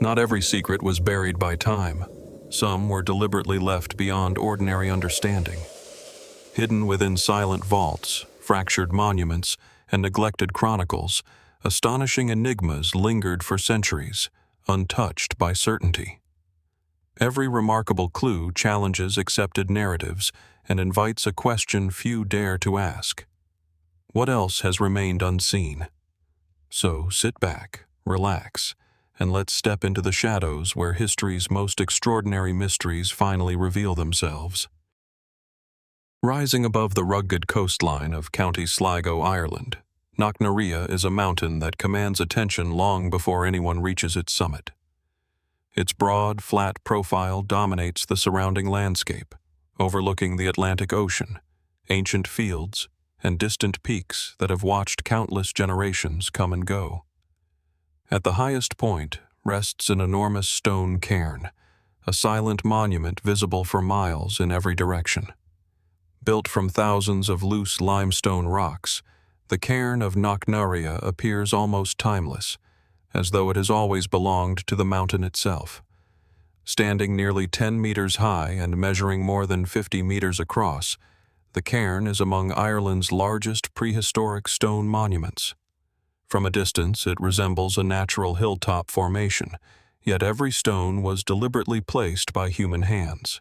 Not every secret was buried by time. Some were deliberately left beyond ordinary understanding. Hidden within silent vaults, fractured monuments, and neglected chronicles, astonishing enigmas lingered for centuries, untouched by certainty. Every remarkable clue challenges accepted narratives and invites a question few dare to ask. What else has remained unseen? So sit back, relax, and let's step into the shadows where history's most extraordinary mysteries finally reveal themselves. Rising above the rugged coastline of County Sligo, Ireland, Knocknarea is a mountain that commands attention long before anyone reaches its summit. Its broad, flat profile dominates the surrounding landscape, overlooking the Atlantic Ocean, ancient fields, and distant peaks that have watched countless generations come and go. At the highest point rests an enormous stone cairn, a silent monument visible for miles in every direction. Built from thousands of loose limestone rocks, the Cairn of Knocknarea appears almost timeless, as though it has always belonged to the mountain itself. Standing nearly 10 meters high and measuring more than 50 meters across, the cairn is among Ireland's largest prehistoric stone monuments. From a distance, it resembles a natural hilltop formation, yet every stone was deliberately placed by human hands.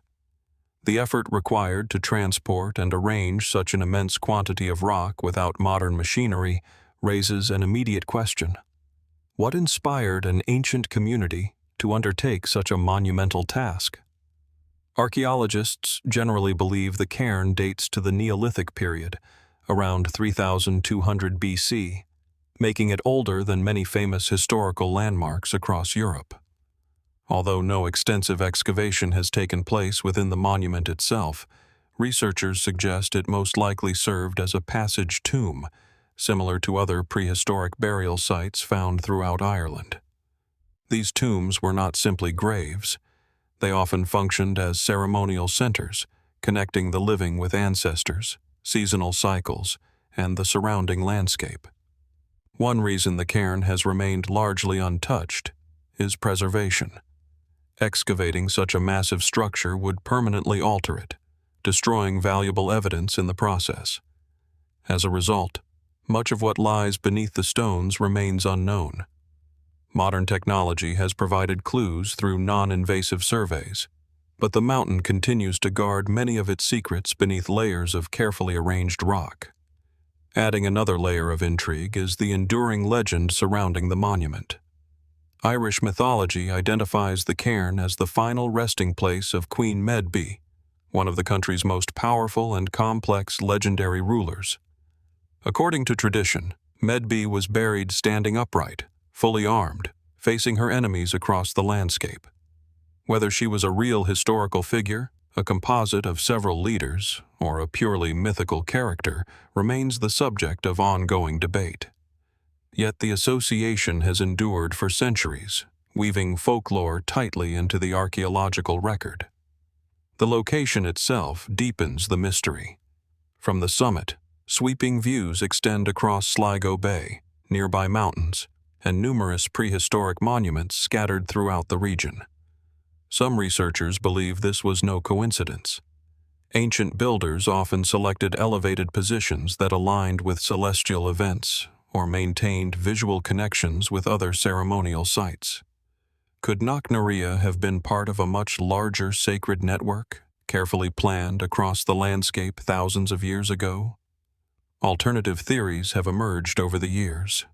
The effort required to transport and arrange such an immense quantity of rock without modern machinery raises an immediate question. What inspired an ancient community to undertake such a monumental task? Archaeologists generally believe the cairn dates to the Neolithic period, around 3200 BC, making it older than many famous historical landmarks across Europe. Although no extensive excavation has taken place within the monument itself, researchers suggest it most likely served as a passage tomb, similar to other prehistoric burial sites found throughout Ireland. These tombs were not simply graves. They often functioned as ceremonial centers, connecting the living with ancestors, seasonal cycles, and the surrounding landscape. One reason the cairn has remained largely untouched is preservation. Excavating such a massive structure would permanently alter it, destroying valuable evidence in the process. As a result, much of what lies beneath the stones remains unknown. Modern technology has provided clues through non-invasive surveys, but the mountain continues to guard many of its secrets beneath layers of carefully arranged rock. Adding another layer of intrigue is the enduring legend surrounding the monument. Irish mythology identifies the cairn as the final resting place of Queen Medb, one of the country's most powerful and complex legendary rulers. According to tradition, Medb was buried standing upright, fully armed, facing her enemies across the landscape. Whether she was a real historical figure, a composite of several leaders, or a purely mythical character remains the subject of ongoing debate. Yet the association has endured for centuries, weaving folklore tightly into the archaeological record. The location itself deepens the mystery. From the summit, sweeping views extend across Sligo Bay, nearby mountains, and numerous prehistoric monuments scattered throughout the region. Some researchers believe this was no coincidence. Ancient builders often selected elevated positions that aligned with celestial events or maintained visual connections with other ceremonial sites. Could Knocknarea have been part of a much larger sacred network, carefully planned across the landscape thousands of years ago? Alternative theories have emerged over the years.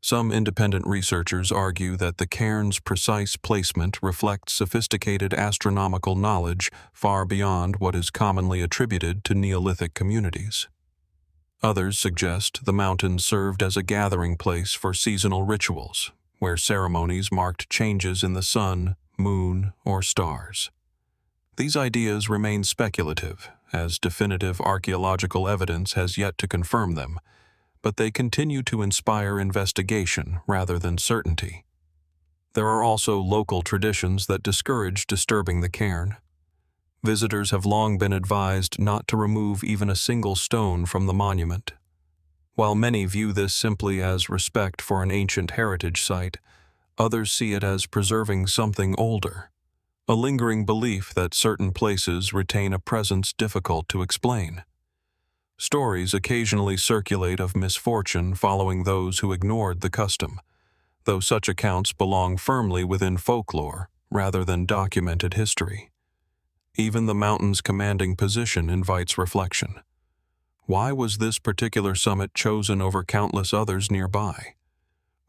Some independent researchers argue that the cairn's precise placement reflects sophisticated astronomical knowledge far beyond what is commonly attributed to Neolithic communities. Others suggest the mountain served as a gathering place for seasonal rituals, where ceremonies marked changes in the sun, moon, or stars. These ideas remain speculative, as definitive archaeological evidence has yet to confirm them, but they continue to inspire investigation rather than certainty. There are also local traditions that discourage disturbing the cairn. Visitors have long been advised not to remove even a single stone from the monument. While many view this simply as respect for an ancient heritage site, Others see it as preserving something older, a lingering belief that certain places retain a presence difficult to explain. Stories occasionally circulate of misfortune following those who ignored the custom, though such accounts belong firmly within folklore rather than documented history. Even the mountain's commanding position invites reflection. Why was this particular summit chosen over countless others nearby?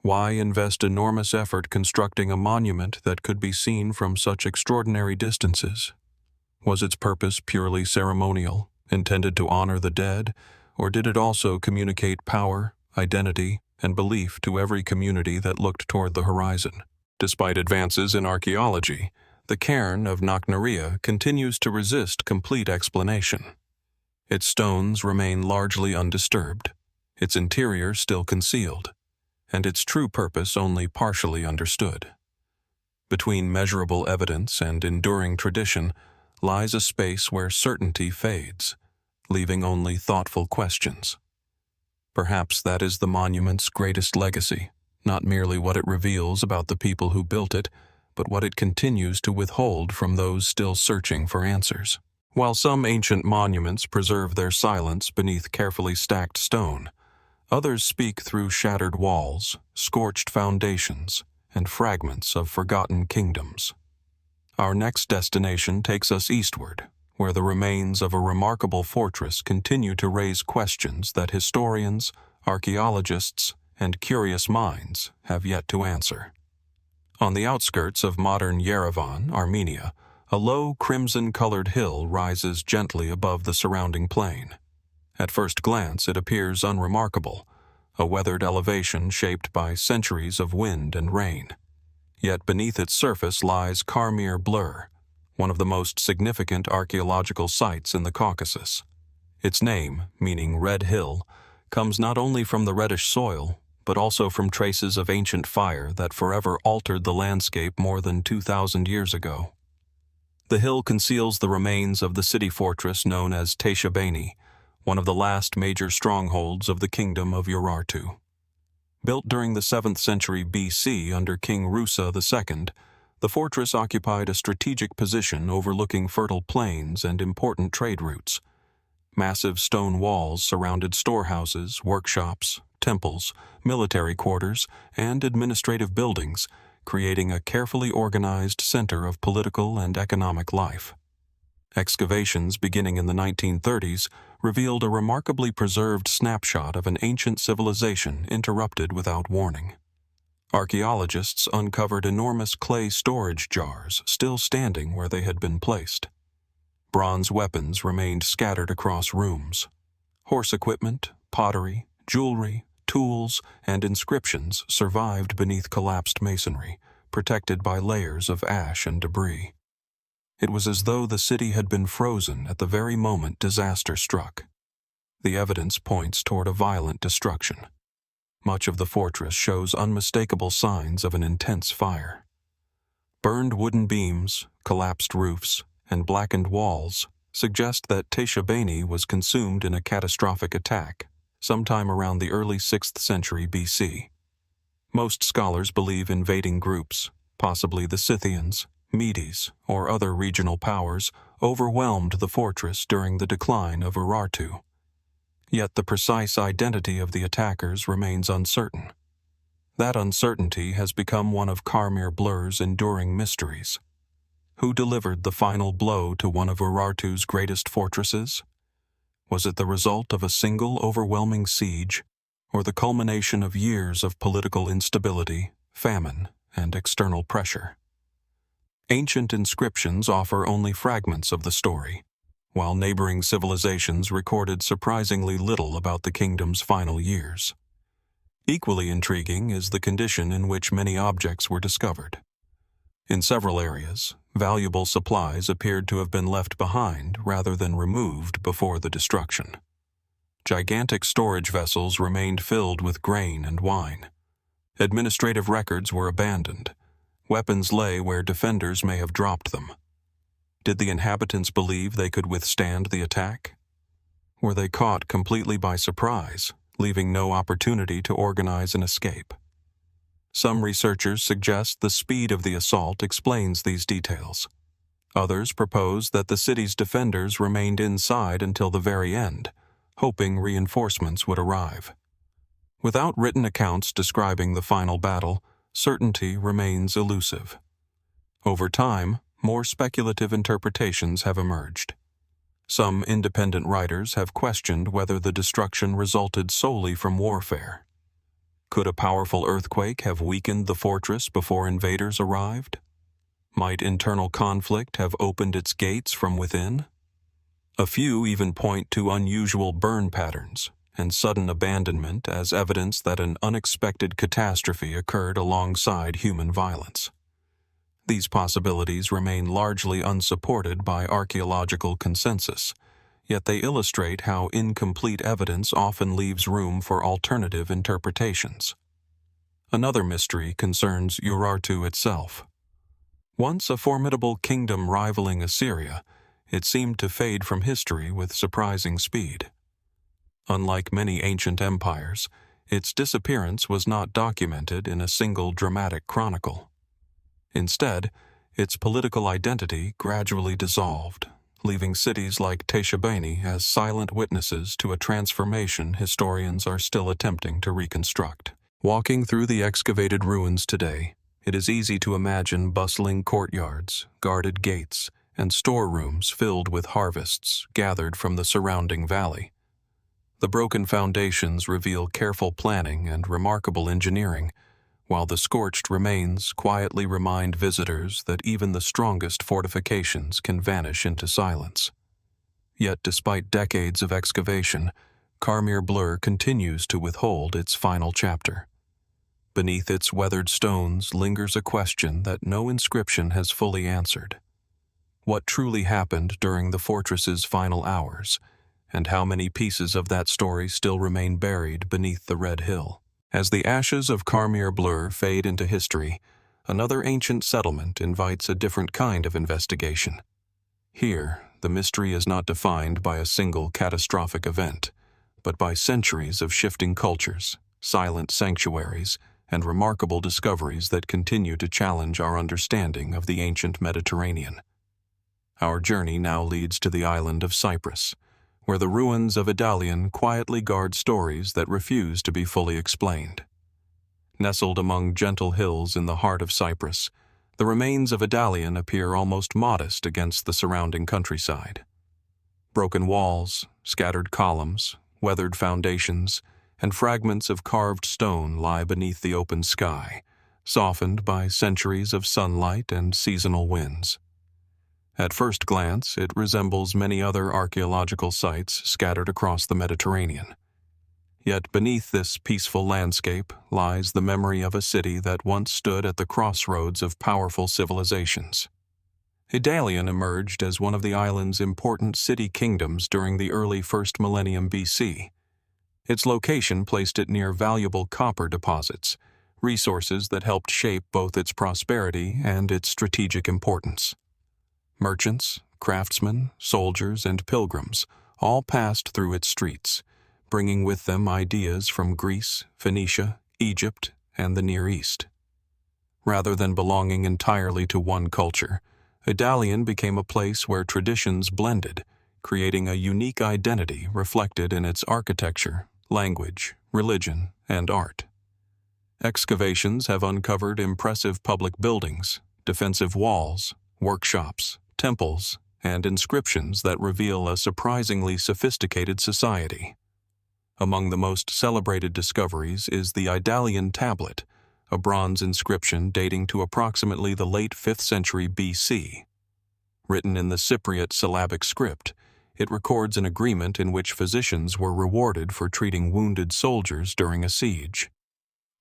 Why invest enormous effort constructing a monument that could be seen from such extraordinary distances? Was its purpose purely ceremonial, intended to honor the dead, or did it also communicate power, identity, and belief to every community that looked toward the horizon? Despite advances in archaeology, the Cairn of Knocknarea continues to resist complete explanation. Its stones remain largely undisturbed, its interior still concealed, and its true purpose only partially understood. Between measurable evidence and enduring tradition lies a space where certainty fades, leaving only thoughtful questions. Perhaps that is the monument's greatest legacy, not merely what it reveals about the people who built it, but what it continues to withhold from those still searching for answers. While some ancient monuments preserve their silence beneath carefully stacked stone, others speak through shattered walls, scorched foundations, and fragments of forgotten kingdoms. Our next destination takes us eastward, where the remains of a remarkable fortress continue to raise questions that historians, archaeologists, and curious minds have yet to answer. On the outskirts of modern Yerevan, Armenia, a low crimson-colored hill rises gently above the surrounding plain. At first glance, it appears unremarkable, a weathered elevation shaped by centuries of wind and rain. Yet beneath its surface lies Karmir Blur, one of the most significant archaeological sites in the Caucasus. Its name, meaning Red Hill, comes not only from the reddish soil, but also from traces of ancient fire that forever altered the landscape more than 2,000 years ago. The hill conceals the remains of the city fortress known as Teishabeni, one of the last major strongholds of the kingdom of Urartu. Built during the 7th century BC under King Rusa II, the fortress occupied a strategic position overlooking fertile plains and important trade routes. Massive stone walls surrounded storehouses, workshops, temples, military quarters, and administrative buildings, creating a carefully organized center of political and economic life. Excavations beginning in the 1930s revealed a remarkably preserved snapshot of an ancient civilization interrupted without warning. Archaeologists uncovered enormous clay storage jars still standing where they had been placed. Bronze weapons remained scattered across rooms. Horse equipment, pottery, jewelry, tools, and inscriptions survived beneath collapsed masonry, protected by layers of ash and debris. It was as though the city had been frozen at the very moment disaster struck. The evidence points toward a violent destruction. Much of the fortress shows unmistakable signs of an intense fire. Burned wooden beams, collapsed roofs, and blackened walls suggest that Teishabeni was consumed in a catastrophic attack sometime around the early 6th century BC. Most scholars believe invading groups, possibly the Scythians, Medes, or other regional powers, overwhelmed the fortress during the decline of Urartu. Yet the precise identity of the attackers remains uncertain. That uncertainty has become one of Karmir Blur's enduring mysteries. Who delivered the final blow to one of Urartu's greatest fortresses? Was it the result of a single overwhelming siege, or the culmination of years of political instability, famine, and external pressure? Ancient inscriptions offer only fragments of the story, while neighboring civilizations recorded surprisingly little about the kingdom's final years. Equally intriguing is the condition in which many objects were discovered. In several areas, valuable supplies appeared to have been left behind rather than removed before the destruction. Gigantic storage vessels remained filled with grain and wine. Administrative records were abandoned. Weapons lay where defenders may have dropped them. Did the inhabitants believe they could withstand the attack? Were they caught completely by surprise, leaving no opportunity to organize an escape? Some researchers suggest the speed of the assault explains these details. Others propose that the city's defenders remained inside until the very end, hoping reinforcements would arrive. Without written accounts describing the final battle, certainty remains elusive. Over time, more speculative interpretations have emerged. Some independent writers have questioned whether the destruction resulted solely from warfare. Could a powerful earthquake have weakened the fortress before invaders arrived? Might internal conflict have opened its gates from within? A few even point to unusual burn patterns and sudden abandonment as evidence that an unexpected catastrophe occurred alongside human violence. These possibilities remain largely unsupported by archaeological consensus, yet they illustrate how incomplete evidence often leaves room for alternative interpretations. Another mystery concerns Urartu itself. Once a formidable kingdom rivaling Assyria, it seemed to fade from history with surprising speed. Unlike many ancient empires, its disappearance was not documented in a single dramatic chronicle. Instead, its political identity gradually dissolved, leaving cities like Teshebeni as silent witnesses to a transformation historians are still attempting to reconstruct. Walking through the excavated ruins today, it is easy to imagine bustling courtyards, guarded gates, and storerooms filled with harvests gathered from the surrounding valley. The broken foundations reveal careful planning and remarkable engineering, while the scorched remains quietly remind visitors that even the strongest fortifications can vanish into silence. Yet despite decades of excavation, Karmir Blur continues to withhold its final chapter. Beneath its weathered stones lingers a question that no inscription has fully answered. What truly happened during the fortress's final hours, and how many pieces of that story still remain buried beneath the Red Hill? As the ashes of Karmir Blur fade into history, another ancient settlement invites a different kind of investigation. Here, the mystery is not defined by a single catastrophic event, but by centuries of shifting cultures, silent sanctuaries, and remarkable discoveries that continue to challenge our understanding of the ancient Mediterranean. Our journey now leads to the island of Cyprus, where the ruins of Idalion quietly guard stories that refuse to be fully explained. Nestled among gentle hills in the heart of Cyprus, the remains of Idalion appear almost modest against the surrounding countryside. Broken walls, scattered columns, weathered foundations, and fragments of carved stone lie beneath the open sky, softened by centuries of sunlight and seasonal winds. At first glance, it resembles many other archaeological sites scattered across the Mediterranean. Yet beneath this peaceful landscape lies the memory of a city that once stood at the crossroads of powerful civilizations. Idalion emerged as one of the island's important city kingdoms during the early 1st millennium BC. Its location placed it near valuable copper deposits, resources that helped shape both its prosperity and its strategic importance. Merchants, craftsmen, soldiers, and pilgrims all passed through its streets, bringing with them ideas from Greece, Phoenicia, Egypt, and the Near East. Rather than belonging entirely to one culture, Idalion became a place where traditions blended, creating a unique identity reflected in its architecture, language, religion, and art. Excavations have uncovered impressive public buildings, defensive walls, workshops, temples, and inscriptions that reveal a surprisingly sophisticated society. Among the most celebrated discoveries is the Idalion tablet, a bronze inscription dating to approximately the late 5th century BC. Written in the Cypriot syllabic script, it records an agreement in which physicians were rewarded for treating wounded soldiers during a siege.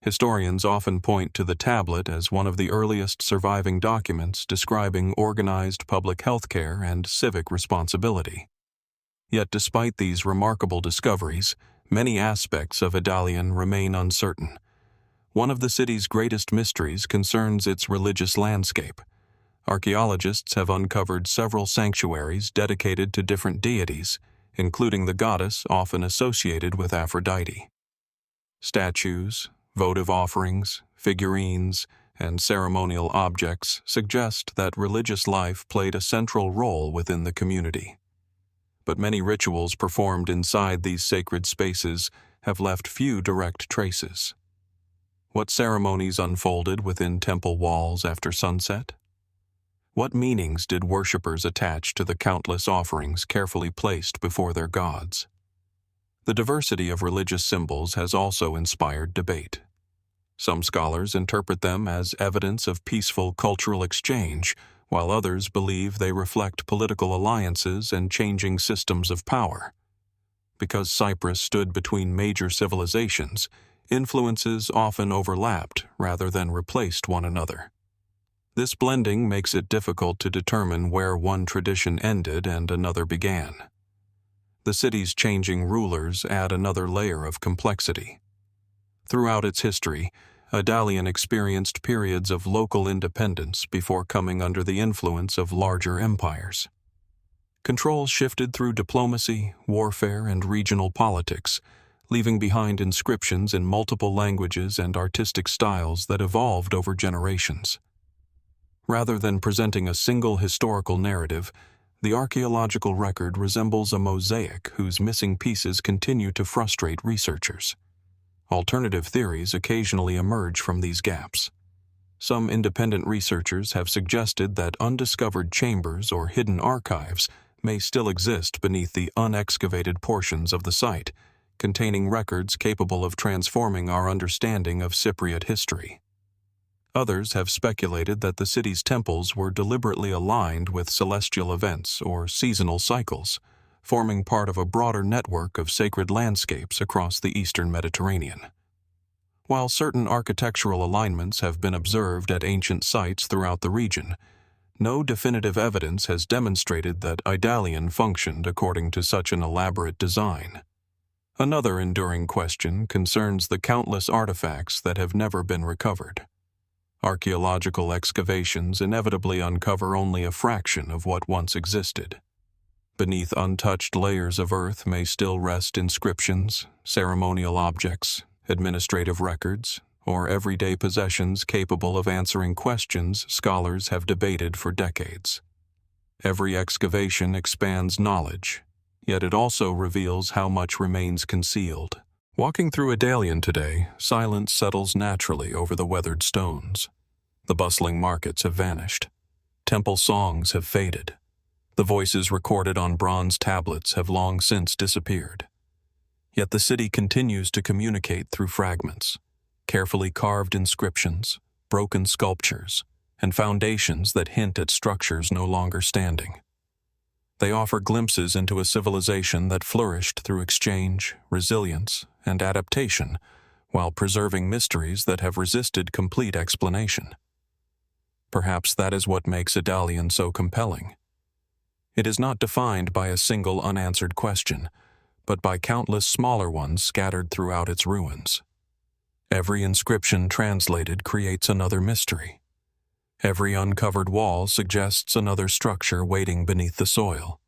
Historians often point to the tablet as one of the earliest surviving documents describing organized public health care and civic responsibility. Yet despite these remarkable discoveries, many aspects of Idalion remain uncertain. One of the city's greatest mysteries concerns its religious landscape. Archaeologists have uncovered several sanctuaries dedicated to different deities, including the goddess often associated with Aphrodite. Statues, votive offerings, figurines, and ceremonial objects suggest that religious life played a central role within the community. But many rituals performed inside these sacred spaces have left few direct traces. What ceremonies unfolded within temple walls after sunset? What meanings did worshippers attach to the countless offerings carefully placed before their gods? The diversity of religious symbols has also inspired debate. Some scholars interpret them as evidence of peaceful cultural exchange, while others believe they reflect political alliances and changing systems of power. Because Cyprus stood between major civilizations, influences often overlapped rather than replaced one another. This blending makes it difficult to determine where one tradition ended and another began. The city's changing rulers add another layer of complexity. Throughout its history, Idalion experienced periods of local independence before coming under the influence of larger empires. Control shifted through diplomacy, warfare, and regional politics, leaving behind inscriptions in multiple languages and artistic styles that evolved over generations. Rather than presenting a single historical narrative, the archaeological record resembles a mosaic whose missing pieces continue to frustrate researchers. Alternative theories occasionally emerge from these gaps. Some independent researchers have suggested that undiscovered chambers or hidden archives may still exist beneath the unexcavated portions of the site, containing records capable of transforming our understanding of Cypriot history. Others have speculated that the city's temples were deliberately aligned with celestial events or seasonal cycles, forming part of a broader network of sacred landscapes across the eastern Mediterranean. While certain architectural alignments have been observed at ancient sites throughout the region, no definitive evidence has demonstrated that Idalion functioned according to such an elaborate design. Another enduring question concerns the countless artifacts that have never been recovered. Archaeological excavations inevitably uncover only a fraction of what once existed. Beneath untouched layers of earth may still rest inscriptions, ceremonial objects, administrative records, or everyday possessions capable of answering questions scholars have debated for decades. Every excavation expands knowledge, yet it also reveals how much remains concealed. Walking through Idalion today, silence settles naturally over the weathered stones. The bustling markets have vanished. Temple songs have faded. The voices recorded on bronze tablets have long since disappeared. Yet the city continues to communicate through fragments, carefully carved inscriptions, broken sculptures, and foundations that hint at structures no longer standing. They offer glimpses into a civilization that flourished through exchange, resilience, and adaptation, while preserving mysteries that have resisted complete explanation. Perhaps that is what makes Idalion so compelling. It is not defined by a single unanswered question, but by countless smaller ones scattered throughout its ruins. Every inscription translated creates another mystery. Every uncovered wall suggests another structure waiting beneath the soil.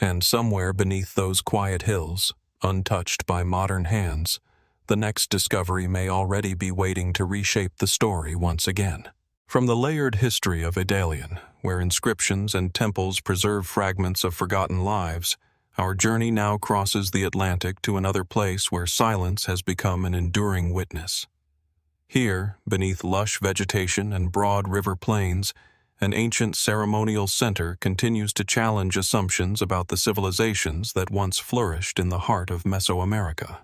And somewhere beneath those quiet hills, untouched by modern hands, the next discovery may already be waiting to reshape the story once again. From the layered history of Idalion, where inscriptions and temples preserve fragments of forgotten lives, our journey now crosses the Atlantic to another place where silence has become an enduring witness. Here, beneath lush vegetation and broad river plains, an ancient ceremonial center continues to challenge assumptions about the civilizations that once flourished in the heart of Mesoamerica.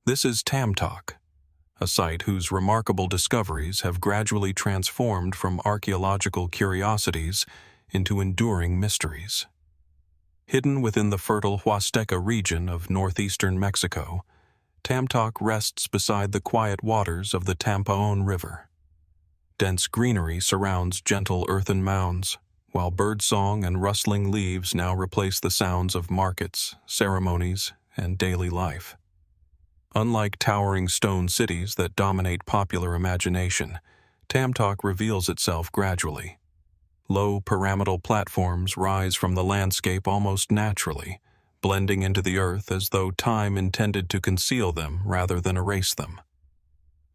This is Tamtoc, a site whose remarkable discoveries have gradually transformed from archaeological curiosities into enduring mysteries. Hidden within the fertile Huasteca region of northeastern Mexico, Tamtoc rests beside the quiet waters of the Tampaon River. Dense greenery surrounds gentle earthen mounds, while birdsong and rustling leaves now replace the sounds of markets, ceremonies, and daily life. Unlike towering stone cities that dominate popular imagination, Tamtoc reveals itself gradually. Low pyramidal platforms rise from the landscape almost naturally, blending into the earth as though time intended to conceal them rather than erase them.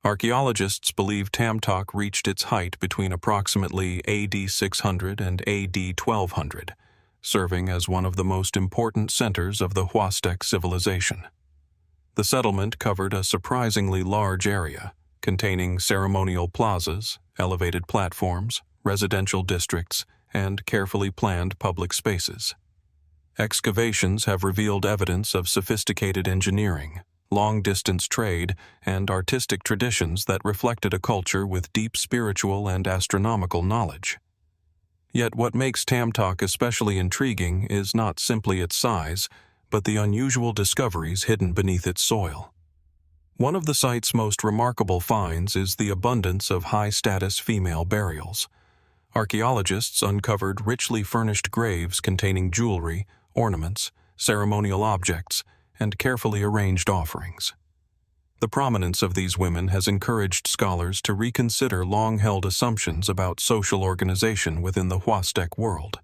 Archaeologists believe Tamtoc reached its height between approximately AD 600 and AD 1200, serving as one of the most important centers of the Huastec civilization. The settlement covered a surprisingly large area, containing ceremonial plazas, elevated platforms, residential districts, and carefully planned public spaces. Excavations have revealed evidence of sophisticated engineering, long-distance trade, and artistic traditions that reflected a culture with deep spiritual and astronomical knowledge. Yet what makes Tamtoc especially intriguing is not simply its size, but the unusual discoveries hidden beneath its soil. One of the site's most remarkable finds is the abundance of high-status female burials. Archaeologists uncovered richly furnished graves containing jewelry, ornaments, ceremonial objects, and carefully arranged offerings. The prominence of these women has encouraged scholars to reconsider long-held assumptions about social organization within the Huastec world.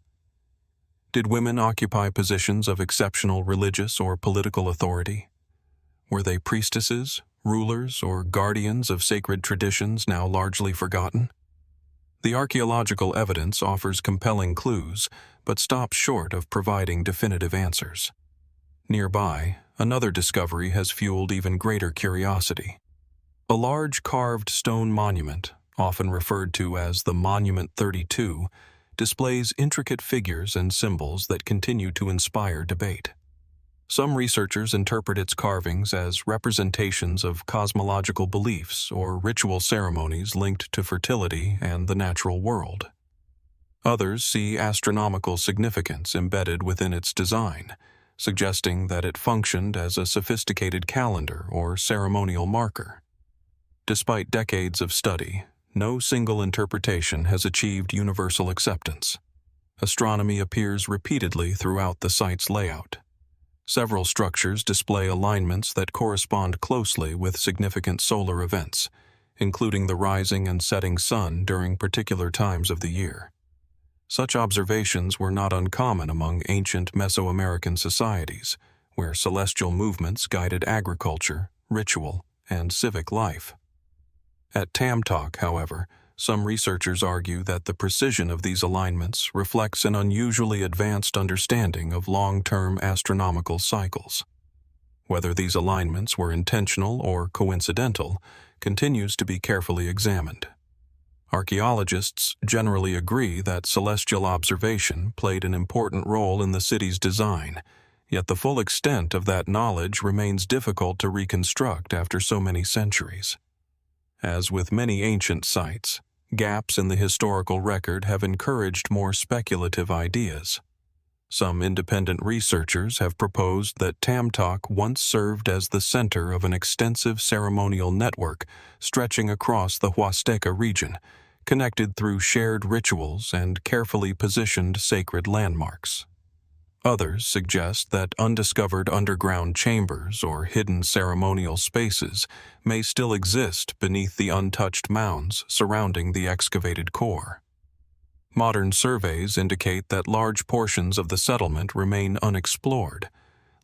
Did women occupy positions of exceptional religious or political authority? Were they priestesses, rulers, or guardians of sacred traditions now largely forgotten? The archaeological evidence offers compelling clues, but stops short of providing definitive answers. Nearby, another discovery has fueled even greater curiosity. A large carved stone monument, often referred to as the Monument 32, displays intricate figures and symbols that continue to inspire debate. Some researchers interpret its carvings as representations of cosmological beliefs or ritual ceremonies linked to fertility and the natural world. Others see astronomical significance embedded within its design, suggesting that it functioned as a sophisticated calendar or ceremonial marker. Despite decades of study, no single interpretation has achieved universal acceptance. Astronomy appears repeatedly throughout the site's layout. Several structures display alignments that correspond closely with significant solar events, including the rising and setting sun during particular times of the year. Such observations were not uncommon among ancient Mesoamerican societies, where celestial movements guided agriculture, ritual, and civic life. At Tamtoc, however, some researchers argue that the precision of these alignments reflects an unusually advanced understanding of long-term astronomical cycles. Whether these alignments were intentional or coincidental continues to be carefully examined. Archaeologists generally agree that celestial observation played an important role in the city's design, yet the full extent of that knowledge remains difficult to reconstruct after so many centuries. As with many ancient sites, gaps in the historical record have encouraged more speculative ideas. Some independent researchers have proposed that Tamtoc once served as the center of an extensive ceremonial network stretching across the Huasteca region, connected through shared rituals and carefully positioned sacred landmarks. Others suggest that undiscovered underground chambers or hidden ceremonial spaces may still exist beneath the untouched mounds surrounding the excavated core. Modern surveys indicate that large portions of the settlement remain unexplored,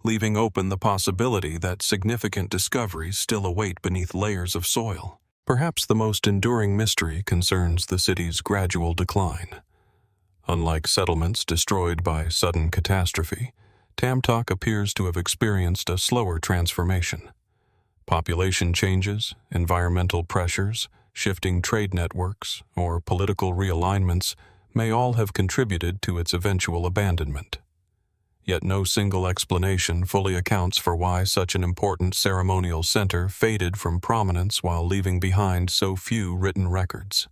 leaving open the possibility that significant discoveries still await beneath layers of soil. Perhaps the most enduring mystery concerns the city's gradual decline. Unlike settlements destroyed by sudden catastrophe, Tamtoc appears to have experienced a slower transformation. Population changes, environmental pressures, shifting trade networks, or political realignments may all have contributed to its eventual abandonment. Yet no single explanation fully accounts for why such an important ceremonial center faded from prominence while leaving behind so few written records.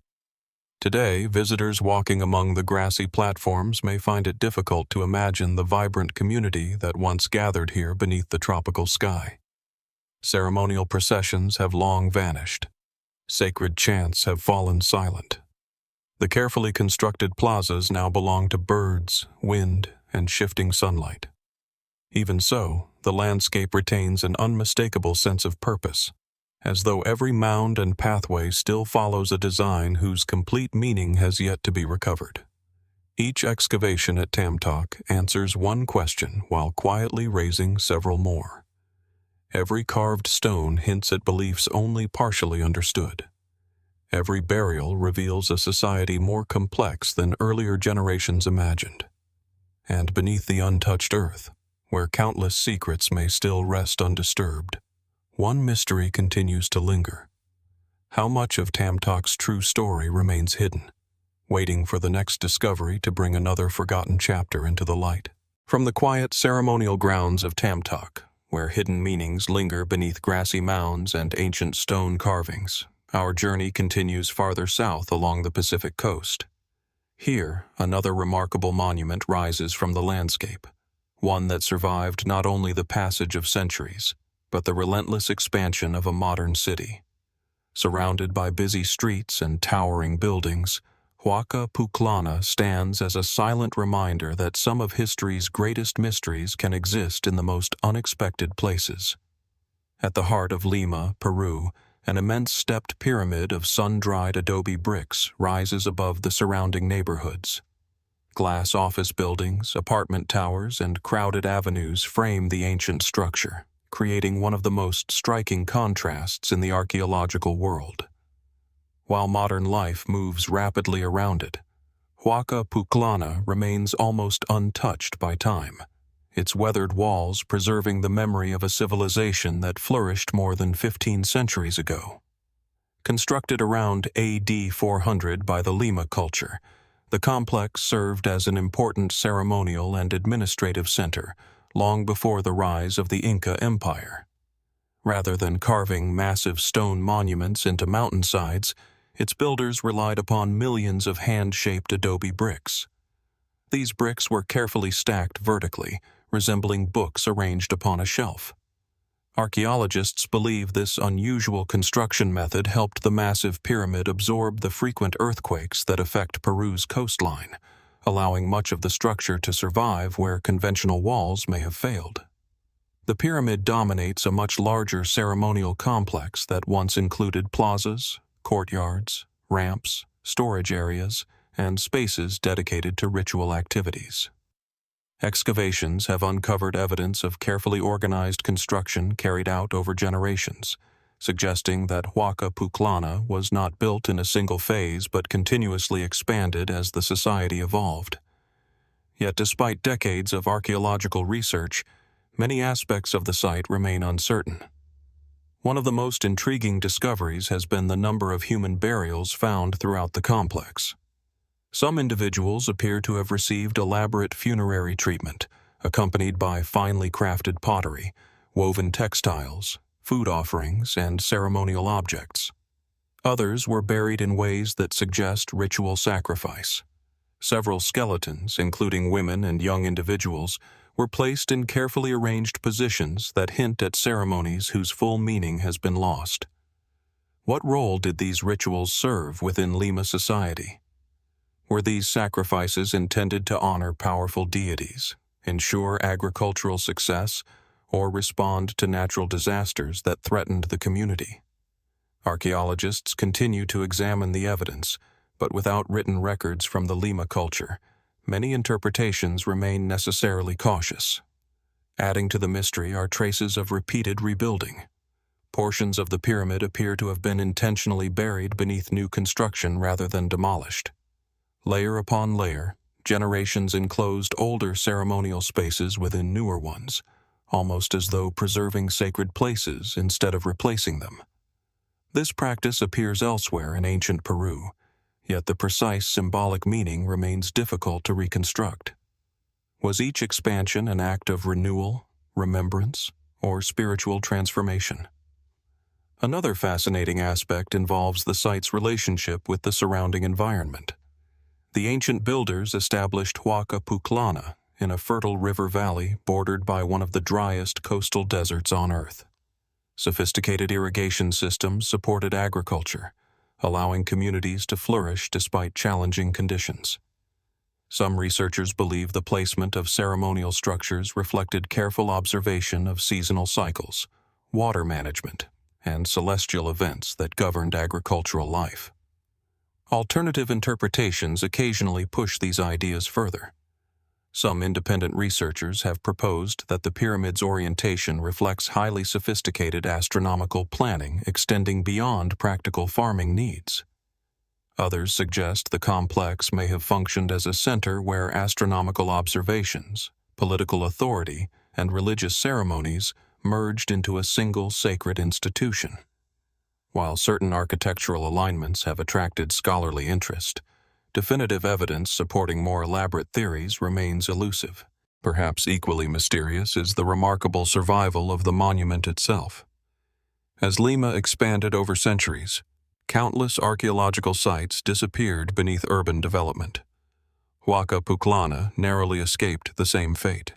Today, visitors walking among the grassy platforms may find it difficult to imagine the vibrant community that once gathered here beneath the tropical sky. Ceremonial processions have long vanished. Sacred chants have fallen silent. The carefully constructed plazas now belong to birds, wind, and shifting sunlight. Even so, the landscape retains an unmistakable sense of purpose, as though every mound and pathway still follows a design whose complete meaning has yet to be recovered. Each excavation at Tamtoc answers one question while quietly raising several more. Every carved stone hints at beliefs only partially understood. Every burial reveals a society more complex than earlier generations imagined. And beneath the untouched earth, where countless secrets may still rest undisturbed, one mystery continues to linger. How much of Tamtoc's true story remains hidden, waiting for the next discovery to bring another forgotten chapter into the light? From the quiet ceremonial grounds of Tamtoc, where hidden meanings linger beneath grassy mounds and ancient stone carvings, our journey continues farther south along the Pacific coast. Here, another remarkable monument rises from the landscape, one that survived not only the passage of centuries, but the relentless expansion of a modern city. Surrounded by busy streets and towering buildings, Huaca Pucllana stands as a silent reminder that some of history's greatest mysteries can exist in the most unexpected places. At the heart of Lima, Peru, an immense stepped pyramid of sun-dried adobe bricks rises above the surrounding neighborhoods. Glass office buildings, apartment towers, and crowded avenues frame the ancient structure, creating one of the most striking contrasts in the archaeological world. While modern life moves rapidly around it, Huaca Pucllana remains almost untouched by time, its weathered walls preserving the memory of a civilization that flourished more than 15 centuries ago. Constructed around AD 400 by the Lima culture, the complex served as an important ceremonial and administrative center long before the rise of the Inca Empire. Rather than carving massive stone monuments into mountainsides, its builders relied upon millions of hand-shaped adobe bricks. These bricks were carefully stacked vertically, resembling books arranged upon a shelf. Archaeologists believe this unusual construction method helped the massive pyramid absorb the frequent earthquakes that affect Peru's coastline, allowing much of the structure to survive where conventional walls may have failed. The pyramid dominates a much larger ceremonial complex that once included plazas, courtyards, ramps, storage areas, and spaces dedicated to ritual activities. Excavations have uncovered evidence of carefully organized construction carried out over generations, suggesting that Huaca Pucllana was not built in a single phase but continuously expanded as the society evolved. Yet despite decades of archaeological research, many aspects of the site remain uncertain. One of the most intriguing discoveries has been the number of human burials found throughout the complex. Some individuals appear to have received elaborate funerary treatment, accompanied by finely crafted pottery, woven textiles, food offerings, and ceremonial objects. Others were buried in ways that suggest ritual sacrifice. Several skeletons, including women and young individuals, were placed in carefully arranged positions that hint at ceremonies whose full meaning has been lost. What role did these rituals serve within Lima society? Were these sacrifices intended to honor powerful deities, ensure agricultural success, or respond to natural disasters that threatened the community? Archaeologists continue to examine the evidence, but without written records from the Lima culture, many interpretations remain necessarily cautious. Adding to the mystery are traces of repeated rebuilding. Portions of the pyramid appear to have been intentionally buried beneath new construction rather than demolished. Layer upon layer, generations enclosed older ceremonial spaces within newer ones, almost as though preserving sacred places instead of replacing them. This practice appears elsewhere in ancient Peru, yet the precise symbolic meaning remains difficult to reconstruct. Was each expansion an act of renewal, remembrance, or spiritual transformation? Another fascinating aspect involves the site's relationship with the surrounding environment. The ancient builders established Huaca Pucllana in a fertile river valley bordered by one of the driest coastal deserts on Earth. Sophisticated irrigation systems supported agriculture, allowing communities to flourish despite challenging conditions. Some researchers believe the placement of ceremonial structures reflected careful observation of seasonal cycles, water management, and celestial events that governed agricultural life. Alternative interpretations occasionally push these ideas further. Some independent researchers have proposed that the pyramid's orientation reflects highly sophisticated astronomical planning extending beyond practical farming needs. Others suggest the complex may have functioned as a center where astronomical observations, political authority, and religious ceremonies merged into a single sacred institution. While certain architectural alignments have attracted scholarly interest, definitive evidence supporting more elaborate theories remains elusive. Perhaps equally mysterious is the remarkable survival of the monument itself. As Lima expanded over centuries, countless archaeological sites disappeared beneath urban development. Huaca Pucllana narrowly escaped the same fate.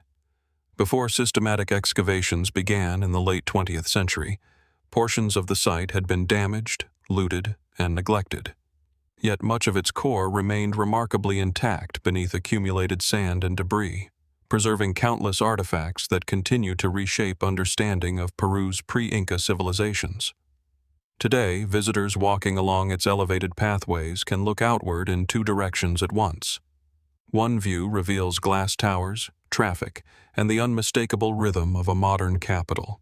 Before systematic excavations began in the late 20th century, portions of the site had been damaged, looted, and neglected. Yet much of its core remained remarkably intact beneath accumulated sand and debris, preserving countless artifacts that continue to reshape understanding of Peru's pre-Inca civilizations. Today, visitors walking along its elevated pathways can look outward in two directions at once. One view reveals glass towers, traffic, and the unmistakable rhythm of a modern capital.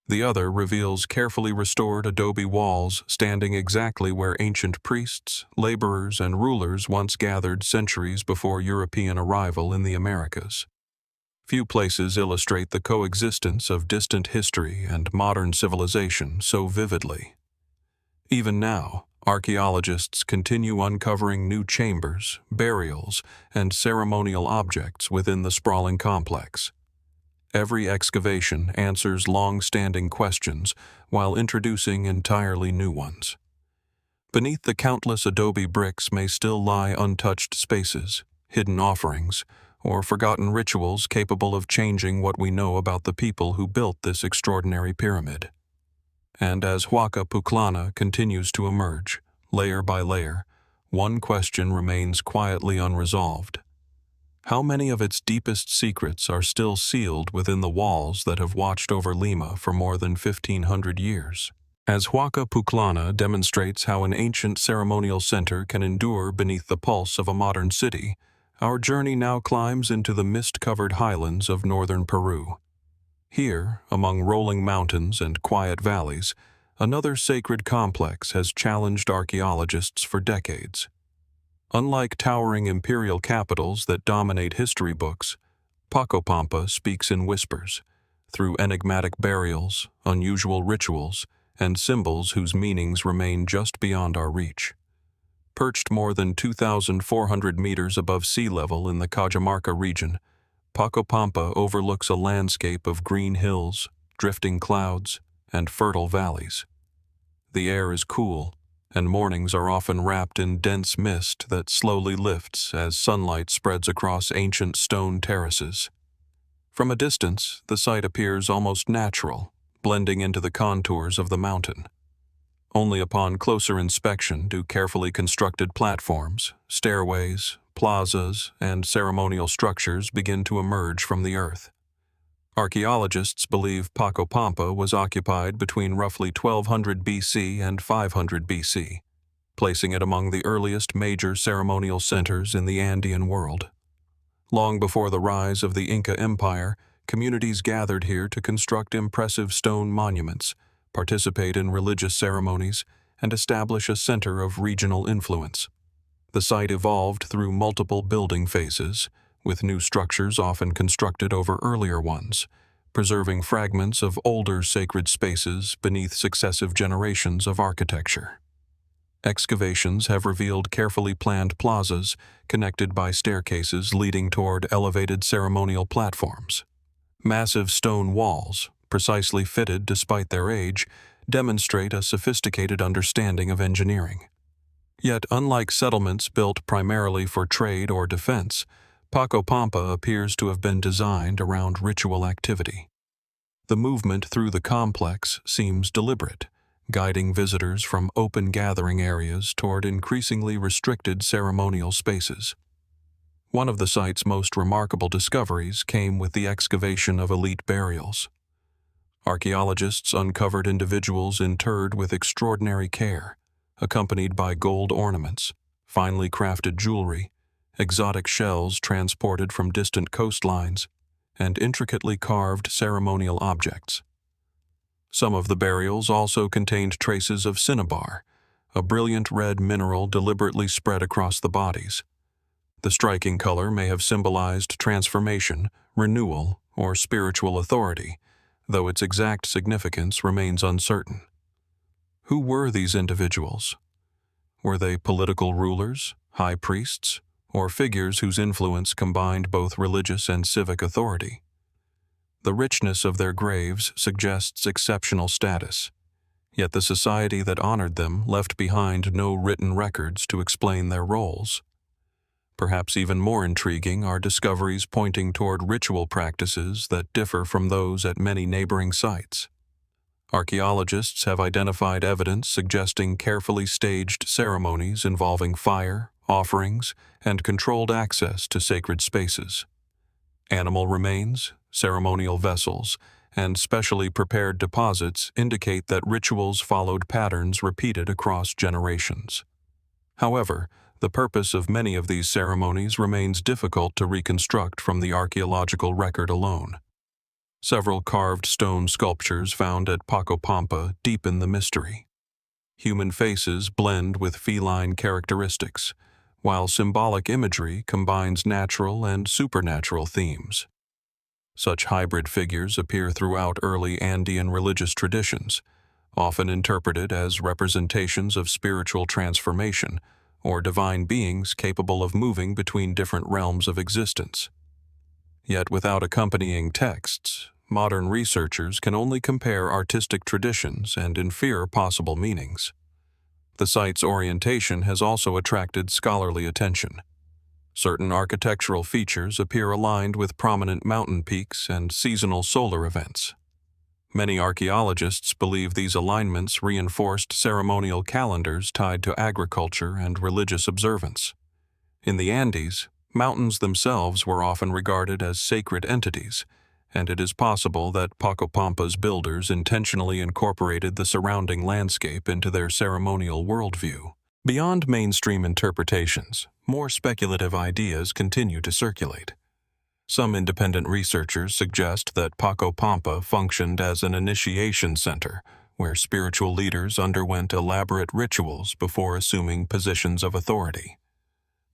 The other reveals carefully restored adobe walls standing exactly where ancient priests, laborers, and rulers once gathered centuries before European arrival in the Americas. Few places illustrate the coexistence of distant history and modern civilization so vividly. Even now, archaeologists continue uncovering new chambers, burials, and ceremonial objects within the sprawling complex. Every excavation answers long-standing questions while introducing entirely new ones. Beneath the countless adobe bricks may still lie untouched spaces, hidden offerings, or forgotten rituals capable of changing what we know about the people who built this extraordinary pyramid. And as Huaca Pucllana continues to emerge, layer by layer, one question remains quietly unresolved. How many of its deepest secrets are still sealed within the walls that have watched over Lima for more than 1,500 years? As Huaca Pucllana demonstrates how an ancient ceremonial center can endure beneath the pulse of a modern city, our journey now climbs into the mist-covered highlands of northern Peru. Here, among rolling mountains and quiet valleys, another sacred complex has challenged archaeologists for decades. Unlike towering imperial capitals that dominate history books, Pacopampa speaks in whispers, through enigmatic burials, unusual rituals, and symbols whose meanings remain just beyond our reach. Perched more than 2,400 meters above sea level in the Cajamarca region, Pacopampa overlooks a landscape of green hills, drifting clouds, and fertile valleys. The air is cool, and mornings are often wrapped in dense mist that slowly lifts as sunlight spreads across ancient stone terraces. From a distance, the site appears almost natural, blending into the contours of the mountain. Only upon closer inspection do carefully constructed platforms, stairways, plazas, and ceremonial structures begin to emerge from the earth. Archaeologists believe Pacopampa was occupied between roughly 1200 BC and 500 BC, placing it among the earliest major ceremonial centers in the Andean world. Long before the rise of the Inca Empire, communities gathered here to construct impressive stone monuments, participate in religious ceremonies, and establish a center of regional influence. The site evolved through multiple building phases, with new structures often constructed over earlier ones, preserving fragments of older sacred spaces beneath successive generations of architecture. Excavations have revealed carefully planned plazas connected by staircases leading toward elevated ceremonial platforms. Massive stone walls, precisely fitted despite their age, demonstrate a sophisticated understanding of engineering. Yet, unlike settlements built primarily for trade or defense, Pacopampa appears to have been designed around ritual activity. The movement through the complex seems deliberate, guiding visitors from open gathering areas toward increasingly restricted ceremonial spaces. One of the site's most remarkable discoveries came with the excavation of elite burials. Archaeologists uncovered individuals interred with extraordinary care, accompanied by gold ornaments, finely crafted jewelry, exotic shells transported from distant coastlines, and intricately carved ceremonial objects. Some of the burials also contained traces of cinnabar, a brilliant red mineral deliberately spread across the bodies. The striking color may have symbolized transformation, renewal, or spiritual authority, though its exact significance remains uncertain. Who were these individuals? Were they political rulers, high priests, or figures whose influence combined both religious and civic authority? The richness of their graves suggests exceptional status, yet the society that honored them left behind no written records to explain their roles. Perhaps even more intriguing are discoveries pointing toward ritual practices that differ from those at many neighboring sites. Archaeologists have identified evidence suggesting carefully staged ceremonies involving fire, offerings, and controlled access to sacred spaces. Animal remains, ceremonial vessels, and specially prepared deposits indicate that rituals followed patterns repeated across generations. However, the purpose of many of these ceremonies remains difficult to reconstruct from the archaeological record alone. Several carved stone sculptures found at Pacopampa deepen the mystery. Human faces blend with feline characteristics, while symbolic imagery combines natural and supernatural themes. Such hybrid figures appear throughout early Andean religious traditions, often interpreted as representations of spiritual transformation or divine beings capable of moving between different realms of existence. Yet without accompanying texts, modern researchers can only compare artistic traditions and infer possible meanings. The site's orientation has also attracted scholarly attention. Certain architectural features appear aligned with prominent mountain peaks and seasonal solar events. Many archaeologists believe these alignments reinforced ceremonial calendars tied to agriculture and religious observance. In the Andes, mountains themselves were often regarded as sacred entities, and it is possible that Pacopampa's builders intentionally incorporated the surrounding landscape into their ceremonial worldview. Beyond mainstream interpretations, more speculative ideas continue to circulate. Some independent researchers suggest that Pacopampa functioned as an initiation center, where spiritual leaders underwent elaborate rituals before assuming positions of authority.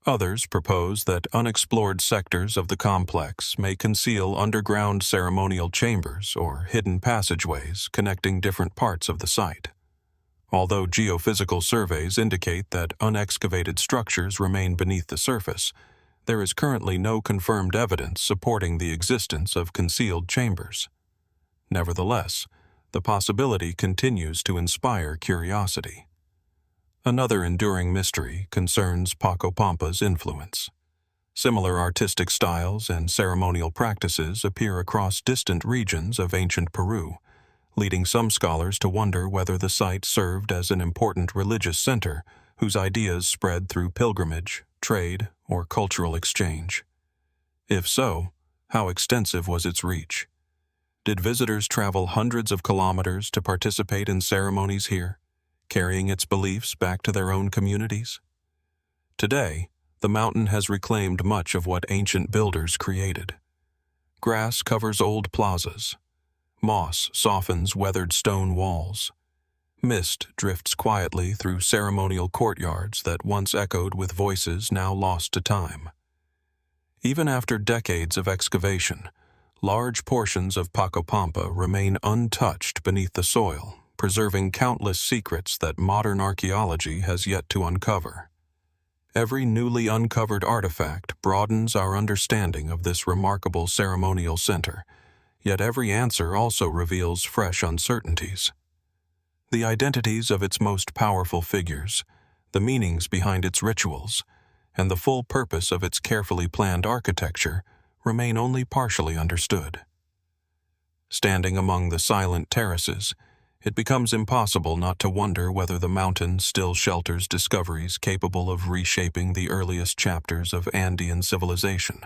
Others propose that unexplored sectors of the complex may conceal underground ceremonial chambers or hidden passageways connecting different parts of the site. Although geophysical surveys indicate that unexcavated structures remain beneath the surface, there is currently no confirmed evidence supporting the existence of concealed chambers. Nevertheless, the possibility continues to inspire curiosity. Another enduring mystery concerns Pacopampa's influence. Similar artistic styles and ceremonial practices appear across distant regions of ancient Peru, leading some scholars to wonder whether the site served as an important religious center whose ideas spread through pilgrimage, trade, or cultural exchange. If so, how extensive was its reach? Did visitors travel hundreds of kilometers to participate in ceremonies here, carrying its beliefs back to their own communities? Today, the mountain has reclaimed much of what ancient builders created. Grass covers old plazas. Moss softens weathered stone walls. Mist drifts quietly through ceremonial courtyards that once echoed with voices now lost to time. Even after decades of excavation, large portions of Pacopampa remain untouched beneath the soil, preserving countless secrets that modern archaeology has yet to uncover. Every newly uncovered artifact broadens our understanding of this remarkable ceremonial center, yet every answer also reveals fresh uncertainties. The identities of its most powerful figures, the meanings behind its rituals, and the full purpose of its carefully planned architecture remain only partially understood. Standing among the silent terraces, it becomes impossible not to wonder whether the mountain still shelters discoveries capable of reshaping the earliest chapters of Andean civilization,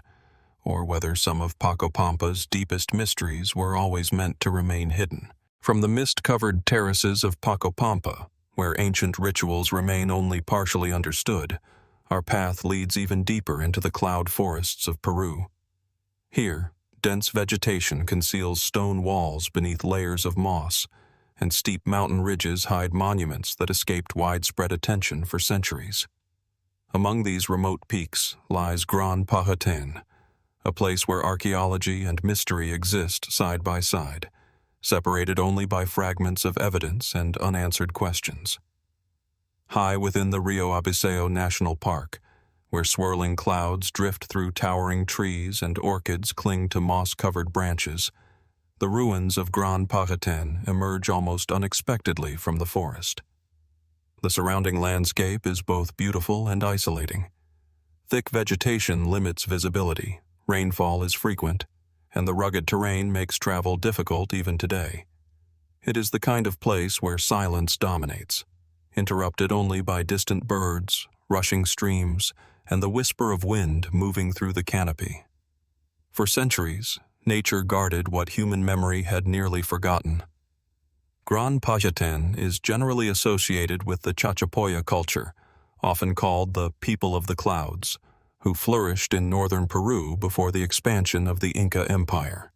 or whether some of Pacopampa's deepest mysteries were always meant to remain hidden. From the mist-covered terraces of Pacopampa, where ancient rituals remain only partially understood, our path leads even deeper into the cloud forests of Peru. Here, dense vegetation conceals stone walls beneath layers of moss, and steep mountain ridges hide monuments that escaped widespread attention for centuries. Among these remote peaks lies Gran Pajatén, a place where archaeology and mystery exist side by side, separated only by fragments of evidence and unanswered questions. High within the Rio Abiseo National Park, where swirling clouds drift through towering trees and orchids cling to moss-covered branches, the ruins of Gran Pajatén emerge almost unexpectedly from the forest. The surrounding landscape is both beautiful and isolating. Thick vegetation limits visibility, rainfall is frequent, and the rugged terrain makes travel difficult even today. It is the kind of place where silence dominates, interrupted only by distant birds, rushing streams, and the whisper of wind moving through the canopy. For centuries, nature guarded what human memory had nearly forgotten. Gran Pajatén is generally associated with the Chachapoya culture, often called the people of the clouds, who flourished in northern Peru before the expansion of the Inca Empire.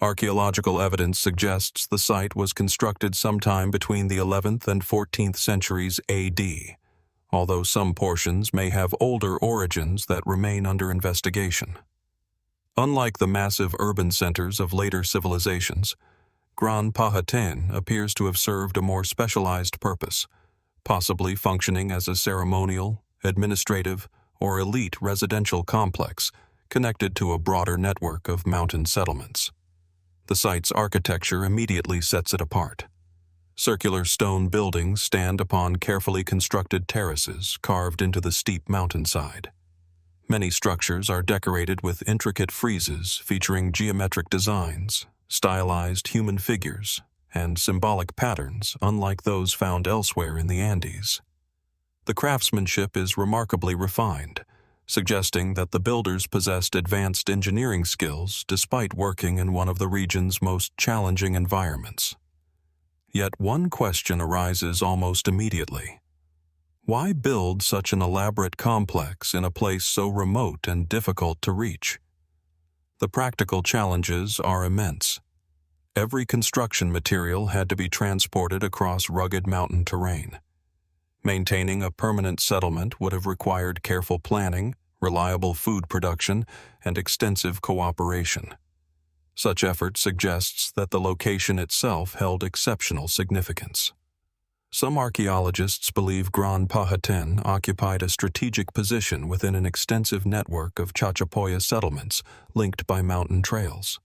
Archaeological evidence suggests the site was constructed sometime between the 11th and 14th centuries AD, although some portions may have older origins that remain under investigation. Unlike the massive urban centers of later civilizations, Gran Pajatén appears to have served a more specialized purpose, possibly functioning as a ceremonial, administrative, or elite residential complex connected to a broader network of mountain settlements. The site's architecture immediately sets it apart. Circular stone buildings stand upon carefully constructed terraces carved into the steep mountainside. Many structures are decorated with intricate friezes featuring geometric designs, stylized human figures, and symbolic patterns unlike those found elsewhere in the Andes. The craftsmanship is remarkably refined, suggesting that the builders possessed advanced engineering skills despite working in one of the region's most challenging environments. Yet one question arises almost immediately. Why build such an elaborate complex in a place so remote and difficult to reach? The practical challenges are immense. Every construction material had to be transported across rugged mountain terrain. Maintaining a permanent settlement would have required careful planning, reliable food production, and extensive cooperation. Such effort suggests that the location itself held exceptional significance. Some archaeologists believe Gran Pajatén occupied a strategic position within an extensive network of Chachapoya settlements linked by mountain trails.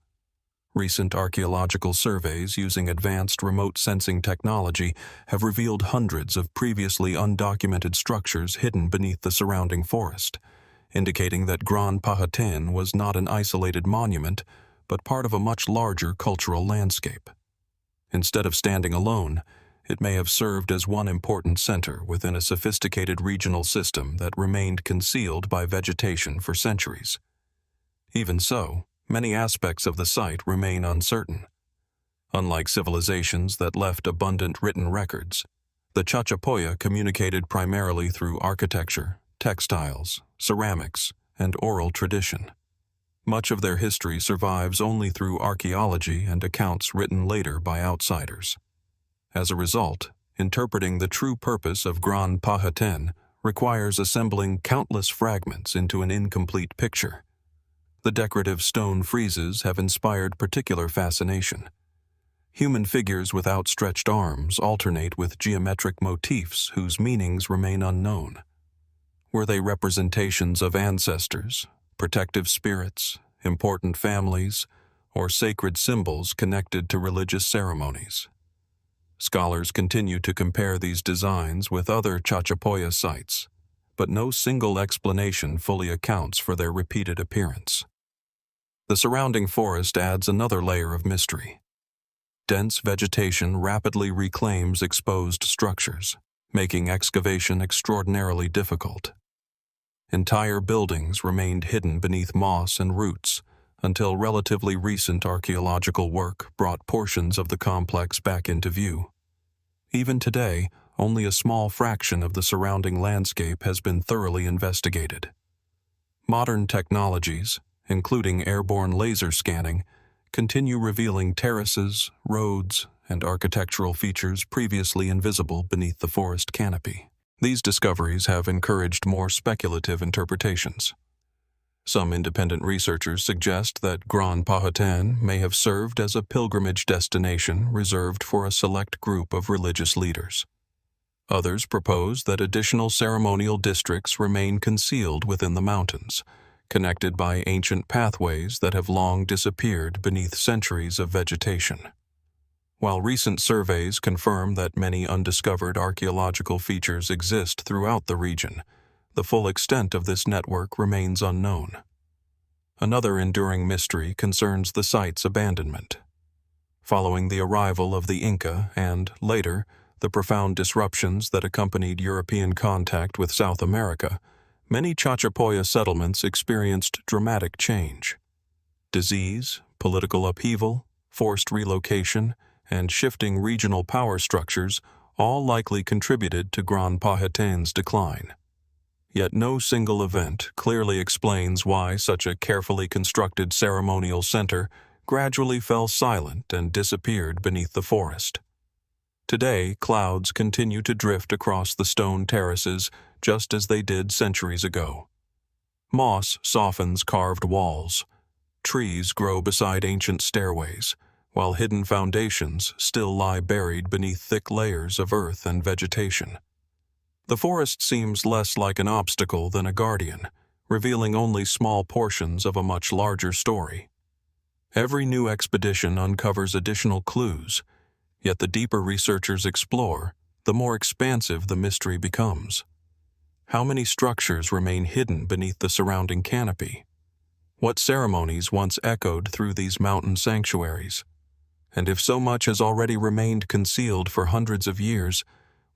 Recent archaeological surveys using advanced remote sensing technology have revealed hundreds of previously undocumented structures hidden beneath the surrounding forest, indicating that Gran Pajatén was not an isolated monument, but part of a much larger cultural landscape. Instead of standing alone, it may have served as one important center within a sophisticated regional system that remained concealed by vegetation for centuries. Even so, many aspects of the site remain uncertain. Unlike civilizations that left abundant written records, the Chachapoya communicated primarily through architecture, textiles, ceramics, and oral tradition. Much of their history survives only through archaeology and accounts written later by outsiders. As a result, interpreting the true purpose of Gran Pajatén requires assembling countless fragments into an incomplete picture. The decorative stone friezes have inspired particular fascination. Human figures with outstretched arms alternate with geometric motifs whose meanings remain unknown. Were they representations of ancestors, protective spirits, important families, or sacred symbols connected to religious ceremonies? Scholars continue to compare these designs with other Chachapoya sites, but no single explanation fully accounts for their repeated appearance. The surrounding forest adds another layer of mystery. Dense vegetation rapidly reclaims exposed structures, making excavation extraordinarily difficult. Entire buildings remained hidden beneath moss and roots until relatively recent archaeological work brought portions of the complex back into view. Even today, only a small fraction of the surrounding landscape has been thoroughly investigated. Modern technologies, including airborne laser scanning, continue revealing terraces, roads, and architectural features previously invisible beneath the forest canopy. These discoveries have encouraged more speculative interpretations. Some independent researchers suggest that Gran Pajatén may have served as a pilgrimage destination reserved for a select group of religious leaders. Others propose that additional ceremonial districts remain concealed within the mountains, connected by ancient pathways that have long disappeared beneath centuries of vegetation. While recent surveys confirm that many undiscovered archaeological features exist throughout the region, the full extent of this network remains unknown. Another enduring mystery concerns the site's abandonment. Following the arrival of the Inca and, later, the profound disruptions that accompanied European contact with South America, many Chachapoya settlements experienced dramatic change. Disease, political upheaval, forced relocation, and shifting regional power structures all likely contributed to Gran Pajatén's decline. Yet no single event clearly explains why such a carefully constructed ceremonial center gradually fell silent and disappeared beneath the forest. Today, clouds continue to drift across the stone terraces just as they did centuries ago. Moss softens carved walls. Trees grow beside ancient stairways, while hidden foundations still lie buried beneath thick layers of earth and vegetation. The forest seems less like an obstacle than a guardian, revealing only small portions of a much larger story. Every new expedition uncovers additional clues, yet the deeper researchers explore, the more expansive the mystery becomes. How many structures remain hidden beneath the surrounding canopy? What ceremonies once echoed through these mountain sanctuaries? And if so much has already remained concealed for hundreds of years,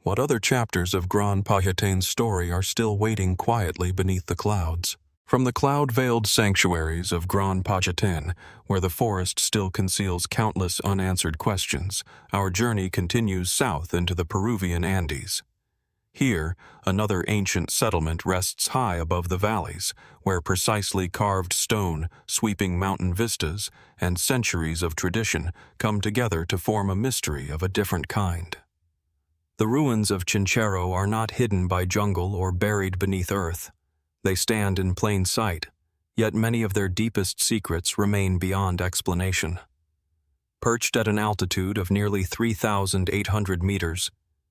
what other chapters of Gran Pajatén's story are still waiting quietly beneath the clouds? From the cloud-veiled sanctuaries of Gran Pajatén, where the forest still conceals countless unanswered questions, our journey continues south into the Peruvian Andes. Here, another ancient settlement rests high above the valleys, where precisely carved stone, sweeping mountain vistas, and centuries of tradition come together to form a mystery of a different kind. The ruins of Chinchero are not hidden by jungle or buried beneath earth. They stand in plain sight, yet many of their deepest secrets remain beyond explanation. Perched at an altitude of nearly 3,800 meters,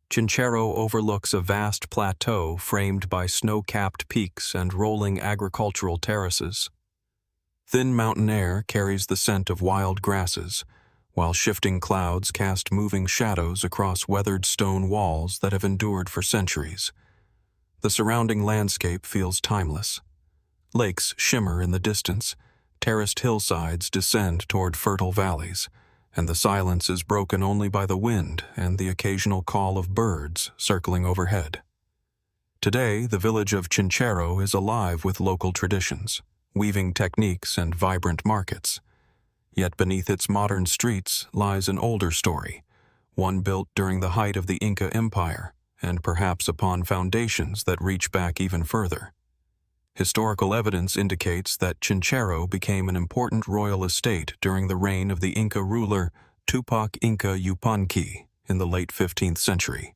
Chinchero overlooks a vast plateau framed by snow-capped peaks and rolling agricultural terraces. Thin mountain air carries the scent of wild grasses, while shifting clouds cast moving shadows across weathered stone walls that have endured for centuries. The surrounding landscape feels timeless. Lakes shimmer in the distance, terraced hillsides descend toward fertile valleys, and the silence is broken only by the wind and the occasional call of birds circling overhead. Today, the village of Chinchero is alive with local traditions, weaving techniques and vibrant markets. Yet beneath its modern streets lies an older story, one built during the height of the Inca Empire, and perhaps upon foundations that reach back even further. Historical evidence indicates that Chinchero became an important royal estate during the reign of the Inca ruler Tupac Inca Yupanqui in the late 15th century.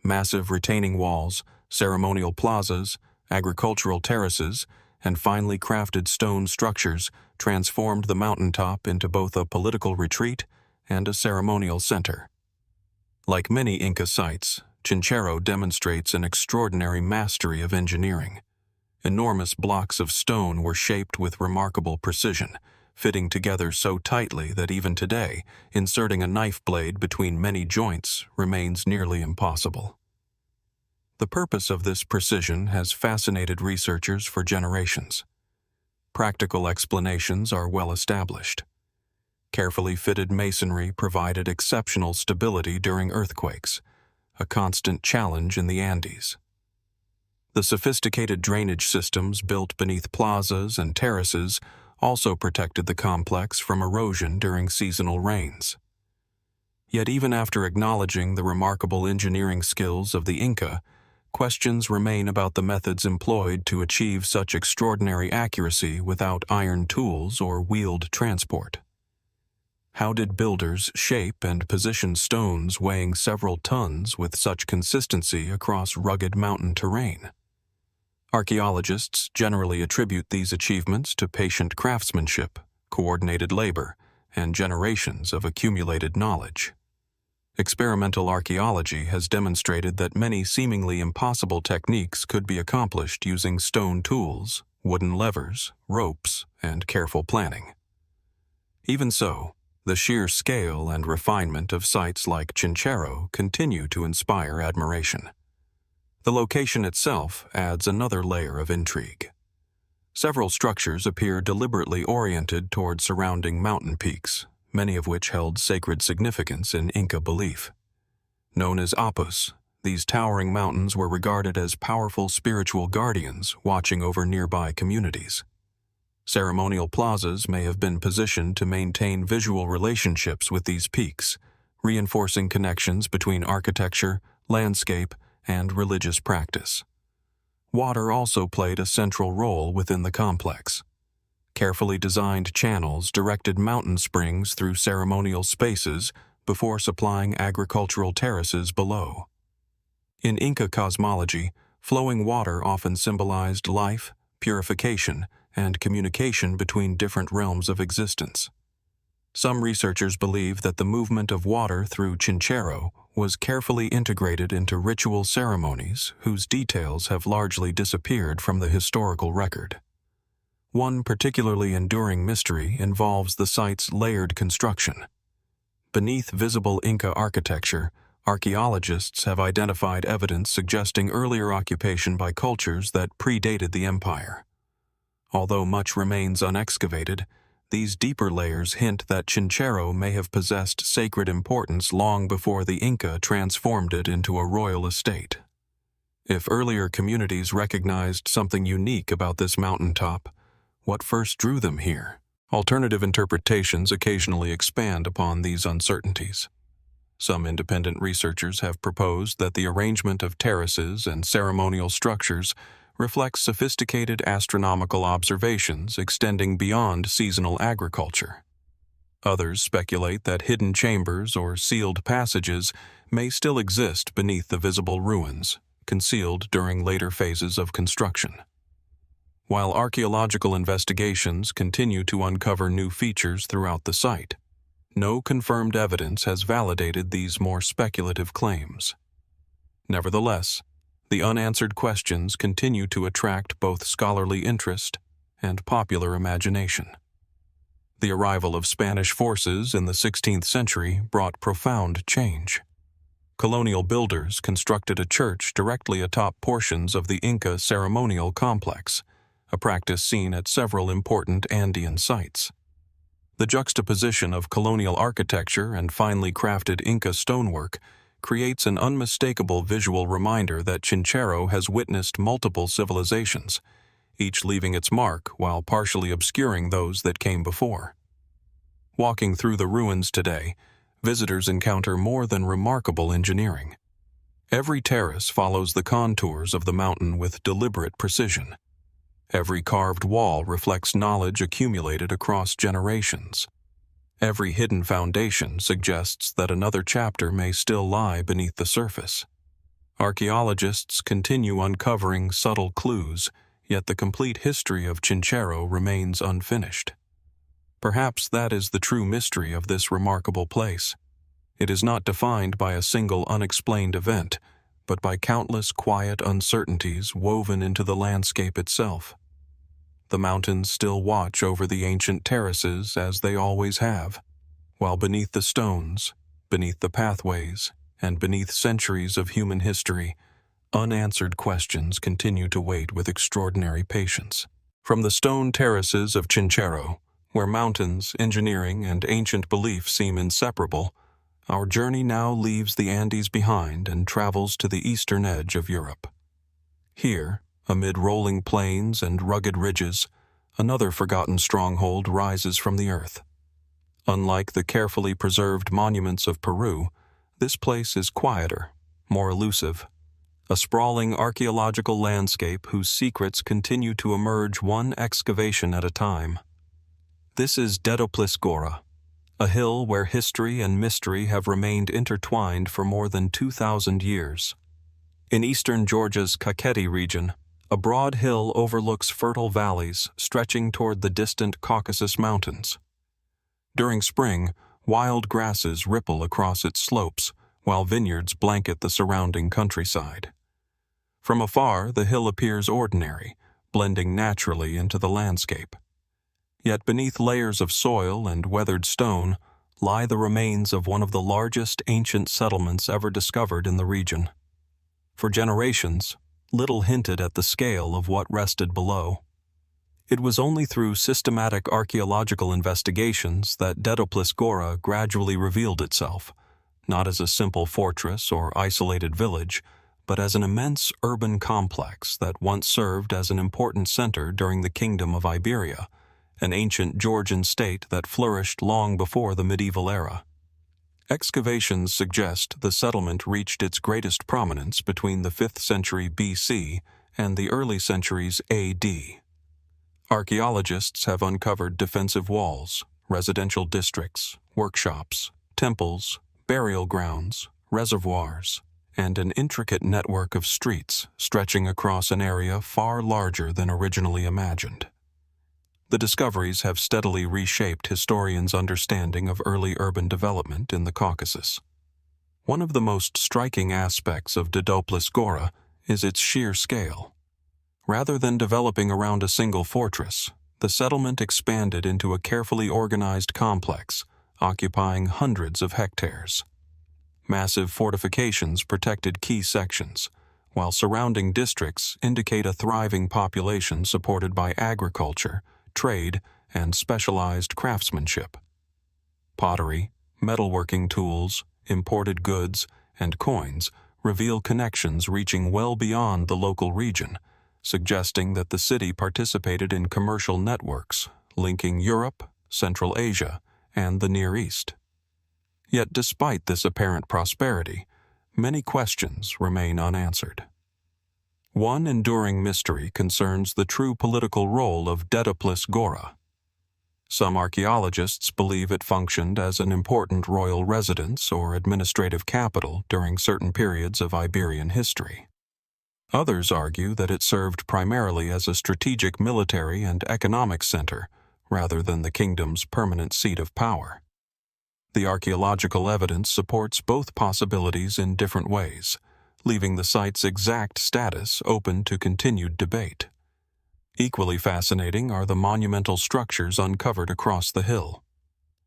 Massive retaining walls, ceremonial plazas, agricultural terraces, and finely crafted stone structures transformed the mountaintop into both a political retreat and a ceremonial center. Like many Inca sites, Chinchero demonstrates an extraordinary mastery of engineering. Enormous blocks of stone were shaped with remarkable precision, fitting together so tightly that even today, inserting a knife blade between many joints remains nearly impossible. The purpose of this precision has fascinated researchers for generations. Practical explanations are well established. Carefully fitted masonry provided exceptional stability during earthquakes, a constant challenge in the Andes. The sophisticated drainage systems built beneath plazas and terraces also protected the complex from erosion during seasonal rains. Yet even after acknowledging the remarkable engineering skills of the Inca, questions remain about the methods employed to achieve such extraordinary accuracy without iron tools or wheeled transport. How did builders shape and position stones weighing several tons with such consistency across rugged mountain terrain? Archaeologists generally attribute these achievements to patient craftsmanship, coordinated labor, and generations of accumulated knowledge. Experimental archaeology has demonstrated that many seemingly impossible techniques could be accomplished using stone tools, wooden levers, ropes, and careful planning. Even so, the sheer scale and refinement of sites like Chinchero continue to inspire admiration. The location itself adds another layer of intrigue. Several structures appear deliberately oriented toward surrounding mountain peaks, many of which held sacred significance in Inca belief. Known as Apus, these towering mountains were regarded as powerful spiritual guardians watching over nearby communities. Ceremonial plazas may have been positioned to maintain visual relationships with these peaks, reinforcing connections between architecture, landscape, and religious practice. Water also played a central role within the complex. Carefully designed channels directed mountain springs through ceremonial spaces before supplying agricultural terraces below. In Inca cosmology, flowing water often symbolized life, purification, and communication between different realms of existence. Some researchers believe that the movement of water through Chinchero was carefully integrated into ritual ceremonies whose details have largely disappeared from the historical record. One particularly enduring mystery involves the site's layered construction. Beneath visible Inca architecture, archaeologists have identified evidence suggesting earlier occupation by cultures that predated the empire. Although much remains unexcavated, these deeper layers hint that Chinchero may have possessed sacred importance long before the Inca transformed it into a royal estate. If earlier communities recognized something unique about this mountaintop, what first drew them here? Alternative interpretations occasionally expand upon these uncertainties. Some independent researchers have proposed that the arrangement of terraces and ceremonial structures reflects sophisticated astronomical observations extending beyond seasonal agriculture. Others speculate that hidden chambers or sealed passages may still exist beneath the visible ruins, concealed during later phases of construction. While archaeological investigations continue to uncover new features throughout the site, no confirmed evidence has validated these more speculative claims. Nevertheless, the unanswered questions continue to attract both scholarly interest and popular imagination. The arrival of Spanish forces in the 16th century brought profound change. Colonial builders constructed a church directly atop portions of the Inca ceremonial complex, a practice seen at several important Andean sites. The juxtaposition of colonial architecture and finely crafted Inca stonework creates an unmistakable visual reminder that Chinchero has witnessed multiple civilizations, each leaving its mark while partially obscuring those that came before. Walking through the ruins today, visitors encounter more than remarkable engineering. Every terrace follows the contours of the mountain with deliberate precision. Every carved wall reflects knowledge accumulated across generations. Every hidden foundation suggests that another chapter may still lie beneath the surface. Archaeologists continue uncovering subtle clues, yet the complete history of Chinchero remains unfinished. Perhaps that is the true mystery of this remarkable place. It is not defined by a single unexplained event, but by countless quiet uncertainties woven into the landscape itself. The mountains still watch over the ancient terraces as they always have, while beneath the stones, beneath the pathways, and beneath centuries of human history, unanswered questions continue to wait with extraordinary patience. From the stone terraces of Chinchero, where mountains, engineering, and ancient belief seem inseparable, our journey now leaves the Andes behind and travels to the eastern edge of Europe. Here, amid rolling plains and rugged ridges, another forgotten stronghold rises from the earth. Unlike the carefully preserved monuments of Peru, this place is quieter, more elusive. A sprawling archaeological landscape whose secrets continue to emerge one excavation at a time. This is Dedoplis Gora, a hill where history and mystery have remained intertwined for more than 2,000 years. In eastern Georgia's Kakheti region, a broad hill overlooks fertile valleys stretching toward the distant Caucasus Mountains. During spring, wild grasses ripple across its slopes, while vineyards blanket the surrounding countryside. From afar, the hill appears ordinary, blending naturally into the landscape. Yet beneath layers of soil and weathered stone lie the remains of one of the largest ancient settlements ever discovered in the region. For generations, little hinted at the scale of what rested below. It was only through systematic archaeological investigations that Dedoplis Gora gradually revealed itself, not as a simple fortress or isolated village, but as an immense urban complex that once served as an important center during the Kingdom of Iberia, an ancient Georgian state that flourished long before the medieval era. Excavations suggest the settlement reached its greatest prominence between the 5th century BC and the early centuries AD. Archaeologists have uncovered defensive walls, residential districts, workshops, temples, burial grounds, reservoirs, and an intricate network of streets stretching across an area far larger than originally imagined. The discoveries have steadily reshaped historians' understanding of early urban development in the Caucasus. One of the most striking aspects of Dedoplis Gora is its sheer scale. Rather than developing around a single fortress, the settlement expanded into a carefully organized complex, occupying hundreds of hectares. Massive fortifications protected key sections, while surrounding districts indicate a thriving population supported by agriculture, trade, and specialized craftsmanship. Pottery, metalworking tools, imported goods, and coins reveal connections reaching well beyond the local region, suggesting that the city participated in commercial networks linking Europe, Central Asia, and the Near East. Yet despite this apparent prosperity, many questions remain unanswered. One enduring mystery concerns the true political role of Dedoplis Gora. Some archaeologists believe it functioned as an important royal residence or administrative capital during certain periods of Iberian history. Others argue that it served primarily as a strategic military and economic center, rather than the kingdom's permanent seat of power. The archaeological evidence supports both possibilities in different ways, leaving the site's exact status open to continued debate. Equally fascinating are the monumental structures uncovered across the hill.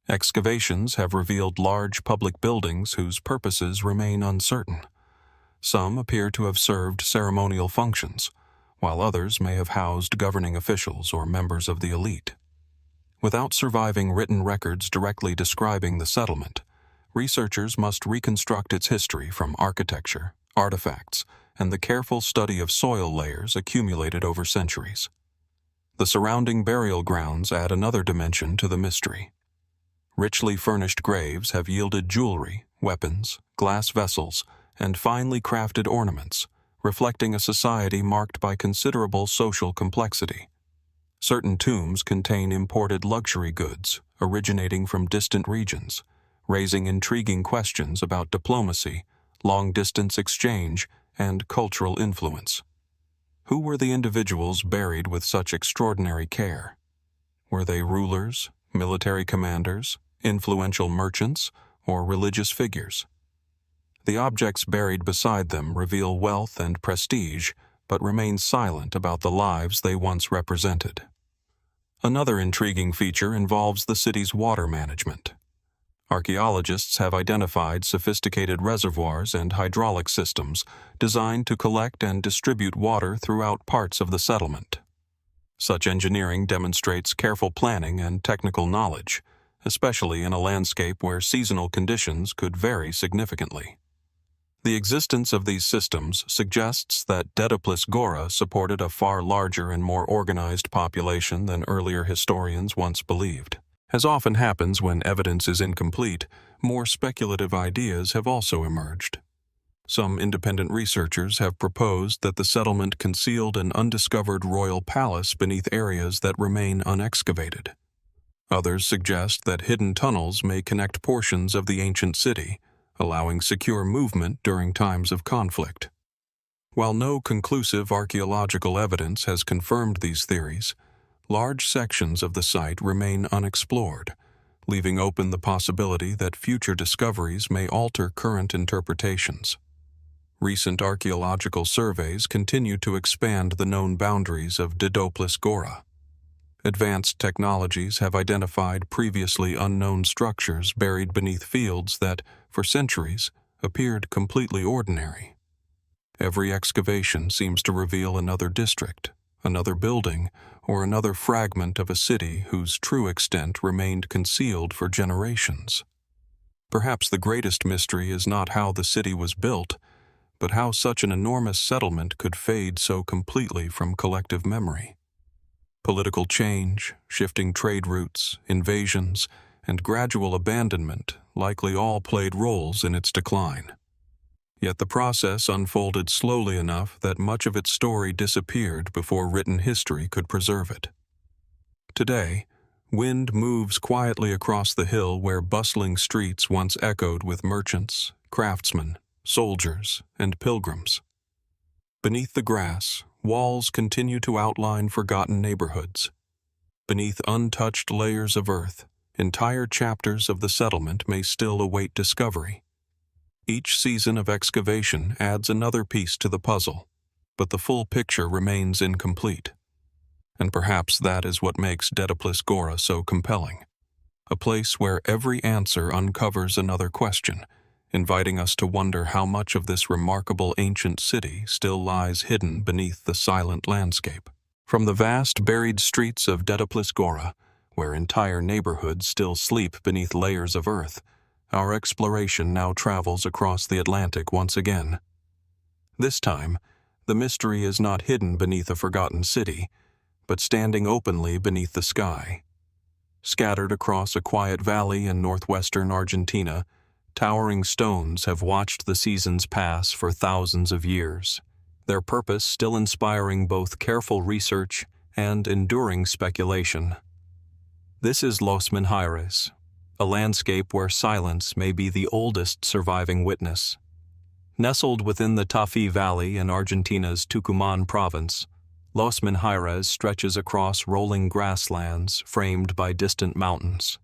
Excavations have revealed large public buildings whose purposes remain uncertain. Some appear to have served ceremonial functions, while others may have housed governing officials or members of the elite. Without surviving written records directly describing the settlement, researchers must reconstruct its history from architecture, artifacts, and the careful study of soil layers accumulated over centuries. The surrounding burial grounds add another dimension to the mystery. Richly furnished graves have yielded jewelry, weapons, glass vessels, and finely crafted ornaments, reflecting a society marked by considerable social complexity. Certain tombs contain imported luxury goods originating from distant regions, raising intriguing questions about diplomacy, long-distance exchange, and cultural influence. Who were the individuals buried with such extraordinary care? Were they rulers, military commanders, influential merchants, or religious figures? The objects buried beside them reveal wealth and prestige, but remain silent about the lives they once represented. Another intriguing feature involves the city's water management. Archaeologists have identified sophisticated reservoirs and hydraulic systems designed to collect and distribute water throughout parts of the settlement. Such engineering demonstrates careful planning and technical knowledge, especially in a landscape where seasonal conditions could vary significantly. The existence of these systems suggests that Dedoplis Gora supported a far larger and more organized population than earlier historians once believed. As often happens when evidence is incomplete, more speculative ideas have also emerged. Some independent researchers have proposed that the settlement concealed an undiscovered royal palace beneath areas that remain unexcavated. Others suggest that hidden tunnels may connect portions of the ancient city, allowing secure movement during times of conflict. While no conclusive archaeological evidence has confirmed these theories, large sections of the site remain unexplored, leaving open the possibility that future discoveries may alter current interpretations. Recent archaeological surveys continue to expand the known boundaries of Dedoplis Gora. Advanced technologies have identified previously unknown structures buried beneath fields that, for centuries, appeared completely ordinary. Every excavation seems to reveal another district, another building, or another fragment of a city whose true extent remained concealed for generations. Perhaps the greatest mystery is not how the city was built, but how such an enormous settlement could fade so completely from collective memory. Political change, shifting trade routes, invasions, and gradual abandonment likely all played roles in its decline. Yet the process unfolded slowly enough that much of its story disappeared before written history could preserve it. Today, wind moves quietly across the hill where bustling streets once echoed with merchants, craftsmen, soldiers, and pilgrims. Beneath the grass, walls continue to outline forgotten neighborhoods. Beneath untouched layers of earth, entire chapters of the settlement may still await discovery. Each season of excavation adds another piece to the puzzle, but the full picture remains incomplete. And perhaps that is what makes Dedoplis Gora so compelling, a place where every answer uncovers another question, inviting us to wonder how much of this remarkable ancient city still lies hidden beneath the silent landscape. From the vast buried streets of Dedoplis Gora, where entire neighborhoods still sleep beneath layers of earth, our exploration now travels across the Atlantic once again. This time, the mystery is not hidden beneath a forgotten city, but standing openly beneath the sky. Scattered across a quiet valley in northwestern Argentina, towering stones have watched the seasons pass for thousands of years, their purpose still inspiring both careful research and enduring speculation. This is Los Menhires, a landscape where silence may be the oldest surviving witness. Nestled within the Tafí Valley in Argentina's Tucumán province, Los Menhires stretches across rolling grasslands framed by distant mountains.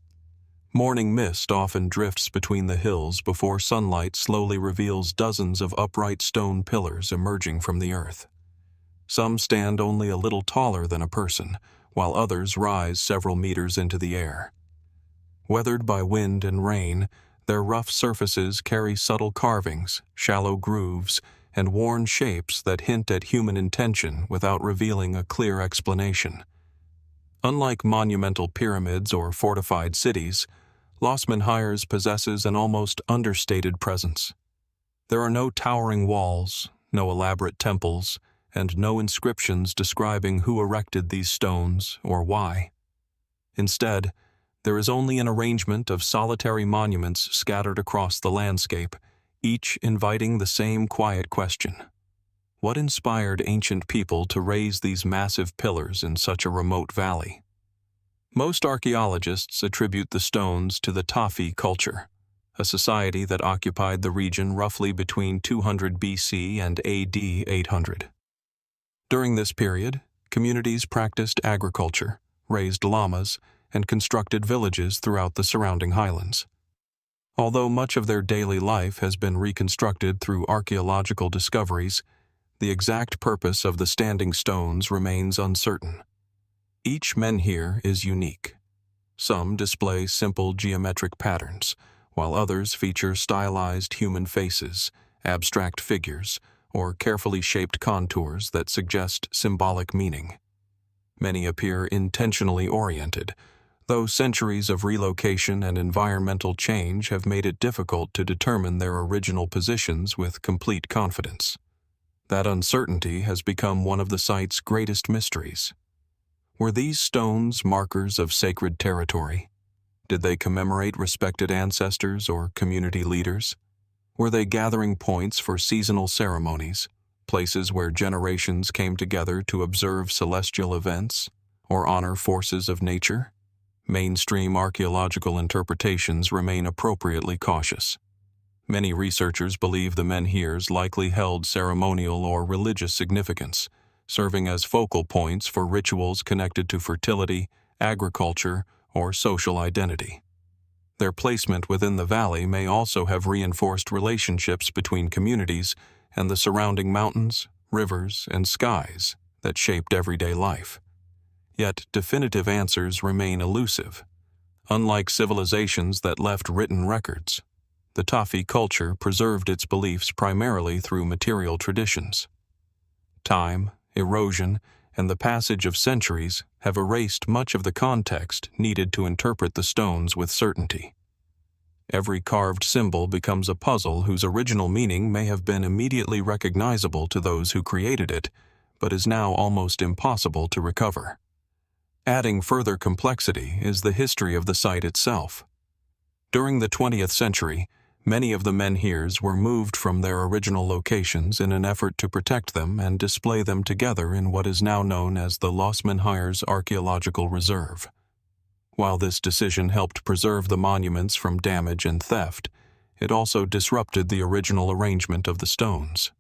Morning mist often drifts between the hills before sunlight slowly reveals dozens of upright stone pillars emerging from the earth. Some stand only a little taller than a person, while others rise several meters into the air. Weathered by wind and rain, their rough surfaces carry subtle carvings, shallow grooves, and worn shapes that hint at human intention without revealing a clear explanation. Unlike monumental pyramids or fortified cities, Los Menhires possesses an almost understated presence. There are no towering walls, no elaborate temples, and no inscriptions describing who erected these stones or why. Instead, there is only an arrangement of solitary monuments scattered across the landscape, each inviting the same quiet question. What inspired ancient people to raise these massive pillars in such a remote valley? Most archaeologists attribute the stones to the Tafí culture, a society that occupied the region roughly between 200 BC and AD 800. During this period, communities practiced agriculture, raised llamas, and constructed villages throughout the surrounding highlands. Although much of their daily life has been reconstructed through archaeological discoveries, the exact purpose of the standing stones remains uncertain. Each menhir is unique. Some display simple geometric patterns, while others feature stylized human faces, abstract figures, or carefully shaped contours that suggest symbolic meaning. Many appear intentionally oriented, though centuries of relocation and environmental change have made it difficult to determine their original positions with complete confidence. That uncertainty has become one of the site's greatest mysteries. Were these stones markers of sacred territory? Did they commemorate respected ancestors or community leaders? Were they gathering points for seasonal ceremonies, places where generations came together to observe celestial events or honor forces of nature? Mainstream archaeological interpretations remain appropriately cautious. Many researchers believe the menhires likely held ceremonial or religious significance, serving as focal points for rituals connected to fertility, agriculture, or social identity. Their placement within the valley may also have reinforced relationships between communities and the surrounding mountains, rivers, and skies that shaped everyday life. Yet definitive answers remain elusive. Unlike civilizations that left written records, the Tafi culture preserved its beliefs primarily through material traditions. Time, erosion, and the passage of centuries have erased much of the context needed to interpret the stones with certainty. Every carved symbol becomes a puzzle whose original meaning may have been immediately recognizable to those who created it, but is now almost impossible to recover. Adding further complexity is the history of the site itself. During the 20th century, many of the menhires were moved from their original locations in an effort to protect them and display them together in what is now known as the Los Menhires Archaeological Reserve. While this decision helped preserve the monuments from damage and theft, it also disrupted the original arrangement of the stones.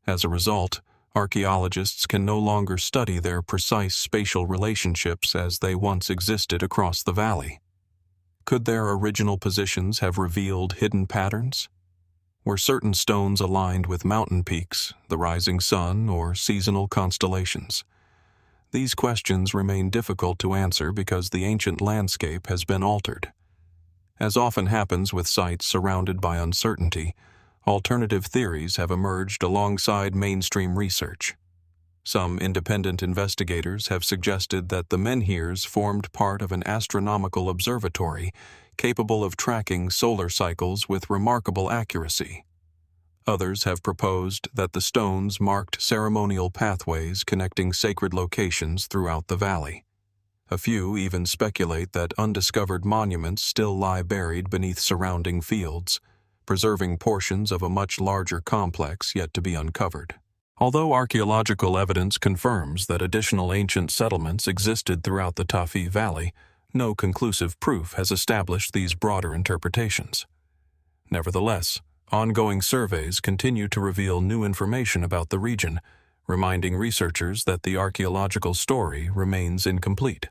As a result, archaeologists can no longer study their precise spatial relationships as they once existed across the valley. Could their original positions have revealed hidden patterns? Were certain stones aligned with mountain peaks, the rising sun, or seasonal constellations? These questions remain difficult to answer because the ancient landscape has been altered. As often happens with sites surrounded by uncertainty, alternative theories have emerged alongside mainstream research. Some independent investigators have suggested that the menhires formed part of an astronomical observatory capable of tracking solar cycles with remarkable accuracy. Others have proposed that the stones marked ceremonial pathways connecting sacred locations throughout the valley. A few even speculate that undiscovered monuments still lie buried beneath surrounding fields, preserving portions of a much larger complex yet to be uncovered. Although archaeological evidence confirms that additional ancient settlements existed throughout the Tafi Valley, no conclusive proof has established these broader interpretations. Nevertheless, ongoing surveys continue to reveal new information about the region, reminding researchers that the archaeological story remains incomplete.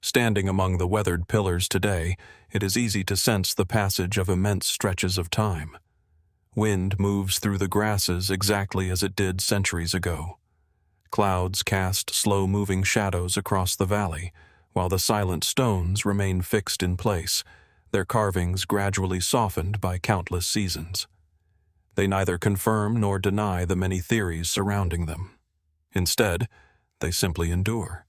Standing among the weathered pillars today, it is easy to sense the passage of immense stretches of time. Wind moves through the grasses exactly as it did centuries ago. Clouds cast slow-moving shadows across the valley, while the silent stones remain fixed in place, their carvings gradually softened by countless seasons. They neither confirm nor deny the many theories surrounding them. Instead, they simply endure.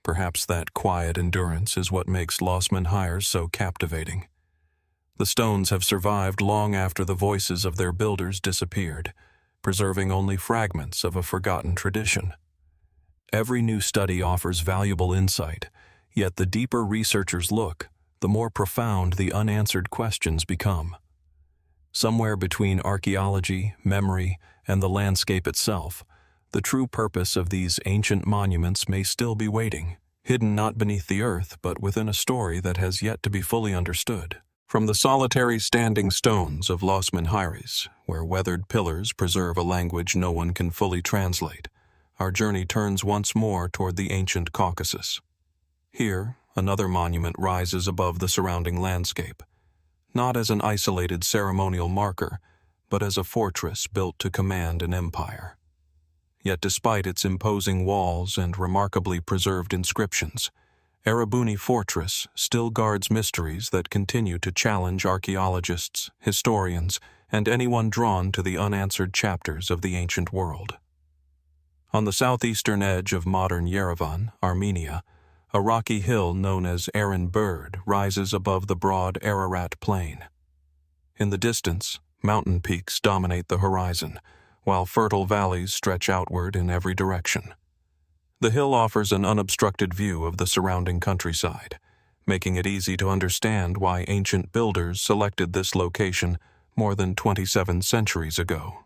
Perhaps that quiet endurance is what makes Los Menhires so captivating. The stones have survived long after the voices of their builders disappeared, preserving only fragments of a forgotten tradition. Every new study offers valuable insight, yet the deeper researchers look, the more profound the unanswered questions become. Somewhere between archaeology, memory, and the landscape itself, the true purpose of these ancient monuments may still be waiting, hidden not beneath the earth but within a story that has yet to be fully understood. From the solitary standing stones of Los Menhires, where weathered pillars preserve a language no one can fully translate, our journey turns once more toward the ancient Caucasus. Here, another monument rises above the surrounding landscape, not as an isolated ceremonial marker, but as a fortress built to command an empire. Yet despite its imposing walls and remarkably preserved inscriptions, Erebuni Fortress still guards mysteries that continue to challenge archaeologists, historians, and anyone drawn to the unanswered chapters of the ancient world. On the southeastern edge of modern Yerevan, Armenia, a rocky hill known as Aran Bird rises above the broad Ararat plain. In the distance, mountain peaks dominate the horizon, while fertile valleys stretch outward in every direction. The hill offers an unobstructed view of the surrounding countryside, making it easy to understand why ancient builders selected this location more than 27 centuries ago.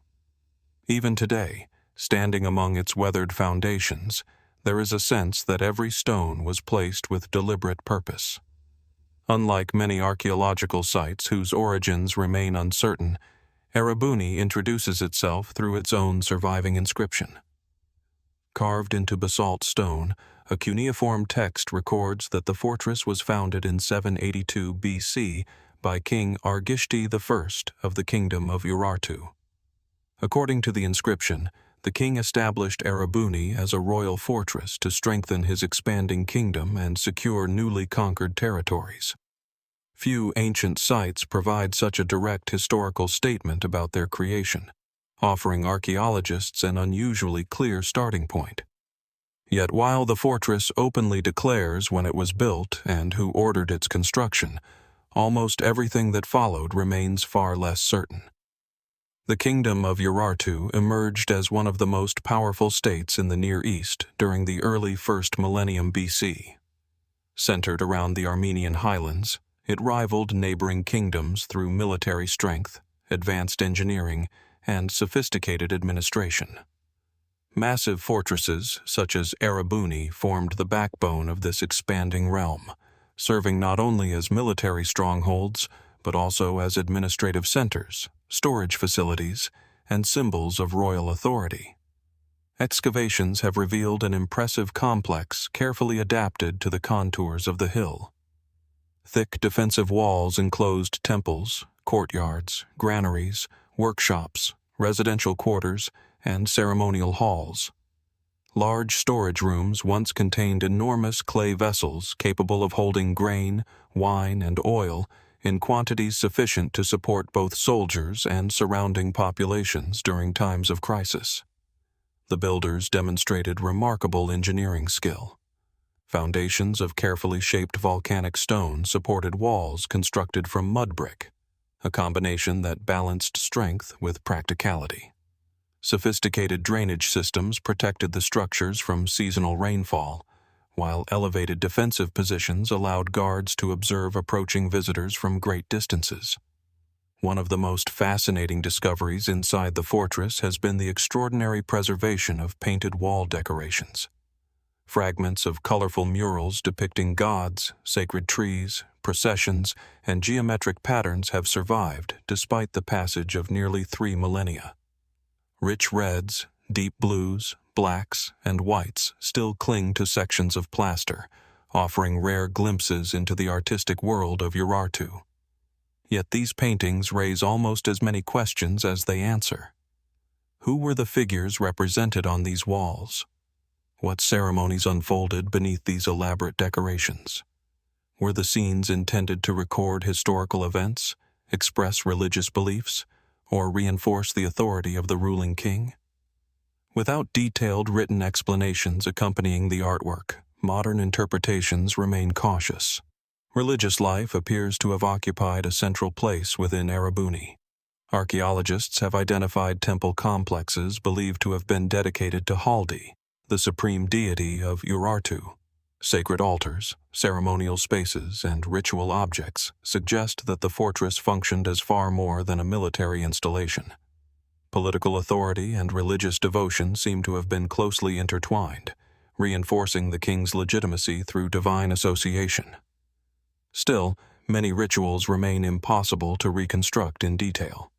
Even today, standing among its weathered foundations, there is a sense that every stone was placed with deliberate purpose. Unlike many archaeological sites whose origins remain uncertain, Erebuni introduces itself through its own surviving inscription. Carved into basalt stone, a cuneiform text records that the fortress was founded in 782 BC by King Argishti I of the Kingdom of Urartu. According to the inscription, the king established Erebuni as a royal fortress to strengthen his expanding kingdom and secure newly conquered territories. Few ancient sites provide such a direct historical statement about their creation, offering archaeologists an unusually clear starting point. Yet while the fortress openly declares when it was built and who ordered its construction, almost everything that followed remains far less certain. The Kingdom of Urartu emerged as one of the most powerful states in the Near East during the early 1st millennium BC. Centered around the Armenian highlands, it rivaled neighboring kingdoms through military strength, advanced engineering, and sophisticated administration. Massive fortresses such as Erebuni formed the backbone of this expanding realm, serving not only as military strongholds, but also as administrative centers, storage facilities, and symbols of royal authority. Excavations have revealed an impressive complex carefully adapted to the contours of the hill. Thick defensive walls enclosed temples, courtyards, granaries, workshops, residential quarters, and ceremonial halls. Large storage rooms once contained enormous clay vessels capable of holding grain, wine, and oil in quantities sufficient to support both soldiers and surrounding populations during times of crisis. The builders demonstrated remarkable engineering skill. Foundations of carefully shaped volcanic stone supported walls constructed from mud brick, a combination that balanced strength with practicality. Sophisticated drainage systems protected the structures from seasonal rainfall, while elevated defensive positions allowed guards to observe approaching visitors from great distances. One of the most fascinating discoveries inside the fortress has been the extraordinary preservation of painted wall decorations. Fragments of colorful murals depicting gods, sacred trees, processions, and geometric patterns have survived despite the passage of nearly 3 millennia. Rich reds, deep blues, blacks, and whites still cling to sections of plaster, offering rare glimpses into the artistic world of Urartu. Yet these paintings raise almost as many questions as they answer. Who were the figures represented on these walls? What ceremonies unfolded beneath these elaborate decorations? Were the scenes intended to record historical events, express religious beliefs, or reinforce the authority of the ruling king? Without detailed written explanations accompanying the artwork, modern interpretations remain cautious. Religious life appears to have occupied a central place within Erebuni. Archaeologists have identified temple complexes believed to have been dedicated to Haldi, the supreme deity of Urartu. Sacred altars, ceremonial spaces, and ritual objects suggest that the fortress functioned as far more than a military installation. Political authority and religious devotion seem to have been closely intertwined, reinforcing the king's legitimacy through divine association. Still, many rituals remain impossible to reconstruct in detail.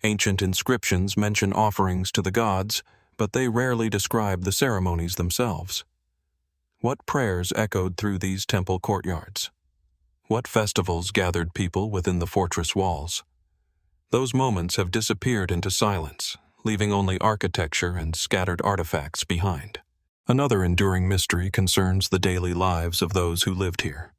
Ancient inscriptions mention offerings to the gods, but they rarely describe the ceremonies themselves. What prayers echoed through these temple courtyards? What festivals gathered people within the fortress walls? Those moments have disappeared into silence, leaving only architecture and scattered artifacts behind. Another enduring mystery concerns the daily lives of those who lived here.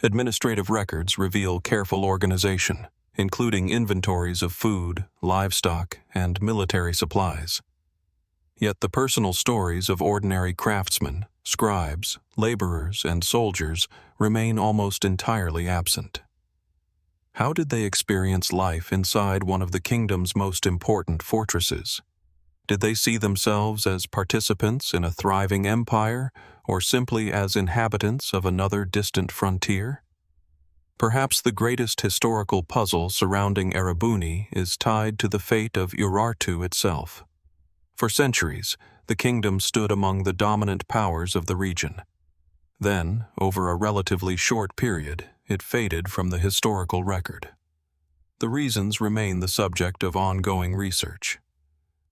Administrative records reveal careful organization, including inventories of food, livestock, and military supplies. Yet the personal stories of ordinary craftsmen, scribes, laborers, and soldiers remain almost entirely absent. How did they experience life inside one of the kingdom's most important fortresses? Did they see themselves as participants in a thriving empire, or simply as inhabitants of another distant frontier? Perhaps the greatest historical puzzle surrounding Erebuni is tied to the fate of Urartu itself. For centuries, the kingdom stood among the dominant powers of the region. Then, over a relatively short period, it faded from the historical record. The reasons remain the subject of ongoing research.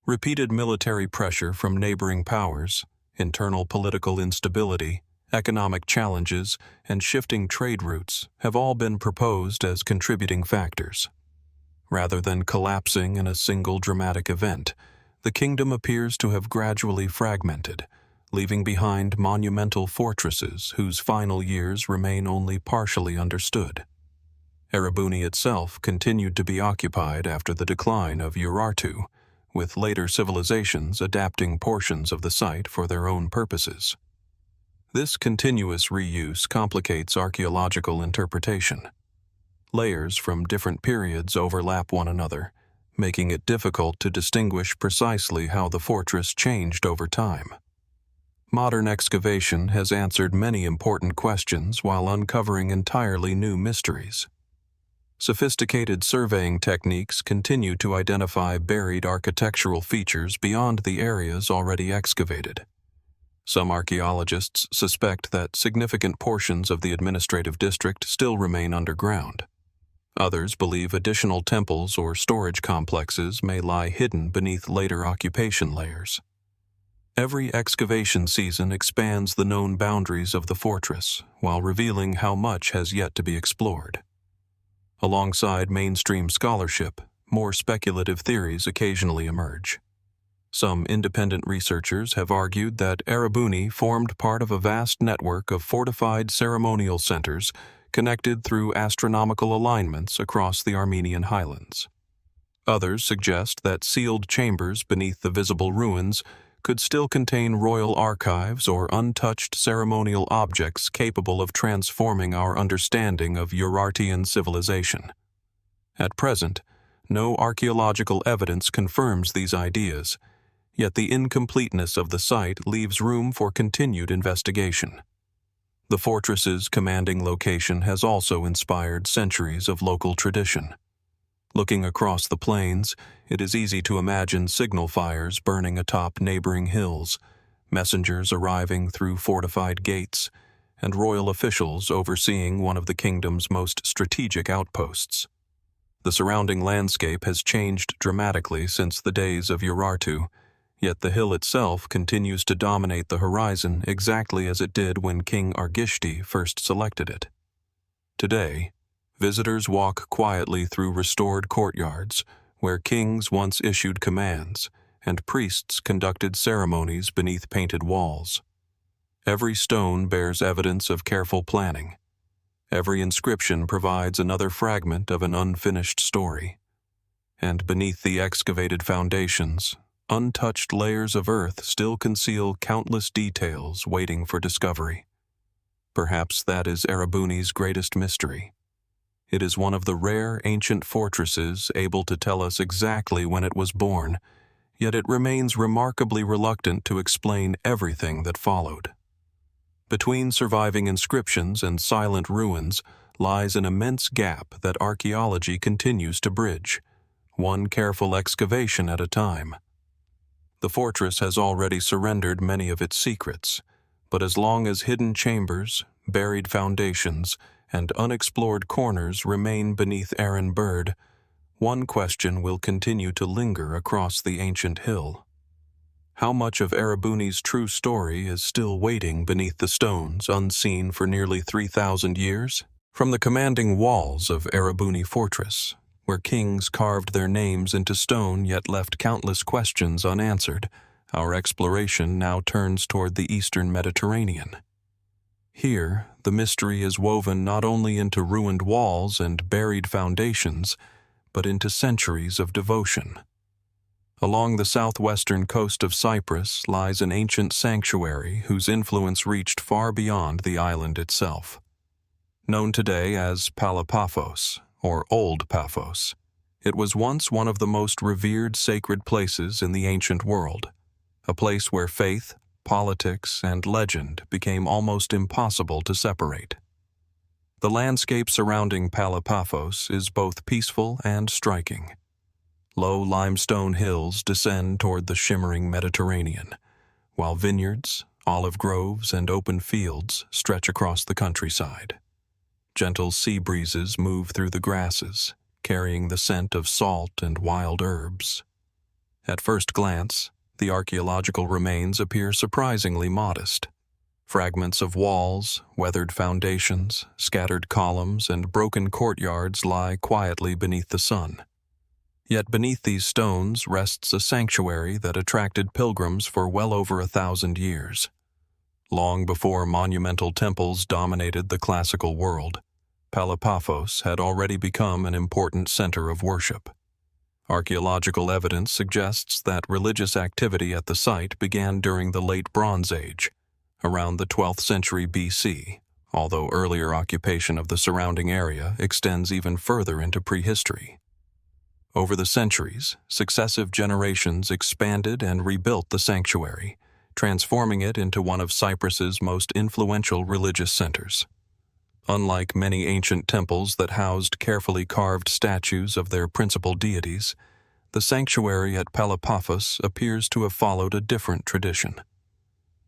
Repeated military pressure from neighboring powers, internal political instability, economic challenges, and shifting trade routes have all been proposed as contributing factors. Rather than collapsing in a single dramatic event, the kingdom appears to have gradually fragmented, leaving behind monumental fortresses whose final years remain only partially understood. Erebuni itself continued to be occupied after the decline of Urartu, with later civilizations adapting portions of the site for their own purposes. This continuous reuse complicates archaeological interpretation. Layers from different periods overlap one another, making it difficult to distinguish precisely how the fortress changed over time. Modern excavation has answered many important questions while uncovering entirely new mysteries. Sophisticated surveying techniques continue to identify buried architectural features beyond the areas already excavated. Some archaeologists suspect that significant portions of the administrative district still remain underground. Others believe additional temples or storage complexes may lie hidden beneath later occupation layers. Every excavation season expands the known boundaries of the fortress, while revealing how much has yet to be explored. Alongside mainstream scholarship, more speculative theories occasionally emerge. Some independent researchers have argued that Erebuni formed part of a vast network of fortified ceremonial centers connected through astronomical alignments across the Armenian highlands. Others suggest that sealed chambers beneath the visible ruins could still contain royal archives or untouched ceremonial objects capable of transforming our understanding of Urartian civilization. At present, no archaeological evidence confirms these ideas, yet the incompleteness of the site leaves room for continued investigation. The fortress's commanding location has also inspired centuries of local tradition. Looking across the plains, it is easy to imagine signal fires burning atop neighboring hills, messengers arriving through fortified gates, and royal officials overseeing one of the kingdom's most strategic outposts. The surrounding landscape has changed dramatically since the days of Urartu, yet the hill itself continues to dominate the horizon exactly as it did when King Argishti first selected it. Today, visitors walk quietly through restored courtyards where kings once issued commands and priests conducted ceremonies beneath painted walls. Every stone bears evidence of careful planning. Every inscription provides another fragment of an unfinished story. And beneath the excavated foundations, untouched layers of earth still conceal countless details waiting for discovery. Perhaps that is Erebuni's greatest mystery. It is one of the rare ancient fortresses able to tell us exactly when it was born, yet it remains remarkably reluctant to explain everything that followed. Between surviving inscriptions and silent ruins lies an immense gap that archaeology continues to bridge, one careful excavation at a time. The fortress has already surrendered many of its secrets, but as long as hidden chambers, buried foundations, and unexplored corners remain beneath Aaron Bird, one question will continue to linger across the ancient hill. How much of Erebuni's true story is still waiting beneath the stones unseen for nearly 3,000 years? From the commanding walls of Erebuni Fortress, where kings carved their names into stone yet left countless questions unanswered, our exploration now turns toward the eastern Mediterranean. Here, the mystery is woven not only into ruined walls and buried foundations, but into centuries of devotion. Along the southwestern coast of Cyprus lies an ancient sanctuary whose influence reached far beyond the island itself. Known today as Palaepaphos, or Old Paphos, it was once one of the most revered sacred places in the ancient world, a place where faith, politics, and legend became almost impossible to separate. The landscape surrounding Palaepaphos is both peaceful and striking. Low limestone hills descend toward the shimmering Mediterranean, while vineyards, olive groves, and open fields stretch across the countryside. Gentle sea breezes move through the grasses, carrying the scent of salt and wild herbs. At first glance, the archaeological remains appear surprisingly modest. Fragments of walls, weathered foundations, scattered columns, and broken courtyards lie quietly beneath the sun. Yet beneath these stones rests a sanctuary that attracted pilgrims for well over 1,000 years. Long before monumental temples dominated the classical world, Palaepaphos had already become an important center of worship. Archaeological evidence suggests that religious activity at the site began during the Late Bronze Age, around the 12th century BC, although earlier occupation of the surrounding area extends even further into prehistory. Over the centuries, successive generations expanded and rebuilt the sanctuary, transforming it into one of Cyprus's most influential religious centers. Unlike many ancient temples that housed carefully carved statues of their principal deities, the sanctuary at Palaepaphos appears to have followed a different tradition.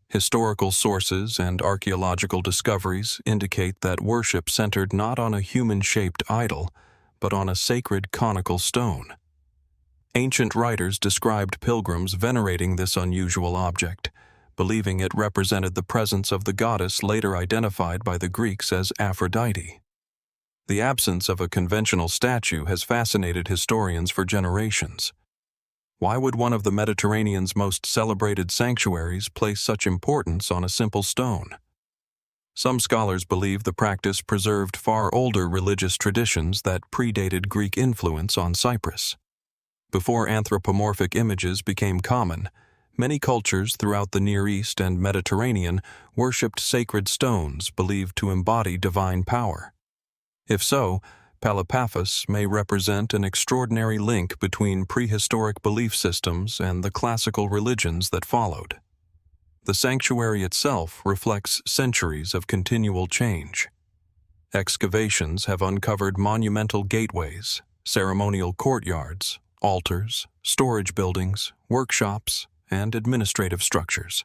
Historical sources and archaeological discoveries indicate that worship centered not on a human-shaped idol, but on a sacred conical stone. Ancient writers described pilgrims venerating this unusual object, believing it represented the presence of the goddess later identified by the Greeks as Aphrodite. The absence of a conventional statue has fascinated historians for generations. Why would one of the Mediterranean's most celebrated sanctuaries place such importance on a simple stone? Some scholars believe the practice preserved far older religious traditions that predated Greek influence on Cyprus. Before anthropomorphic images became common, many cultures throughout the Near East and Mediterranean worshipped sacred stones believed to embody divine power. If so, Palaepaphos may represent an extraordinary link between prehistoric belief systems and the classical religions that followed. The sanctuary itself reflects centuries of continual change. Excavations have uncovered monumental gateways, ceremonial courtyards, altars, storage buildings, workshops, and administrative structures.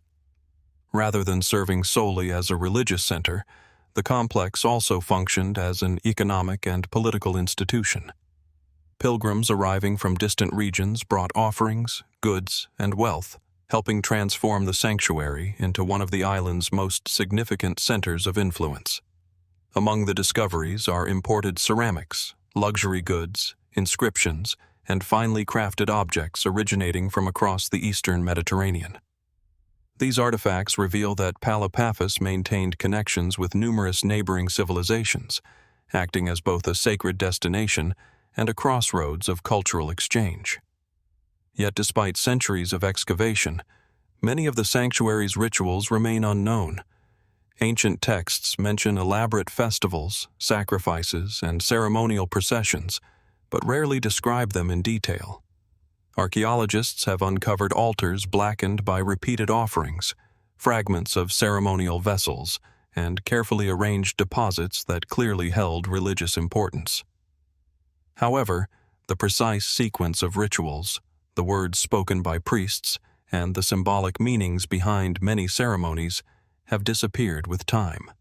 Rather than serving solely as a religious center, the complex also functioned as an economic and political institution. Pilgrims arriving from distant regions brought offerings, goods, and wealth, helping transform the sanctuary into one of the island's most significant centers of influence. Among the discoveries are imported ceramics, luxury goods, inscriptions, and finely crafted objects originating from across the eastern Mediterranean. These artifacts reveal that Palaepaphos maintained connections with numerous neighboring civilizations, acting as both a sacred destination and a crossroads of cultural exchange. Yet despite centuries of excavation, many of the sanctuary's rituals remain unknown. Ancient texts mention elaborate festivals, sacrifices, and ceremonial processions, but rarely describe them in detail. Archaeologists have uncovered altars blackened by repeated offerings, fragments of ceremonial vessels, and carefully arranged deposits that clearly held religious importance. However, the precise sequence of rituals, the words spoken by priests, and the symbolic meanings behind many ceremonies have disappeared with time.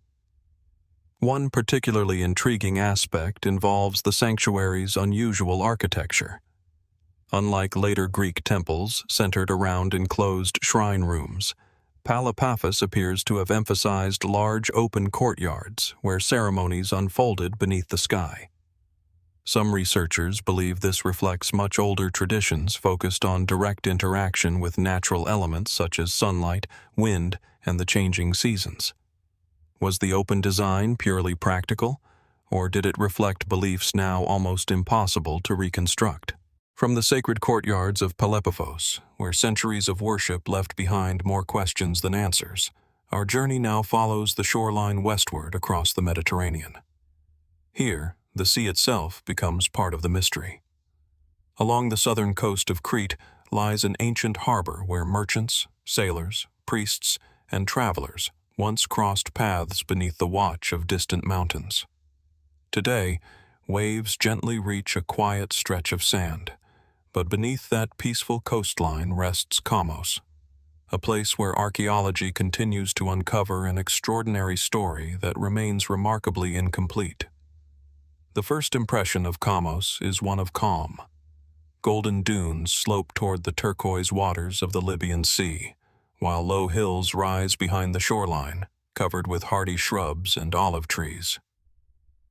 One particularly intriguing aspect involves the sanctuary's unusual architecture. Unlike later Greek temples centered around enclosed shrine rooms, Palaepaphos appears to have emphasized large open courtyards where ceremonies unfolded beneath the sky. Some researchers believe this reflects much older traditions focused on direct interaction with natural elements such as sunlight, wind, and the changing seasons. Was the open design purely practical, or did it reflect beliefs now almost impossible to reconstruct? From the sacred courtyards of Palaepaphos, where centuries of worship left behind more questions than answers, our journey now follows the shoreline westward across the Mediterranean. Here, the sea itself becomes part of the mystery. Along the southern coast of Crete lies an ancient harbor where merchants, sailors, priests, and travelers once crossed paths beneath the watch of distant mountains. Today, waves gently reach a quiet stretch of sand, but beneath that peaceful coastline rests Kommos, a place where archaeology continues to uncover an extraordinary story that remains remarkably incomplete. The first impression of Kommos is one of calm. Golden dunes slope toward the turquoise waters of the Libyan Sea, while low hills rise behind the shoreline, covered with hardy shrubs and olive trees.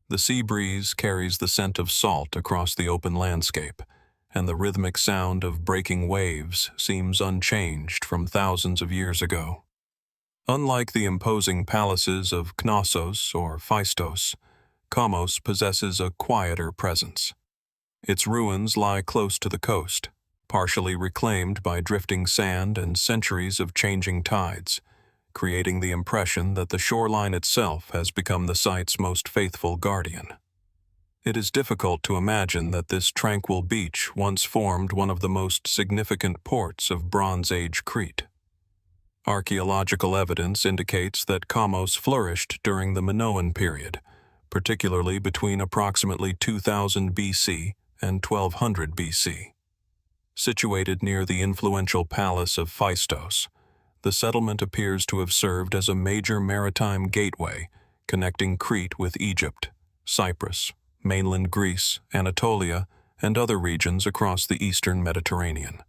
The sea breeze carries the scent of salt across the open landscape, and the rhythmic sound of breaking waves seems unchanged from thousands of years ago. Unlike the imposing palaces of Knossos or Phaistos, Kommos possesses a quieter presence. Its ruins lie close to the coast, partially reclaimed by drifting sand and centuries of changing tides, creating the impression that the shoreline itself has become the site's most faithful guardian. It is difficult to imagine that this tranquil beach once formed one of the most significant ports of Bronze Age Crete. Archaeological evidence indicates that Kommos flourished during the Minoan period, particularly between approximately 2000 BC and 1200 BC. Situated near the influential palace of Phaistos, the settlement appears to have served as a major maritime gateway connecting Crete with Egypt, Cyprus, mainland Greece, Anatolia, and other regions across the eastern Mediterranean.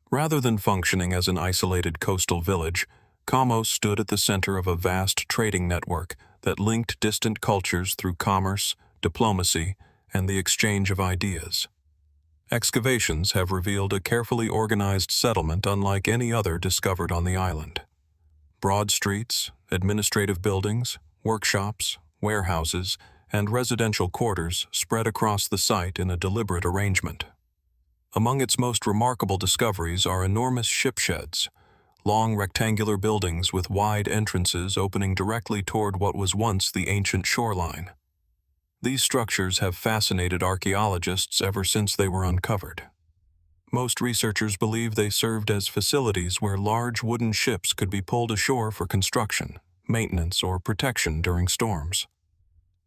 Rather than functioning as an isolated coastal village, Kommos stood at the center of a vast trading network that linked distant cultures through commerce, diplomacy, and the exchange of ideas. Excavations have revealed a carefully organized settlement unlike any other discovered on the island. Broad streets, administrative buildings, workshops, warehouses, and residential quarters spread across the site in a deliberate arrangement. Among its most remarkable discoveries are enormous ship sheds, long rectangular buildings with wide entrances opening directly toward what was once the ancient shoreline. These structures have fascinated archaeologists ever since they were uncovered. Most researchers believe they served as facilities where large wooden ships could be pulled ashore for construction, maintenance, or protection during storms.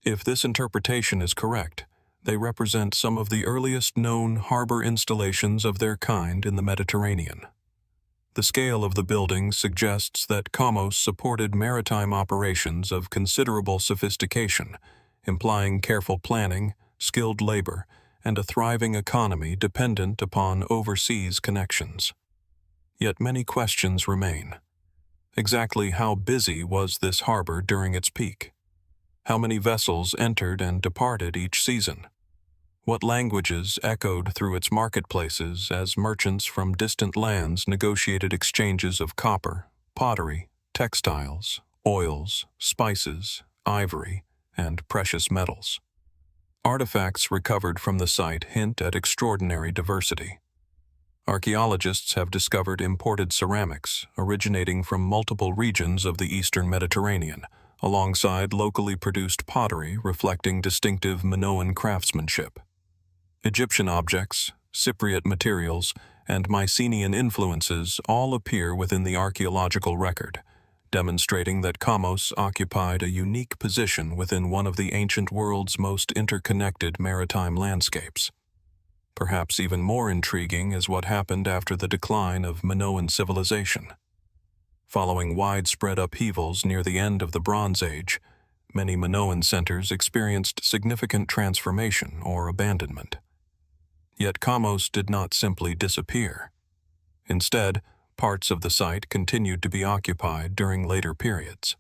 If this interpretation is correct, they represent some of the earliest known harbor installations of their kind in the Mediterranean. The scale of the buildings suggests that Kommos supported maritime operations of considerable sophistication, implying careful planning, skilled labor, and a thriving economy dependent upon overseas connections. Yet many questions remain. Exactly how busy was this harbor during its peak? How many vessels entered and departed each season? What languages echoed through its marketplaces as merchants from distant lands negotiated exchanges of copper, pottery, textiles, oils, spices, ivory, and precious metals? Artifacts recovered from the site hint at extraordinary diversity. Archaeologists have discovered imported ceramics originating from multiple regions of the eastern Mediterranean, alongside locally produced pottery reflecting distinctive Minoan craftsmanship. Egyptian objects, Cypriot materials, and Mycenaean influences all appear within the archaeological record, demonstrating that Kommos occupied a unique position within one of the ancient world's most interconnected maritime landscapes. Perhaps even more intriguing is what happened after the decline of Minoan civilization. Following widespread upheavals near the end of the Bronze Age, many Minoan centers experienced significant transformation or abandonment. Yet Kommos did not simply disappear. Instead, parts of the site continued to be occupied during later periods.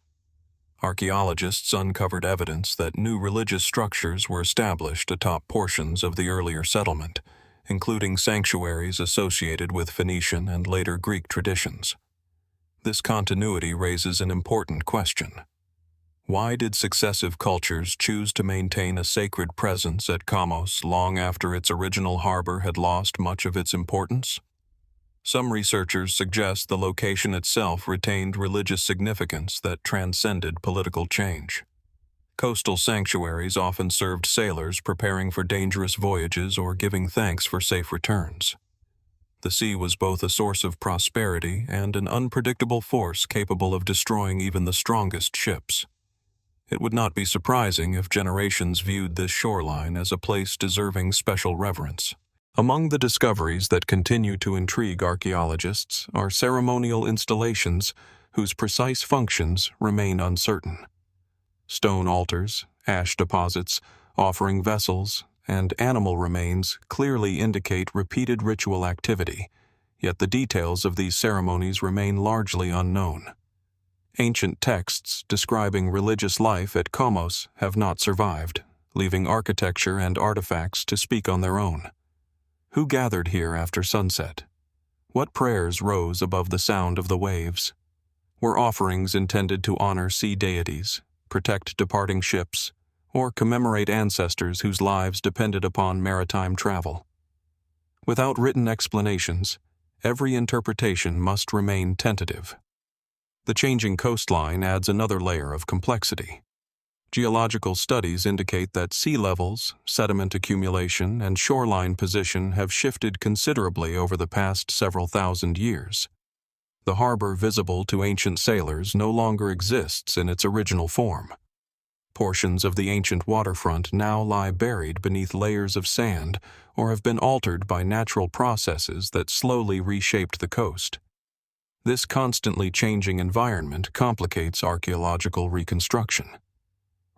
Archaeologists uncovered evidence that new religious structures were established atop portions of the earlier settlement, including sanctuaries associated with Phoenician and later Greek traditions. This continuity raises an important question. Why did successive cultures choose to maintain a sacred presence at Kommos long after its original harbor had lost much of its importance? Some researchers suggest the location itself retained religious significance that transcended political change. Coastal sanctuaries often served sailors preparing for dangerous voyages or giving thanks for safe returns. The sea was both a source of prosperity and an unpredictable force capable of destroying even the strongest ships. It would not be surprising if generations viewed this shoreline as a place deserving special reverence. Among the discoveries that continue to intrigue archaeologists are ceremonial installations whose precise functions remain uncertain. Stone altars, ash deposits, offering vessels, and animal remains clearly indicate repeated ritual activity, yet the details of these ceremonies remain largely unknown. Ancient texts describing religious life at Kommos have not survived, leaving architecture and artifacts to speak on their own. Who gathered here after sunset? What prayers rose above the sound of the waves? Were offerings intended to honor sea deities, protect departing ships, or commemorate ancestors whose lives depended upon maritime travel? Without written explanations, every interpretation must remain tentative. The changing coastline adds another layer of complexity. Geological studies indicate that sea levels, sediment accumulation, and shoreline position have shifted considerably over the past several thousand years. The harbor visible to ancient sailors no longer exists in its original form. Portions of the ancient waterfront now lie buried beneath layers of sand or have been altered by natural processes that slowly reshaped the coast. This constantly changing environment complicates archaeological reconstruction.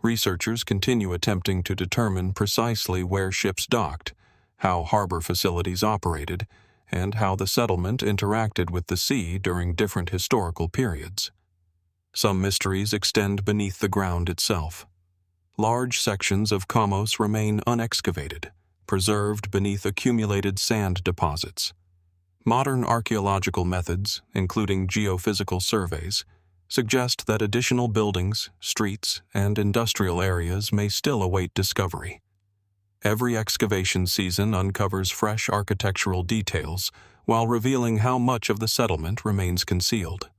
Researchers continue attempting to determine precisely where ships docked, how harbor facilities operated, and how the settlement interacted with the sea during different historical periods. Some mysteries extend beneath the ground itself. Large sections of Kommos remain unexcavated, preserved beneath accumulated sand deposits. Modern archaeological methods, including geophysical surveys, suggest that additional buildings, streets, and industrial areas may still await discovery. Every excavation season uncovers fresh architectural details while revealing how much of the settlement remains concealed.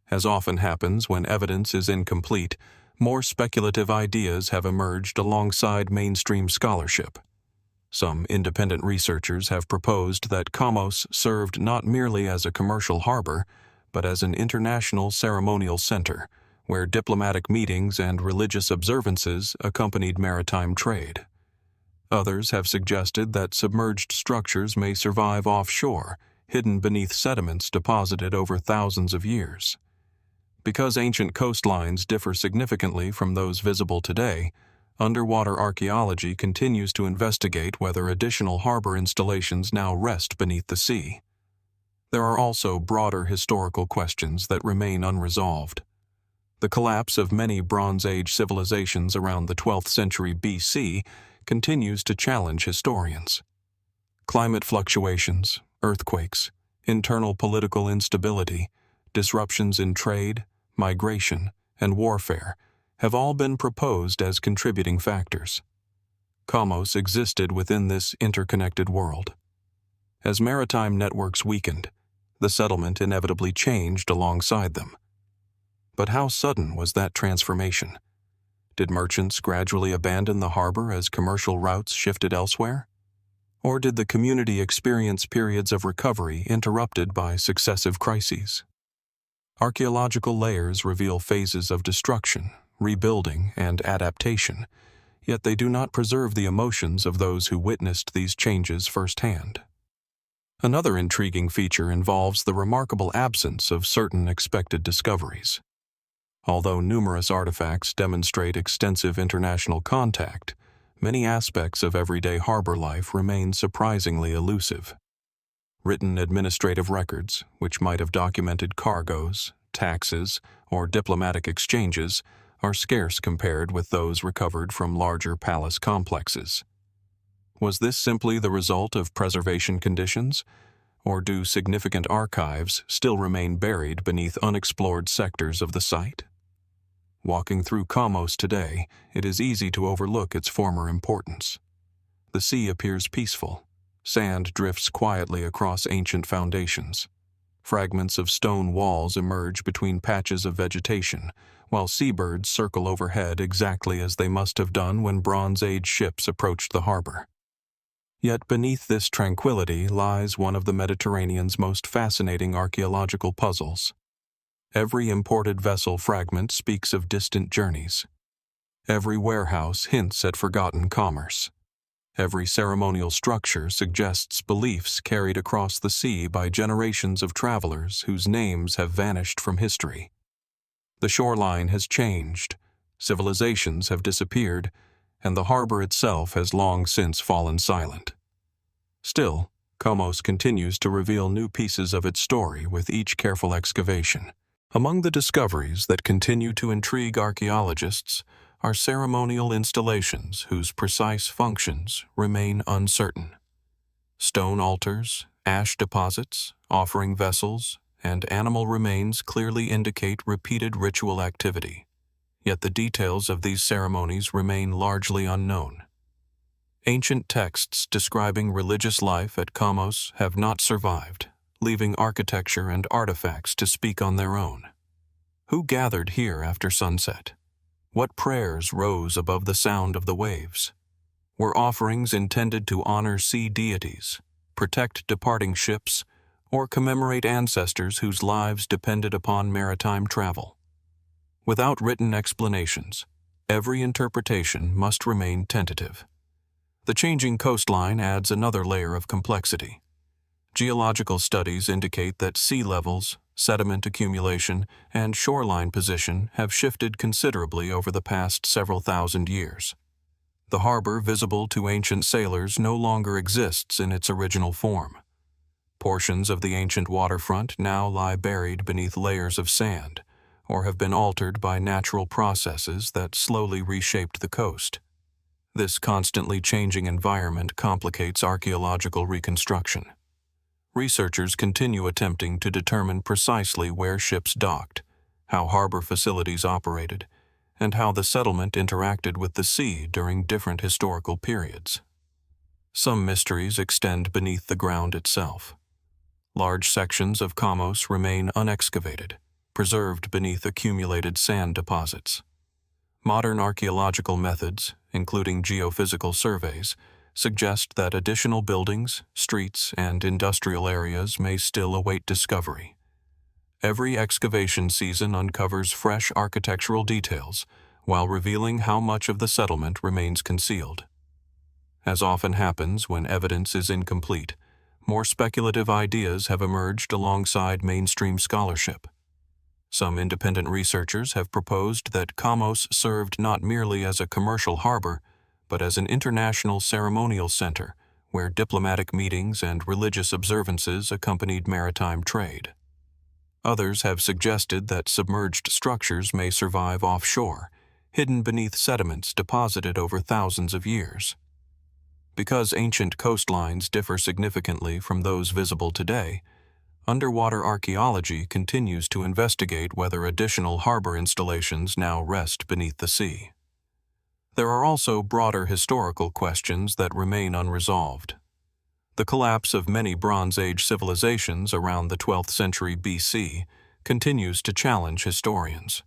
As often happens when evidence is incomplete, more speculative ideas have emerged alongside mainstream scholarship. Some independent researchers have proposed that Kommos served not merely as a commercial harbor, but as an international ceremonial center, where diplomatic meetings and religious observances accompanied maritime trade. Others have suggested that submerged structures may survive offshore, hidden beneath sediments deposited over thousands of years. Because ancient coastlines differ significantly from those visible today, underwater archaeology continues to investigate whether additional harbor installations now rest beneath the sea. There are also broader historical questions that remain unresolved. The collapse of many Bronze Age civilizations around the 12th century BC continues to challenge historians. Climate fluctuations, earthquakes, internal political instability, disruptions in trade, migration, and warfare have all been proposed as contributing factors. Kommos existed within this interconnected world. As maritime networks weakened, the settlement inevitably changed alongside them. But how sudden was that transformation? Did merchants gradually abandon the harbor as commercial routes shifted elsewhere? Or did the community experience periods of recovery interrupted by successive crises? Archaeological layers reveal phases of destruction, rebuilding, and adaptation, yet they do not preserve the emotions of those who witnessed these changes firsthand. Another intriguing feature involves the remarkable absence of certain expected discoveries. Although numerous artifacts demonstrate extensive international contact, many aspects of everyday harbor life remain surprisingly elusive. Written administrative records, which might have documented cargoes, taxes, or diplomatic exchanges, are scarce compared with those recovered from larger palace complexes. Was this simply the result of preservation conditions, or do significant archives still remain buried beneath unexplored sectors of the site? Walking through Kommos today, it is easy to overlook its former importance. The sea appears peaceful. Sand drifts quietly across ancient foundations. Fragments of stone walls emerge between patches of vegetation, while seabirds circle overhead exactly as they must have done when Bronze Age ships approached the harbor. Yet beneath this tranquility lies one of the Mediterranean's most fascinating archaeological puzzles. Every imported vessel fragment speaks of distant journeys. Every warehouse hints at forgotten commerce. Every ceremonial structure suggests beliefs carried across the sea by generations of travelers whose names have vanished from history. The shoreline has changed, civilizations have disappeared, and the harbor itself has long since fallen silent. Still, Kommos continues to reveal new pieces of its story with each careful excavation. Among the discoveries that continue to intrigue archaeologists are ceremonial installations whose precise functions remain uncertain. Stone altars, ash deposits, offering vessels, and animal remains clearly indicate repeated ritual activity, yet the details of these ceremonies remain largely unknown. Ancient texts describing religious life at Kommos have not survived, leaving architecture and artifacts to speak on their own. Who gathered here after sunset? What prayers rose above the sound of the waves? Were offerings intended to honor sea deities, protect departing ships, or commemorate ancestors whose lives depended upon maritime travel? Without written explanations, every interpretation must remain tentative. The changing coastline adds another layer of complexity. Geological studies indicate that sea levels, sediment accumulation, and shoreline position have shifted considerably over the past several thousand years. The harbor visible to ancient sailors no longer exists in its original form. Portions of the ancient waterfront now lie buried beneath layers of sand, or have been altered by natural processes that slowly reshaped the coast. This constantly changing environment complicates archaeological reconstruction. Researchers continue attempting to determine precisely where ships docked, how harbor facilities operated, and how the settlement interacted with the sea during different historical periods. Some mysteries extend beneath the ground itself. Large sections of Kommos remain unexcavated, preserved beneath accumulated sand deposits. Modern archaeological methods, including geophysical surveys, suggest that additional buildings, streets, and industrial areas may still await discovery. Every excavation season uncovers fresh architectural details, while revealing how much of the settlement remains concealed. As often happens when evidence is incomplete, more speculative ideas have emerged alongside mainstream scholarship. Some independent researchers have proposed that Kommos served not merely as a commercial harbor, but as an international ceremonial center where diplomatic meetings and religious observances accompanied maritime trade. Others have suggested that submerged structures may survive offshore, hidden beneath sediments deposited over thousands of years. Because ancient coastlines differ significantly from those visible today, underwater archaeology continues to investigate whether additional harbor installations now rest beneath the sea. There are also broader historical questions that remain unresolved. The collapse of many Bronze Age civilizations around the 12th century BC continues to challenge historians.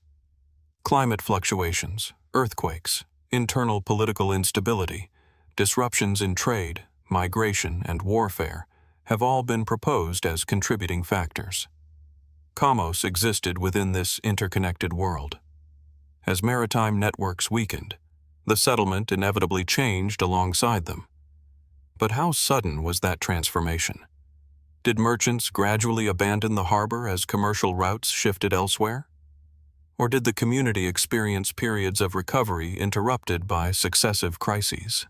Climate fluctuations, earthquakes, internal political instability, disruptions in trade, migration, and warfare have all been proposed as contributing factors. Kommos existed within this interconnected world. As maritime networks weakened, the settlement inevitably changed alongside them. But how sudden was that transformation? Did merchants gradually abandon the harbor as commercial routes shifted elsewhere? Or did the community experience periods of recovery interrupted by successive crises?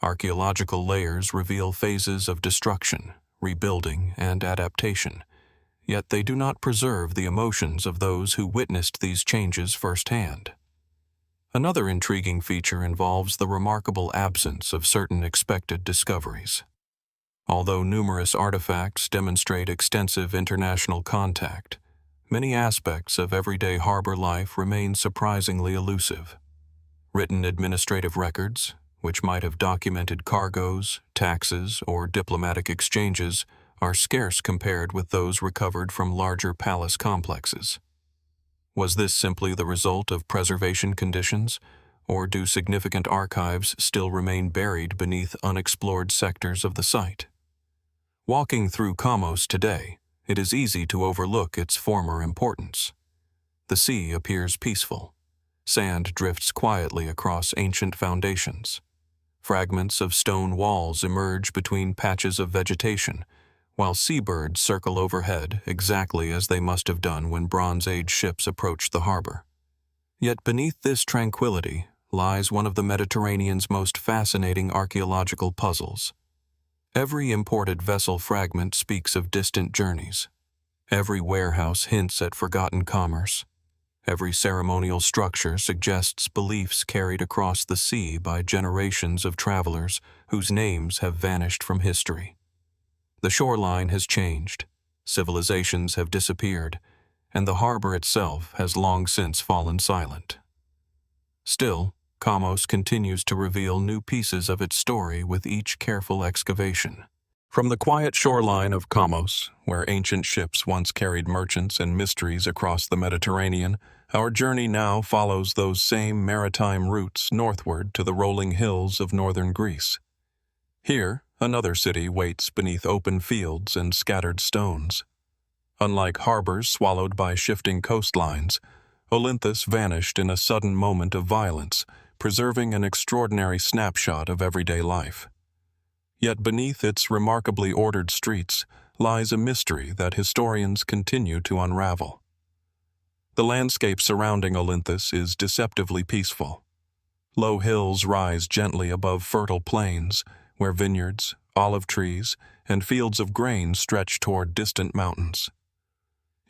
Archaeological layers reveal phases of destruction, rebuilding, and adaptation, yet they do not preserve the emotions of those who witnessed these changes firsthand. Another intriguing feature involves the remarkable absence of certain expected discoveries. Although numerous artifacts demonstrate extensive international contact, many aspects of everyday harbor life remain surprisingly elusive. Written administrative records, which might have documented cargoes, taxes, or diplomatic exchanges, are scarce compared with those recovered from larger palace complexes. Was this simply the result of preservation conditions, or do significant archives still remain buried beneath unexplored sectors of the site? Walking through Kommos today, it is easy to overlook its former importance. The sea appears peaceful. Sand drifts quietly across ancient foundations. Fragments of stone walls emerge between patches of vegetation, while seabirds circle overhead exactly as they must have done when Bronze Age ships approached the harbor. Yet beneath this tranquility lies one of the Mediterranean's most fascinating archaeological puzzles. Every imported vessel fragment speaks of distant journeys. Every warehouse hints at forgotten commerce. Every ceremonial structure suggests beliefs carried across the sea by generations of travelers whose names have vanished from history. The shoreline has changed, civilizations have disappeared, and the harbor itself has long since fallen silent. Still, Kommos continues to reveal new pieces of its story with each careful excavation. From the quiet shoreline of Kommos, where ancient ships once carried merchants and mysteries across the Mediterranean, our journey now follows those same maritime routes northward to the rolling hills of northern Greece. Here, another city waits beneath open fields and scattered stones. Unlike harbors swallowed by shifting coastlines, Olynthus vanished in a sudden moment of violence, preserving an extraordinary snapshot of everyday life. Yet beneath its remarkably ordered streets lies a mystery that historians continue to unravel. The landscape surrounding Olynthus is deceptively peaceful. Low hills rise gently above fertile plains, where vineyards, olive trees, and fields of grain stretch toward distant mountains.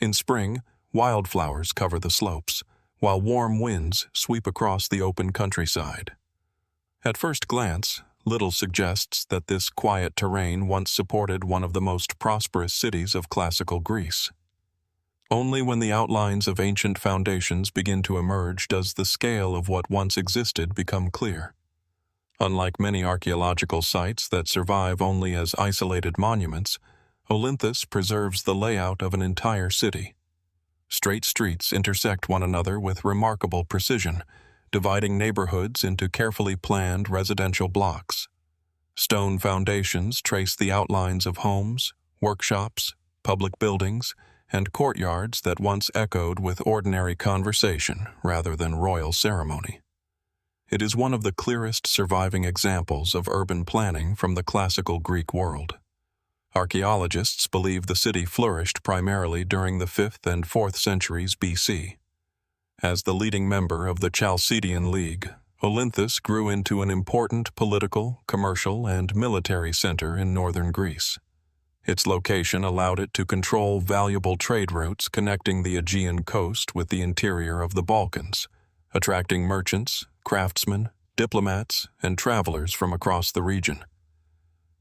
In spring, wildflowers cover the slopes, while warm winds sweep across the open countryside. At first glance, little suggests that this quiet terrain once supported one of the most prosperous cities of classical Greece. Only when the outlines of ancient foundations begin to emerge does the scale of what once existed become clear. Unlike many archaeological sites that survive only as isolated monuments, Olynthus preserves the layout of an entire city. Straight streets intersect one another with remarkable precision, dividing neighborhoods into carefully planned residential blocks. Stone foundations trace the outlines of homes, workshops, public buildings, and courtyards that once echoed with ordinary conversation rather than royal ceremony. It is one of the clearest surviving examples of urban planning from the classical Greek world. Archaeologists believe the city flourished primarily during the 5th and 4th centuries BC. As the leading member of the Chalcidian League, Olynthus grew into an important political, commercial, and military center in northern Greece. Its location allowed it to control valuable trade routes connecting the Aegean coast with the interior of the Balkans, attracting merchants, craftsmen, diplomats, and travelers from across the region.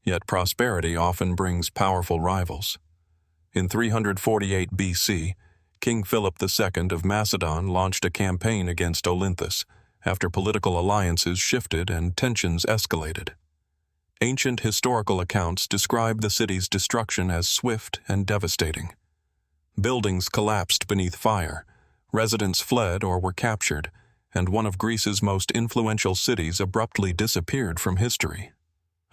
Yet prosperity often brings powerful rivals. In 348 BC, King Philip II of Macedon launched a campaign against Olynthus after political alliances shifted and tensions escalated. Ancient historical accounts describe the city's destruction as swift and devastating. Buildings collapsed beneath fire, residents fled or were captured, and one of Greece's most influential cities abruptly disappeared from history.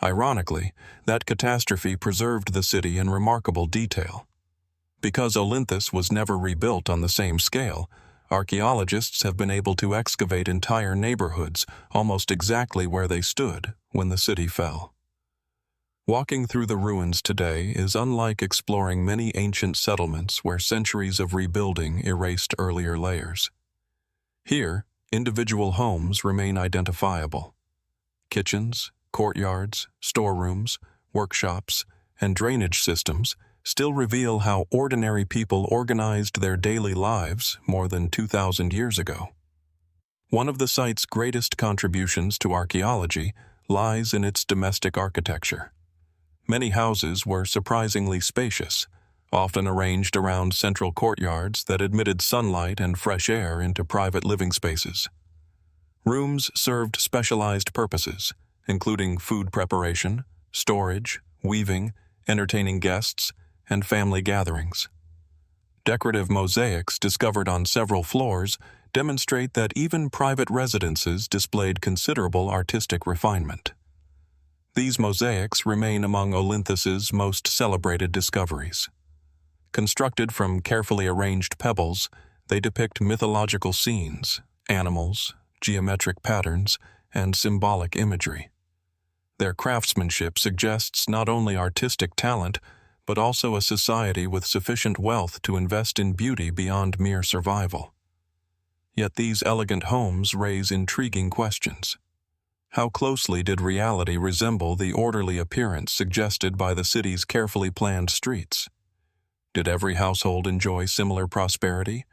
Ironically, that catastrophe preserved the city in remarkable detail. Because Olynthus was never rebuilt on the same scale, archaeologists have been able to excavate entire neighborhoods almost exactly where they stood when the city fell. Walking through the ruins today is unlike exploring many ancient settlements where centuries of rebuilding erased earlier layers. Here, individual homes remain identifiable. Kitchens, courtyards, storerooms, workshops, and drainage systems still reveal how ordinary people organized their daily lives more than 2,000 years ago. One of the site's greatest contributions to archaeology lies in its domestic architecture. Many houses were surprisingly spacious, often arranged around central courtyards that admitted sunlight and fresh air into private living spaces. Rooms served specialized purposes, including food preparation, storage, weaving, entertaining guests, and family gatherings. Decorative mosaics discovered on several floors demonstrate that even private residences displayed considerable artistic refinement. These mosaics remain among Olynthus's most celebrated discoveries. Constructed from carefully arranged pebbles, they depict mythological scenes, animals, geometric patterns, and symbolic imagery. Their craftsmanship suggests not only artistic talent, but also a society with sufficient wealth to invest in beauty beyond mere survival. Yet these elegant homes raise intriguing questions. How closely did reality resemble the orderly appearance suggested by the city's carefully planned streets? Did every household enjoy similar prosperity,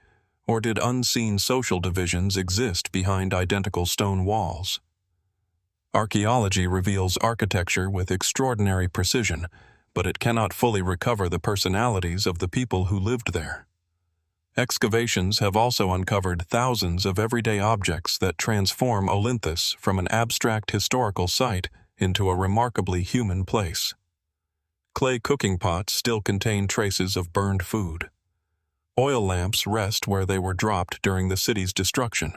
or did unseen social divisions exist behind identical stone walls? Archaeology reveals architecture with extraordinary precision, but it cannot fully recover the personalities of the people who lived there. Excavations have also uncovered thousands of everyday objects that transform Olynthus from an abstract historical site into a remarkably human place. Clay cooking pots still contain traces of burned food. Oil lamps rest where they were dropped during the city's destruction.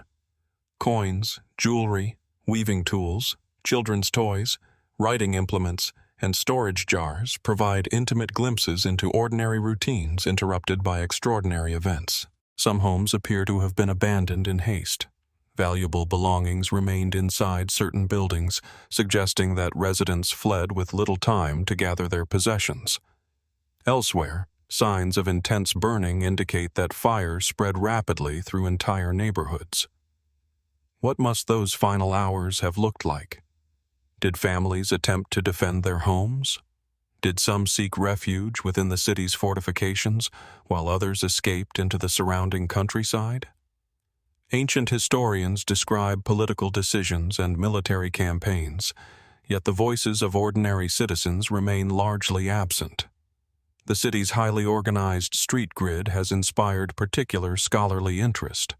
Coins, jewelry, weaving tools, children's toys, writing implements, and storage jars provide intimate glimpses into ordinary routines interrupted by extraordinary events. Some homes appear to have been abandoned in haste. Valuable belongings remained inside certain buildings, suggesting that residents fled with little time to gather their possessions. Elsewhere, signs of intense burning indicate that fire spread rapidly through entire neighborhoods. What must those final hours have looked like? Did families attempt to defend their homes? Did some seek refuge within the city's fortifications, while others escaped into the surrounding countryside? Ancient historians describe political decisions and military campaigns, yet the voices of ordinary citizens remain largely absent. The city's highly organized street grid has inspired particular scholarly interest.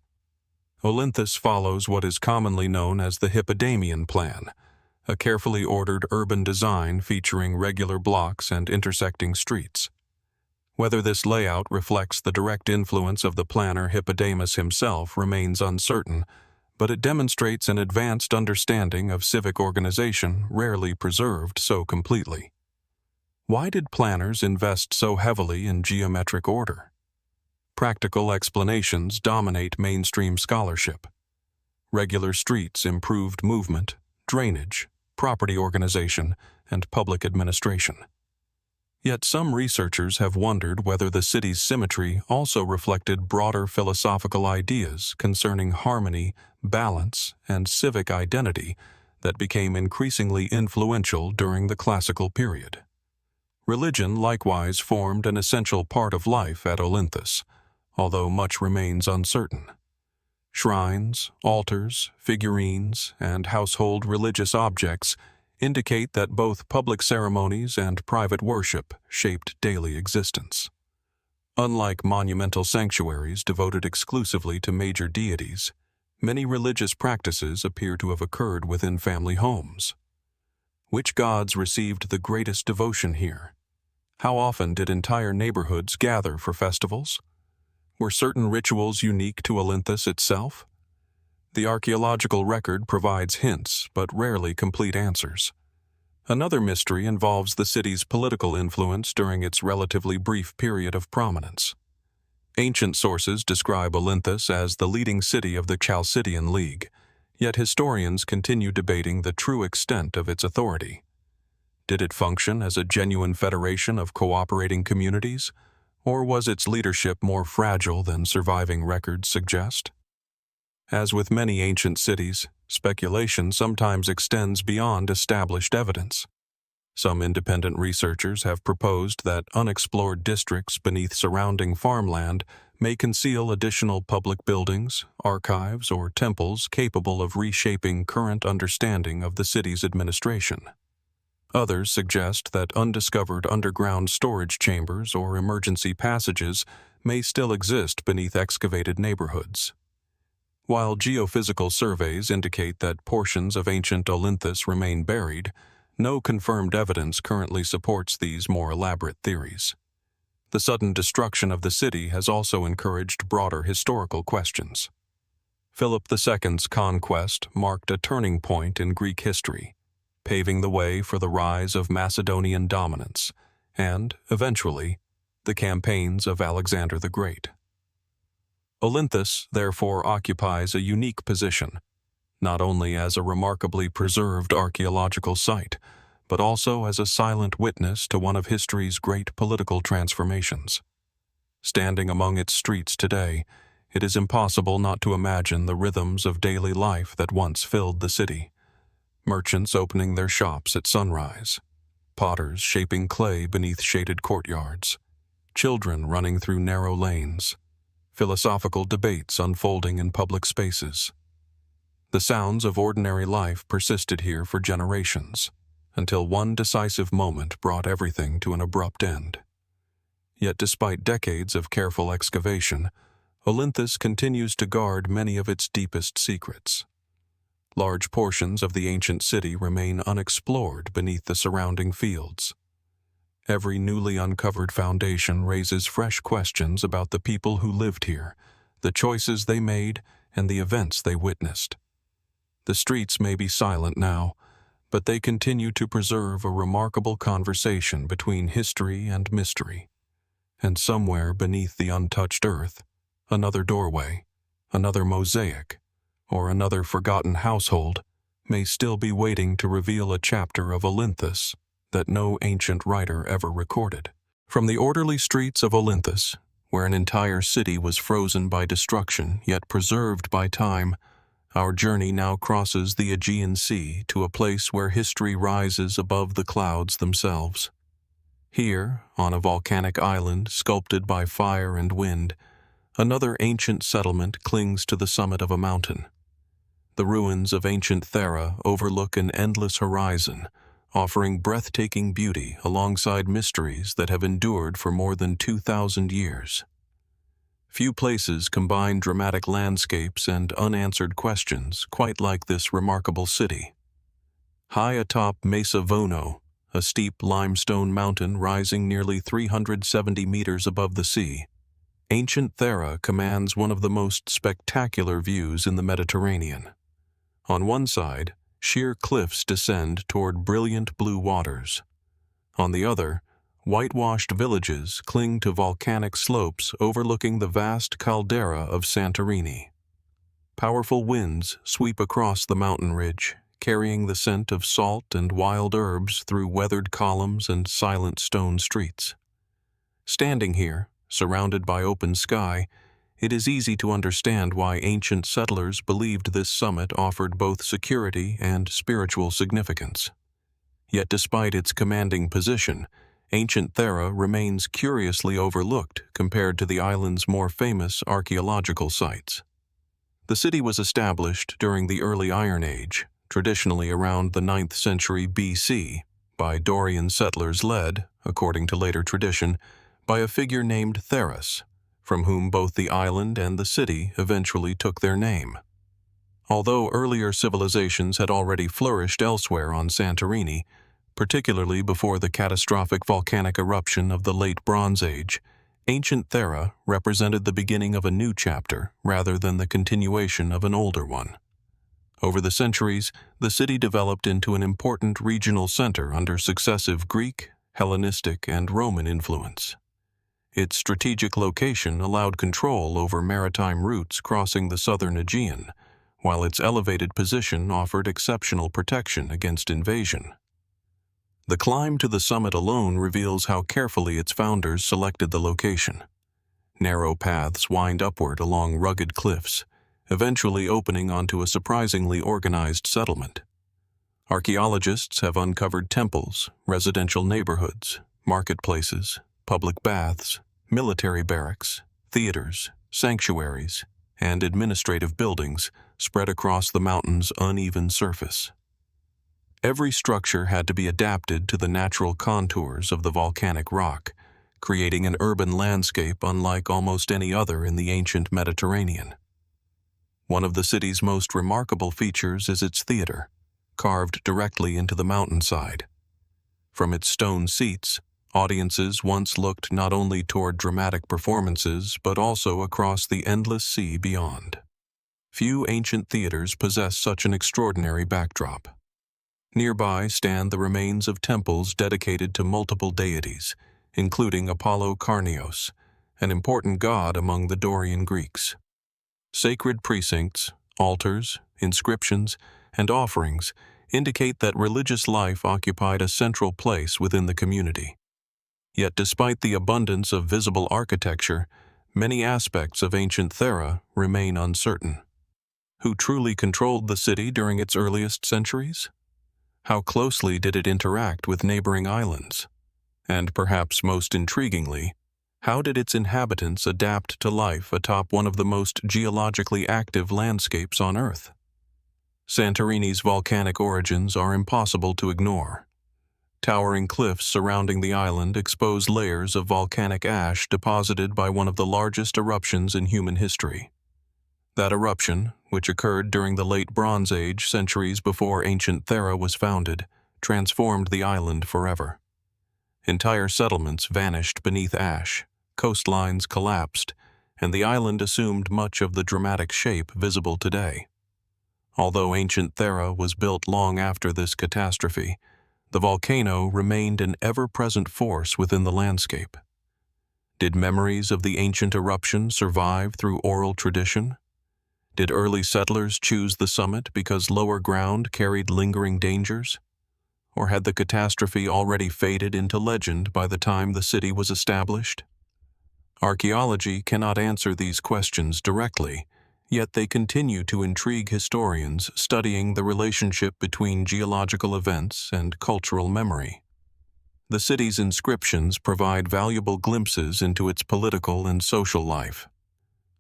Olynthus follows what is commonly known as the Hippodamian plan, a carefully ordered urban design featuring regular blocks and intersecting streets. Whether this layout reflects the direct influence of the planner Hippodamus himself remains uncertain, but it demonstrates an advanced understanding of civic organization rarely preserved so completely. Why did planners invest so heavily in geometric order? Practical explanations dominate mainstream scholarship. Regular streets improved movement, drainage, property organization, and public administration. Yet some researchers have wondered whether the city's symmetry also reflected broader philosophical ideas concerning harmony, balance, and civic identity that became increasingly influential during the classical period. Religion likewise formed an essential part of life at Olynthus, although much remains uncertain. Shrines, altars, figurines, and household religious objects indicate that both public ceremonies and private worship shaped daily existence. Unlike monumental sanctuaries devoted exclusively to major deities, many religious practices appear to have occurred within family homes. Which gods received the greatest devotion here? How often did entire neighborhoods gather for festivals? Were certain rituals unique to Olynthus itself? The archaeological record provides hints, but rarely complete answers. Another mystery involves the city's political influence during its relatively brief period of prominence. Ancient sources describe Olynthus as the leading city of the Chalcidian League, yet historians continue debating the true extent of its authority. Did it function as a genuine federation of cooperating communities, or was its leadership more fragile than surviving records suggest? As with many ancient cities, speculation sometimes extends beyond established evidence. Some independent researchers have proposed that unexplored districts beneath surrounding farmland may conceal additional public buildings, archives, or temples capable of reshaping current understanding of the city's administration. Others suggest that undiscovered underground storage chambers or emergency passages may still exist beneath excavated neighborhoods. While geophysical surveys indicate that portions of ancient Olynthus remain buried, no confirmed evidence currently supports these more elaborate theories. The sudden destruction of the city has also encouraged broader historical questions. Philip II's conquest marked a turning point in Greek history, paving the way for the rise of Macedonian dominance and, eventually, the campaigns of Alexander the Great. Olynthus, therefore, occupies a unique position, not only as a remarkably preserved archaeological site, but also as a silent witness to one of history's great political transformations. Standing among its streets today, it is impossible not to imagine the rhythms of daily life that once filled the city. Merchants opening their shops at sunrise, potters shaping clay beneath shaded courtyards, children running through narrow lanes, philosophical debates unfolding in public spaces. The sounds of ordinary life persisted here for generations, until one decisive moment brought everything to an abrupt end. Yet despite decades of careful excavation, Olynthus continues to guard many of its deepest secrets. Large portions of the ancient city remain unexplored beneath the surrounding fields. Every newly uncovered foundation raises fresh questions about the people who lived here, the choices they made, and the events they witnessed. The streets may be silent now, but they continue to preserve a remarkable conversation between history and mystery. And somewhere beneath the untouched earth, another doorway, another mosaic, or another forgotten household may still be waiting to reveal a chapter of Olynthus that no ancient writer ever recorded. From the orderly streets of Olynthus, where an entire city was frozen by destruction yet preserved by time, our journey now crosses the Aegean Sea to a place where history rises above the clouds themselves. Here, on a volcanic island sculpted by fire and wind, another ancient settlement clings to the summit of a mountain. The ruins of ancient Thera overlook an endless horizon, offering breathtaking beauty alongside mysteries that have endured for more than 2,000 years. Few places combine dramatic landscapes and unanswered questions quite like this remarkable city. High atop Mesa Vono, a steep limestone mountain rising nearly 370 meters above the sea, ancient Thera commands one of the most spectacular views in the Mediterranean. On one side, sheer cliffs descend toward brilliant blue waters. On the other, whitewashed villages cling to volcanic slopes overlooking the vast caldera of Santorini. Powerful winds sweep across the mountain ridge, carrying the scent of salt and wild herbs through weathered columns and silent stone streets. Standing here, surrounded by open sky, it is easy to understand why ancient settlers believed this summit offered both security and spiritual significance. Yet despite its commanding position, ancient Thera remains curiously overlooked compared to the island's more famous archaeological sites. The city was established during the early Iron Age, traditionally around the 9th century BC, by Dorian settlers led, according to later tradition, by a figure named Theras, from whom both the island and the city eventually took their name. Although earlier civilizations had already flourished elsewhere on Santorini, particularly before the catastrophic volcanic eruption of the Late Bronze Age, ancient Thera represented the beginning of a new chapter rather than the continuation of an older one. Over the centuries, the city developed into an important regional center under successive Greek, Hellenistic, and Roman influence. Its strategic location allowed control over maritime routes crossing the southern Aegean, while its elevated position offered exceptional protection against invasion. The climb to the summit alone reveals how carefully its founders selected the location. Narrow paths wind upward along rugged cliffs, eventually opening onto a surprisingly organized settlement. Archaeologists have uncovered temples, residential neighborhoods, marketplaces, public baths, military barracks, theaters, sanctuaries, and administrative buildings spread across the mountain's uneven surface. Every structure had to be adapted to the natural contours of the volcanic rock, creating an urban landscape unlike almost any other in the ancient Mediterranean. One of the city's most remarkable features is its theater, carved directly into the mountainside. From its stone seats, audiences once looked not only toward dramatic performances but also across the endless sea beyond. Few ancient theaters possess such an extraordinary backdrop. Nearby stand the remains of temples dedicated to multiple deities, including Apollo Karnios, an important god among the Dorian Greeks. Sacred precincts, altars, inscriptions, and offerings indicate that religious life occupied a central place within the community. Yet despite the abundance of visible architecture, many aspects of ancient Thera remain uncertain. Who truly controlled the city during its earliest centuries? How closely did it interact with neighboring islands? And perhaps most intriguingly, how did its inhabitants adapt to life atop one of the most geologically active landscapes on Earth? Santorini's volcanic origins are impossible to ignore. Towering cliffs surrounding the island expose layers of volcanic ash deposited by one of the largest eruptions in human history. That eruption, which occurred during the late Bronze Age centuries before ancient Thera was founded, transformed the island forever. Entire settlements vanished beneath ash, coastlines collapsed, and the island assumed much of the dramatic shape visible today. Although ancient Thera was built long after this catastrophe, the volcano remained an ever-present force within the landscape. Did memories of the ancient eruption survive through oral tradition? Did early settlers choose the summit because lower ground carried lingering dangers? Or had the catastrophe already faded into legend by the time the city was established? Archaeology cannot answer these questions directly, yet they continue to intrigue historians studying the relationship between geological events and cultural memory. The city's inscriptions provide valuable glimpses into its political and social life.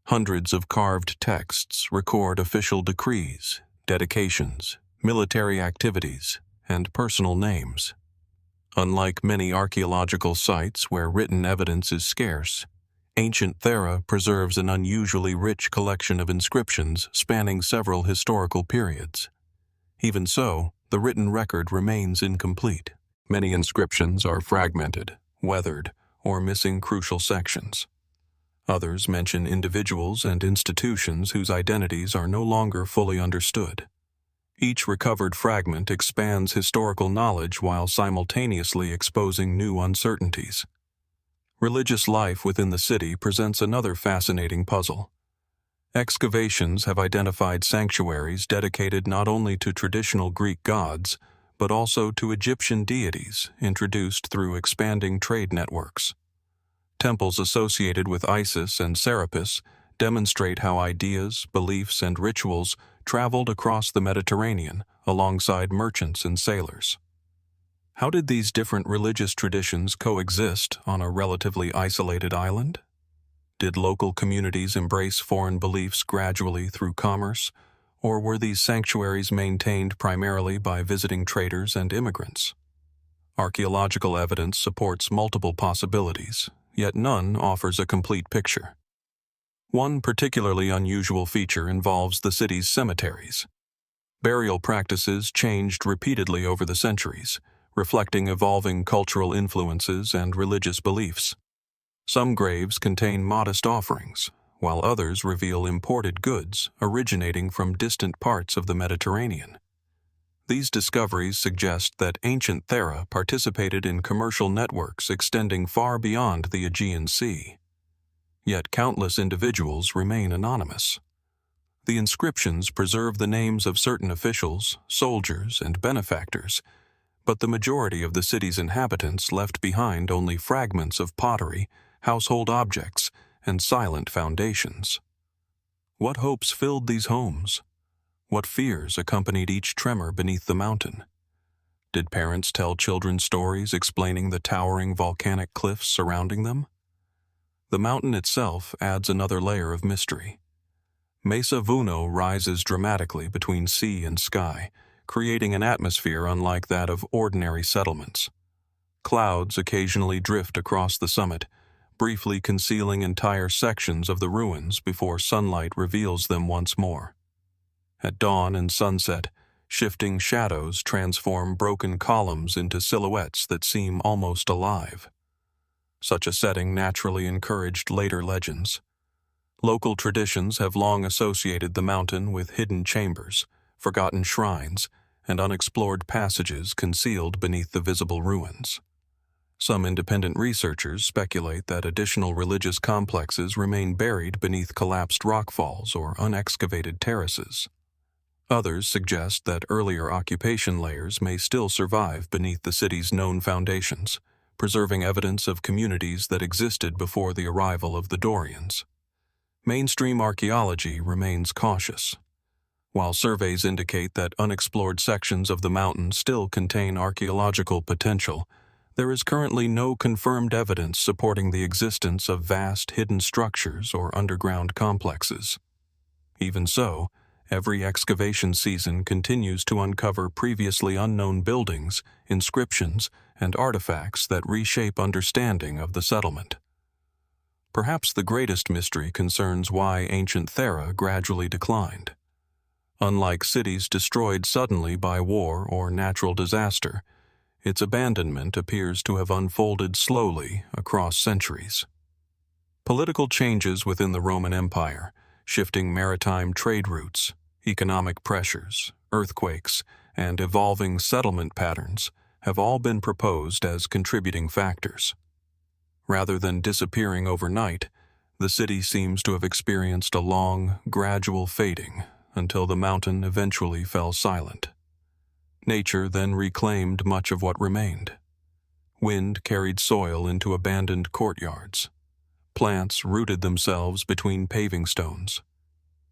Hundreds of carved texts record official decrees, dedications, military activities, and personal names. Unlike many archaeological sites where written evidence is scarce, ancient Thera preserves an unusually rich collection of inscriptions spanning several historical periods. Even so, the written record remains incomplete. Many inscriptions are fragmented, weathered, or missing crucial sections. Others mention individuals and institutions whose identities are no longer fully understood. Each recovered fragment expands historical knowledge while simultaneously exposing new uncertainties. Religious life within the city presents another fascinating puzzle. Excavations have identified sanctuaries dedicated not only to traditional Greek gods, but also to Egyptian deities introduced through expanding trade networks. Temples associated with Isis and Serapis demonstrate how ideas, beliefs, and rituals traveled across the Mediterranean alongside merchants and sailors. How did these different religious traditions coexist on a relatively isolated island? Did local communities embrace foreign beliefs gradually through commerce, or were these sanctuaries maintained primarily by visiting traders and immigrants? Archaeological evidence supports multiple possibilities, yet none offers a complete picture. One particularly unusual feature involves the city's cemeteries. Burial practices changed repeatedly over the centuries, reflecting evolving cultural influences and religious beliefs. Some graves contain modest offerings, while others reveal imported goods originating from distant parts of the Mediterranean. These discoveries suggest that ancient Thera participated in commercial networks extending far beyond the Aegean Sea. Yet countless individuals remain anonymous. The inscriptions preserve the names of certain officials, soldiers, and benefactors, but the majority of the city's inhabitants left behind only fragments of pottery, household objects, and silent foundations. What hopes filled these homes? What fears accompanied each tremor beneath the mountain? Did parents tell children stories explaining the towering volcanic cliffs surrounding them? The mountain itself adds another layer of mystery. Mesa Vuno rises dramatically between sea and sky, creating an atmosphere unlike that of ordinary settlements. Clouds occasionally drift across the summit, briefly concealing entire sections of the ruins before sunlight reveals them once more. At dawn and sunset, shifting shadows transform broken columns into silhouettes that seem almost alive. Such a setting naturally encouraged later legends. Local traditions have long associated the mountain with hidden chambers, forgotten shrines, and unexplored passages concealed beneath the visible ruins. Some independent researchers speculate that additional religious complexes remain buried beneath collapsed rockfalls or unexcavated terraces. Others suggest that earlier occupation layers may still survive beneath the city's known foundations, preserving evidence of communities that existed before the arrival of the Dorians. Mainstream archaeology remains cautious. While surveys indicate that unexplored sections of the mountain still contain archaeological potential, there is currently no confirmed evidence supporting the existence of vast hidden structures or underground complexes. Even so, every excavation season continues to uncover previously unknown buildings, inscriptions, and artifacts that reshape understanding of the settlement. Perhaps the greatest mystery concerns why ancient Thera gradually declined. Unlike cities destroyed suddenly by war or natural disaster, its abandonment appears to have unfolded slowly across centuries. Political changes within the Roman Empire, shifting maritime trade routes, economic pressures, earthquakes, and evolving settlement patterns have all been proposed as contributing factors. Rather than disappearing overnight, the city seems to have experienced a long, gradual fading until the mountain eventually fell silent. Nature then reclaimed much of what remained. Wind carried soil into abandoned courtyards. Plants rooted themselves between paving stones.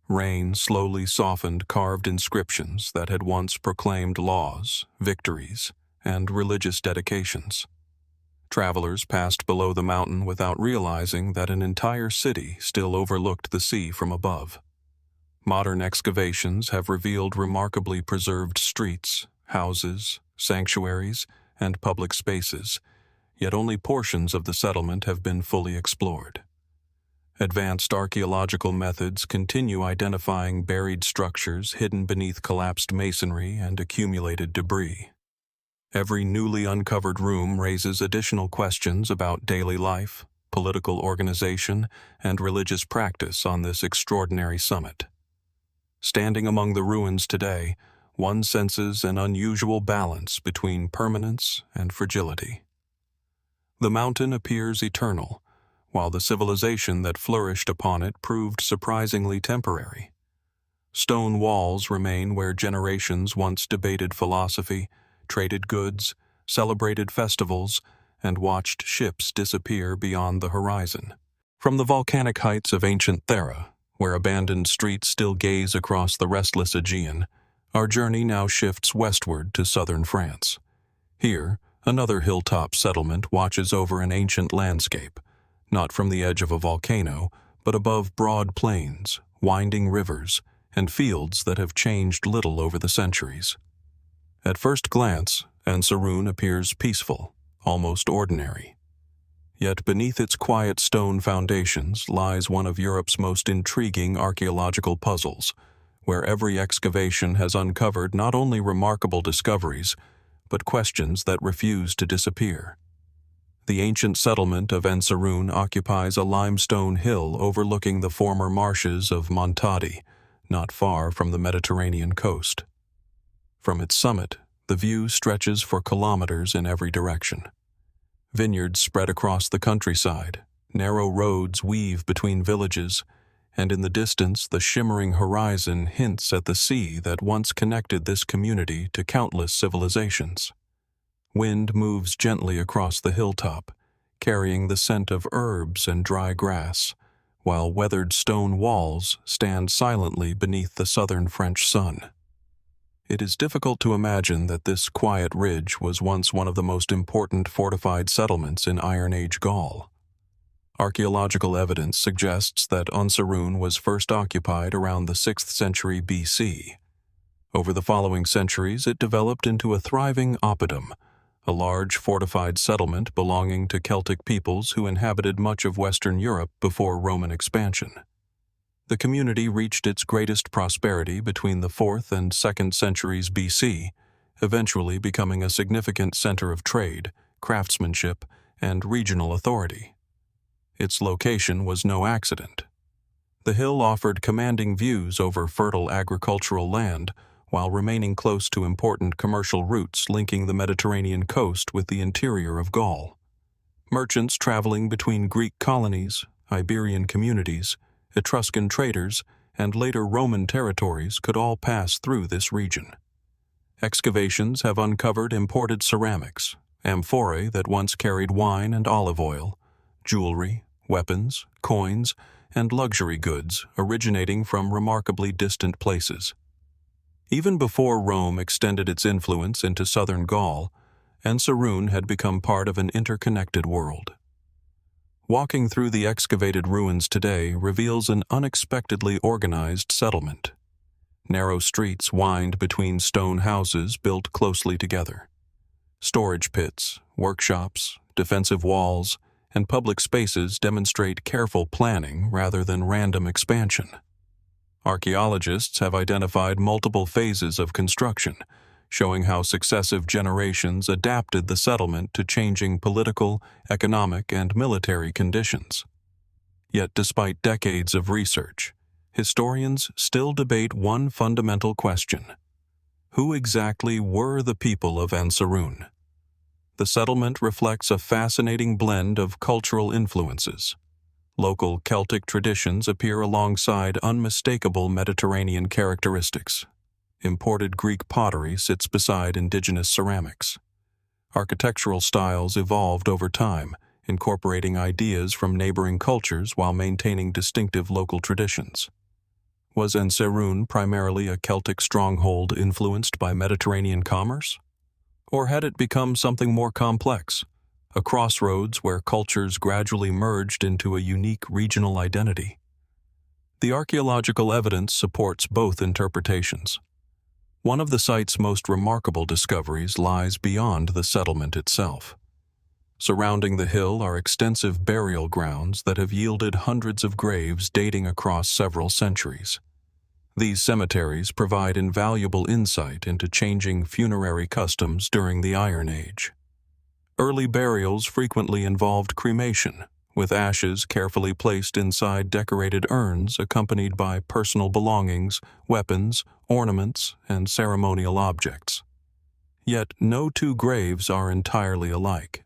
Rain slowly softened carved inscriptions that had once proclaimed laws, victories, and religious dedications. Travelers passed below the mountain without realizing that an entire city still overlooked the sea from above. Modern excavations have revealed remarkably preserved streets, houses, sanctuaries, and public spaces, yet only portions of the settlement have been fully explored. Advanced archaeological methods continue identifying buried structures hidden beneath collapsed masonry and accumulated debris. Every newly uncovered room raises additional questions about daily life, political organization, and religious practice on this extraordinary summit. Standing among the ruins today, one senses an unusual balance between permanence and fragility. The mountain appears eternal, while the civilization that flourished upon it proved surprisingly temporary. Stone walls remain where generations once debated philosophy, traded goods, celebrated festivals, and watched ships disappear beyond the horizon. From the volcanic heights of ancient Thera, where abandoned streets still gaze across the restless Aegean, our journey now shifts westward to southern France. Here, another hilltop settlement watches over an ancient landscape, not from the edge of a volcano, but above broad plains, winding rivers, and fields that have changed little over the centuries. At first glance, Ensérune appears peaceful, almost ordinary. Yet beneath its quiet stone foundations lies one of Europe's most intriguing archaeological puzzles, where every excavation has uncovered not only remarkable discoveries, but questions that refuse to disappear. The ancient settlement of Ensérune occupies a limestone hill overlooking the former marshes of Montadi, not far from the Mediterranean coast. From its summit, the view stretches for kilometers in every direction. Vineyards spread across the countryside, narrow roads weave between villages, and in the distance the shimmering horizon hints at the sea that once connected this community to countless civilizations. Wind moves gently across the hilltop, carrying the scent of herbs and dry grass, while weathered stone walls stand silently beneath the southern French sun. It is difficult to imagine that this quiet ridge was once one of the most important fortified settlements in Iron Age Gaul. Archaeological evidence suggests that Ensérune was first occupied around the 6th century BC. Over the following centuries, it developed into a thriving oppidum, a large fortified settlement belonging to Celtic peoples who inhabited much of Western Europe before Roman expansion. The community reached its greatest prosperity between the 4th and 2nd centuries BC, eventually becoming a significant center of trade, craftsmanship, and regional authority. Its location was no accident. The hill offered commanding views over fertile agricultural land while remaining close to important commercial routes linking the Mediterranean coast with the interior of Gaul. Merchants traveling between Greek colonies, Iberian communities, Etruscan traders, and later Roman territories could all pass through this region. Excavations have uncovered imported ceramics, amphorae that once carried wine and olive oil, jewelry, weapons, coins, and luxury goods originating from remarkably distant places. Even before Rome extended its influence into southern Gaul, Ensérune had become part of an interconnected world. Walking through the excavated ruins today reveals an unexpectedly organized settlement. Narrow streets wind between stone houses built closely together. Storage pits, workshops, defensive walls, and public spaces demonstrate careful planning rather than random expansion. Archaeologists have identified multiple phases of construction, showing how successive generations adapted the settlement to changing political, economic, and military conditions. Yet despite decades of research, historians still debate one fundamental question: who exactly were the people of Ensérune? The settlement reflects a fascinating blend of cultural influences. Local Celtic traditions appear alongside unmistakable Mediterranean characteristics. Imported Greek pottery sits beside indigenous ceramics. Architectural styles evolved over time, incorporating ideas from neighboring cultures while maintaining distinctive local traditions. Was Ensérune primarily a Celtic stronghold influenced by Mediterranean commerce? Or had it become something more complex, a crossroads where cultures gradually merged into a unique regional identity? The archaeological evidence supports both interpretations. One of the site's most remarkable discoveries lies beyond the settlement itself. Surrounding the hill are extensive burial grounds that have yielded hundreds of graves dating across several centuries. These cemeteries provide invaluable insight into changing funerary customs during the Iron Age. Early burials frequently involved cremation, with ashes carefully placed inside decorated urns accompanied by personal belongings, weapons, ornaments, and ceremonial objects. Yet no two graves are entirely alike.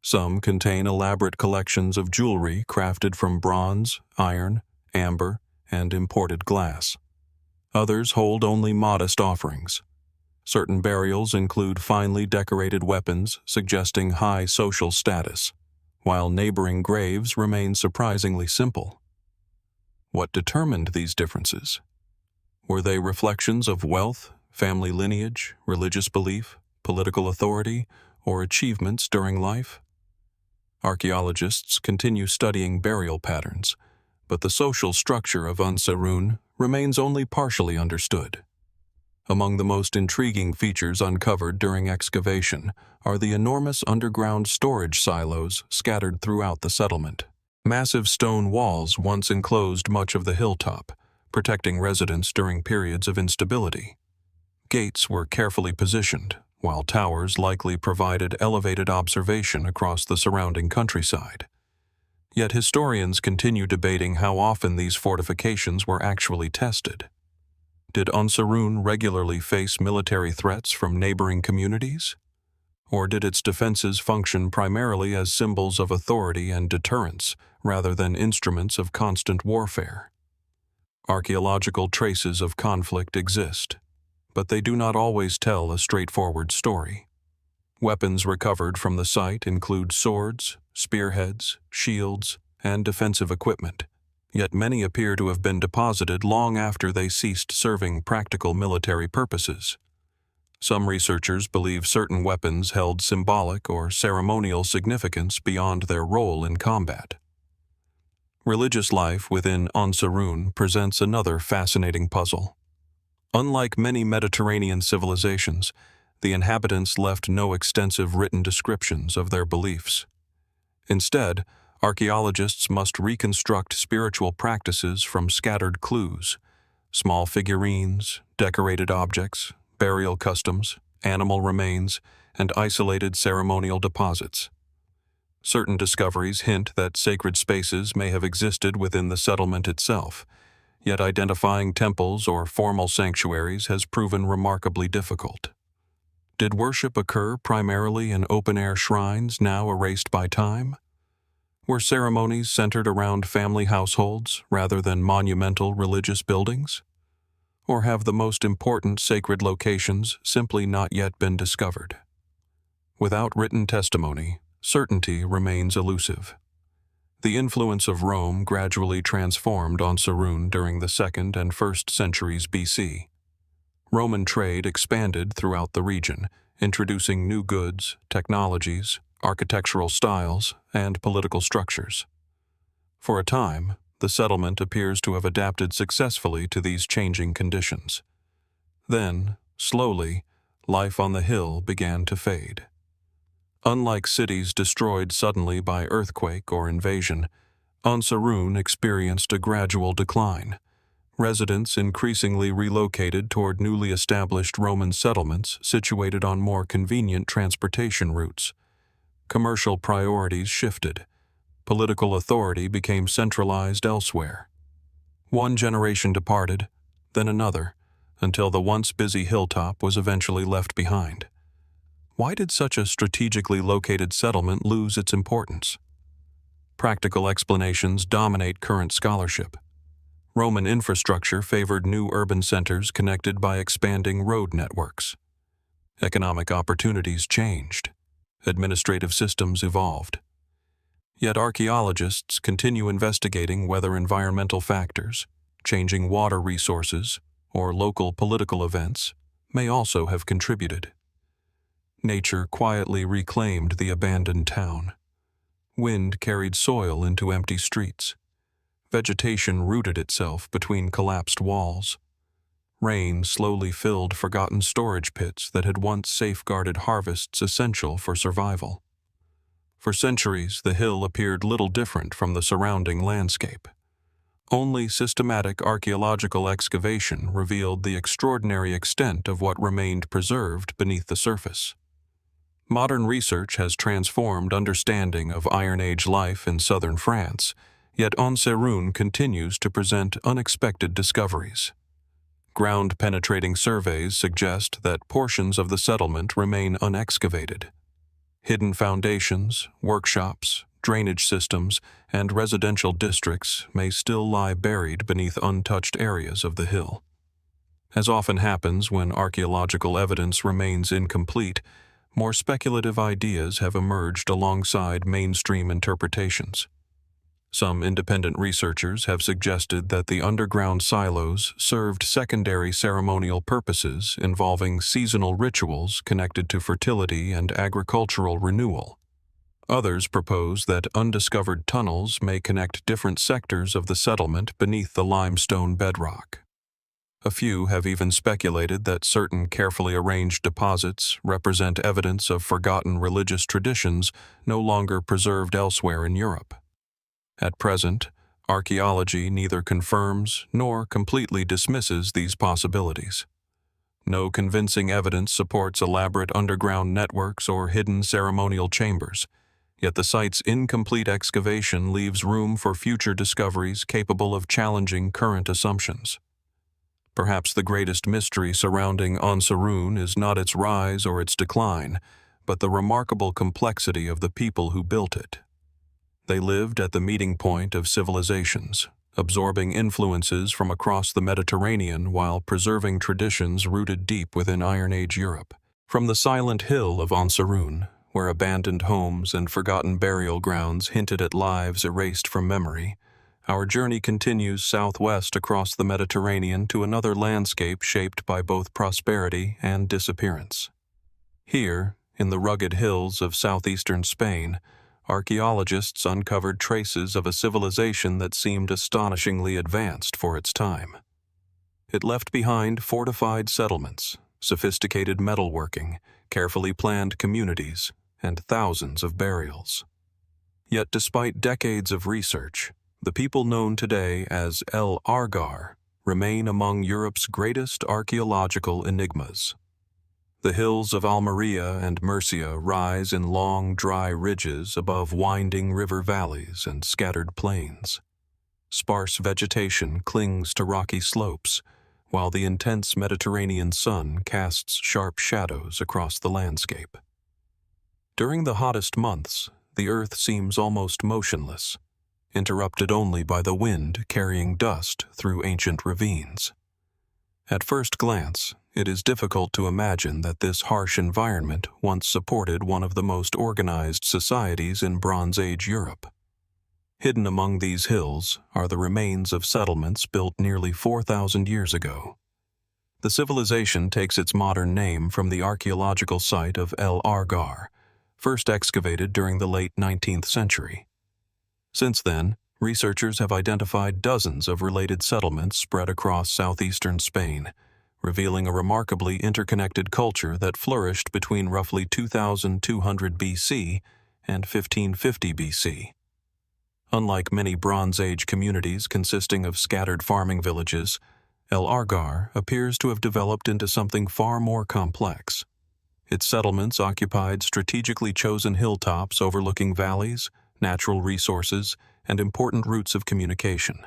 Some contain elaborate collections of jewelry crafted from bronze, iron, amber, and imported glass. Others hold only modest offerings. Certain burials include finely decorated weapons suggesting high social status, while neighboring graves remain surprisingly simple. What determined these differences? Were they reflections of wealth, family lineage, religious belief, political authority, or achievements during life? Archaeologists continue studying burial patterns, but the social structure of Ensérune remains only partially understood. Among the most intriguing features uncovered during excavation are the enormous underground storage silos scattered throughout the settlement. Massive stone walls once enclosed much of the hilltop, protecting residents during periods of instability. Gates were carefully positioned, while towers likely provided elevated observation across the surrounding countryside. Yet historians continue debating how often these fortifications were actually tested. Did Ensérune regularly face military threats from neighboring communities? Or did its defenses function primarily as symbols of authority and deterrence rather than instruments of constant warfare? Archaeological traces of conflict exist, but they do not always tell a straightforward story. Weapons recovered from the site include swords, spearheads, shields, and defensive equipment, yet many appear to have been deposited long after they ceased serving practical military purposes. Some researchers believe certain weapons held symbolic or ceremonial significance beyond their role in combat. Religious life within Ensérune presents another fascinating puzzle. Unlike many Mediterranean civilizations, the inhabitants left no extensive written descriptions of their beliefs. Instead, archaeologists must reconstruct spiritual practices from scattered clues: small figurines, decorated objects, burial customs, animal remains, and isolated ceremonial deposits. Certain discoveries hint that sacred spaces may have existed within the settlement itself, yet identifying temples or formal sanctuaries has proven remarkably difficult. Did worship occur primarily in open-air shrines now erased by time? Were ceremonies centered around family households rather than monumental religious buildings? Or have the most important sacred locations simply not yet been discovered? Without written testimony, certainty remains elusive. The influence of Rome gradually transformed Ensérune during the 2nd and 1st centuries BC. Roman trade expanded throughout the region, introducing new goods, technologies, architectural styles, and political structures. For a time, the settlement appears to have adapted successfully to these changing conditions. Then, slowly, life on the hill began to fade. Unlike cities destroyed suddenly by earthquake or invasion, Ensérune experienced a gradual decline. Residents increasingly relocated toward newly established Roman settlements situated on more convenient transportation routes. Commercial priorities shifted. Political authority became centralized elsewhere. One generation departed, then another, until the once busy hilltop was eventually left behind. Why did such a strategically located settlement lose its importance? Practical explanations dominate current scholarship. Roman infrastructure favored new urban centers connected by expanding road networks. Economic opportunities changed. Administrative systems evolved. Yet archaeologists continue investigating whether environmental factors, changing water resources, or local political events may also have contributed. Nature quietly reclaimed the abandoned town. Wind carried soil into empty streets. Vegetation rooted itself between collapsed walls. Rain slowly filled forgotten storage pits that had once safeguarded harvests essential for survival. For centuries, the hill appeared little different from the surrounding landscape. Only systematic archaeological excavation revealed the extraordinary extent of what remained preserved beneath the surface. Modern research has transformed understanding of Iron Age life in southern France, yet Ensérune continues to present unexpected discoveries. Ground-penetrating surveys suggest that portions of the settlement remain unexcavated. Hidden foundations, workshops, drainage systems, and residential districts may still lie buried beneath untouched areas of the hill. As often happens when archaeological evidence remains incomplete, more speculative ideas have emerged alongside mainstream interpretations. Some independent researchers have suggested that the underground silos served secondary ceremonial purposes involving seasonal rituals connected to fertility and agricultural renewal. Others propose that undiscovered tunnels may connect different sectors of the settlement beneath the limestone bedrock. A few have even speculated that certain carefully arranged deposits represent evidence of forgotten religious traditions no longer preserved elsewhere in Europe. At present, archaeology neither confirms nor completely dismisses these possibilities. No convincing evidence supports elaborate underground networks or hidden ceremonial chambers, yet the site's incomplete excavation leaves room for future discoveries capable of challenging current assumptions. Perhaps the greatest mystery surrounding Ensérune is not its rise or its decline, but the remarkable complexity of the people who built it. They lived at the meeting point of civilizations, absorbing influences from across the Mediterranean while preserving traditions rooted deep within Iron Age Europe. From the silent hill of Ensérune, where abandoned homes and forgotten burial grounds hinted at lives erased from memory, our journey continues southwest across the Mediterranean to another landscape shaped by both prosperity and disappearance. Here, in the rugged hills of southeastern Spain, archaeologists uncovered traces of a civilization that seemed astonishingly advanced for its time. It left behind fortified settlements, sophisticated metalworking, carefully planned communities, and thousands of burials. Yet despite decades of research, the people known today as El Argar remain among Europe's greatest archaeological enigmas. The hills of Almeria and Murcia rise in long, dry ridges above winding river valleys and scattered plains. Sparse vegetation clings to rocky slopes, while the intense Mediterranean sun casts sharp shadows across the landscape. During the hottest months, the earth seems almost motionless, interrupted only by the wind carrying dust through ancient ravines. At first glance, it is difficult to imagine that this harsh environment once supported one of the most organized societies in Bronze Age Europe. Hidden among these hills are the remains of settlements built nearly 4,000 years ago. The civilization takes its modern name from the archaeological site of El Argar, first excavated during the late 19th century. Since then, researchers have identified dozens of related settlements spread across southeastern Spain, revealing a remarkably interconnected culture that flourished between roughly 2200 BC and 1550 BC. Unlike many Bronze Age communities consisting of scattered farming villages, El Argar appears to have developed into something far more complex. Its settlements occupied strategically chosen hilltops overlooking valleys, natural resources, and important routes of communication.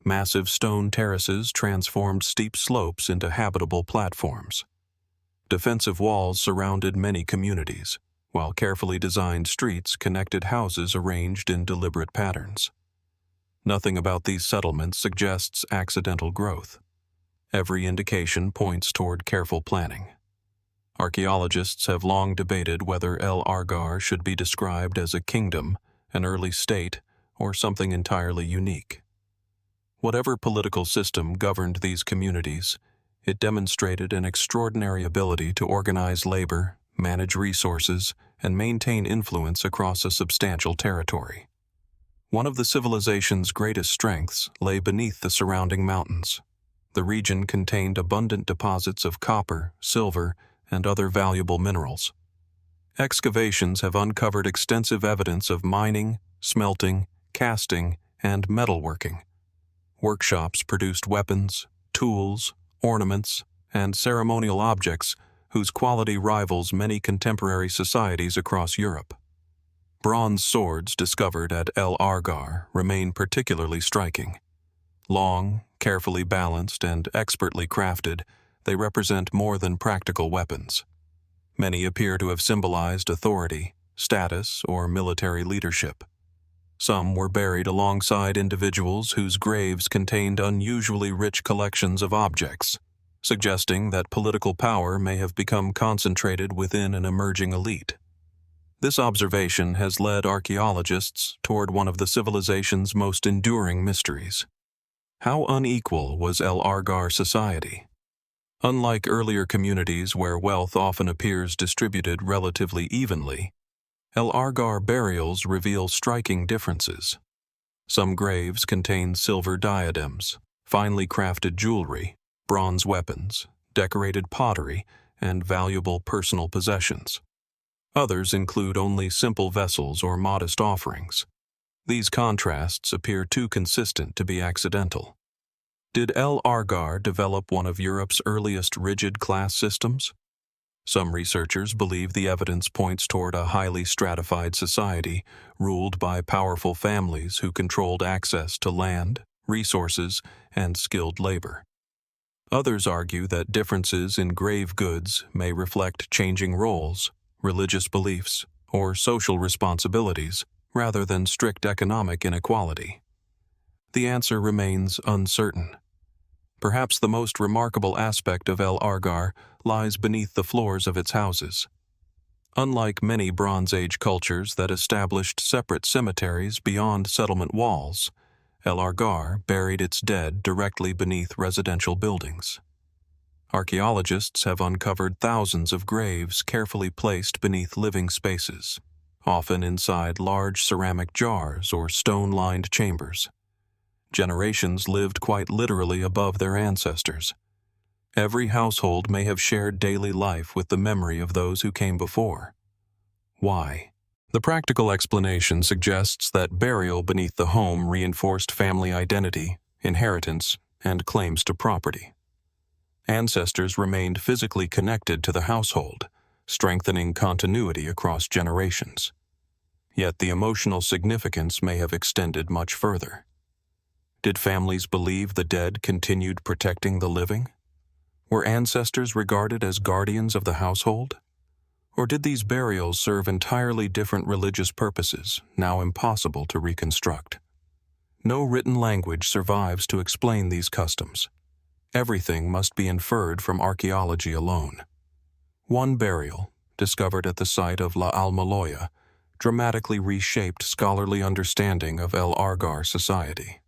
Massive stone terraces transformed steep slopes into habitable platforms. Defensive walls surrounded many communities, while carefully designed streets connected houses arranged in deliberate patterns. Nothing about these settlements suggests accidental growth. Every indication points toward careful planning. Archaeologists have long debated whether El Argar should be described as a kingdom, an early state, or something entirely unique. Whatever political system governed these communities, it demonstrated an extraordinary ability to organize labor, manage resources, and maintain influence across a substantial territory. One of the civilization's greatest strengths lay beneath the surrounding mountains. The region contained abundant deposits of copper, silver, and other valuable minerals. Excavations have uncovered extensive evidence of mining, smelting, casting, and metalworking. Workshops produced weapons, tools, ornaments, and ceremonial objects whose quality rivals many contemporary societies across Europe. Bronze swords discovered at El Argar remain particularly striking. Long, carefully balanced, and expertly crafted, they represent more than practical weapons. Many appear to have symbolized authority, status, or military leadership. Some were buried alongside individuals whose graves contained unusually rich collections of objects, suggesting that political power may have become concentrated within an emerging elite. This observation has led archaeologists toward one of the civilization's most enduring mysteries. How unequal was El Argar society? Unlike earlier communities where wealth often appears distributed relatively evenly, El Argar burials reveal striking differences. Some graves contain silver diadems, finely crafted jewelry, bronze weapons, decorated pottery, and valuable personal possessions. Others include only simple vessels or modest offerings. These contrasts appear too consistent to be accidental. Did El Argar develop one of Europe's earliest rigid class systems? Some researchers believe the evidence points toward a highly stratified society ruled by powerful families who controlled access to land, resources, and skilled labor. Others argue that differences in grave goods may reflect changing roles, religious beliefs, or social responsibilities, rather than strict economic inequality. The answer remains uncertain. Perhaps the most remarkable aspect of El Argar lies beneath the floors of its houses. Unlike many Bronze Age cultures that established separate cemeteries beyond settlement walls, El Argar buried its dead directly beneath residential buildings. Archaeologists have uncovered thousands of graves carefully placed beneath living spaces, often inside large ceramic jars or stone-lined chambers. Generations lived quite literally above their ancestors. Every household may have shared daily life with the memory of those who came before. Why? The practical explanation suggests that burial beneath the home reinforced family identity, inheritance, and claims to property. Ancestors remained physically connected to the household, strengthening continuity across generations. Yet the emotional significance may have extended much further. Did families believe the dead continued protecting the living? Were ancestors regarded as guardians of the household? Or did these burials serve entirely different religious purposes, now impossible to reconstruct? No written language survives to explain these customs. Everything must be inferred from archaeology alone. One burial, discovered at the site of La Almoloya, dramatically reshaped scholarly understanding of El Argar society.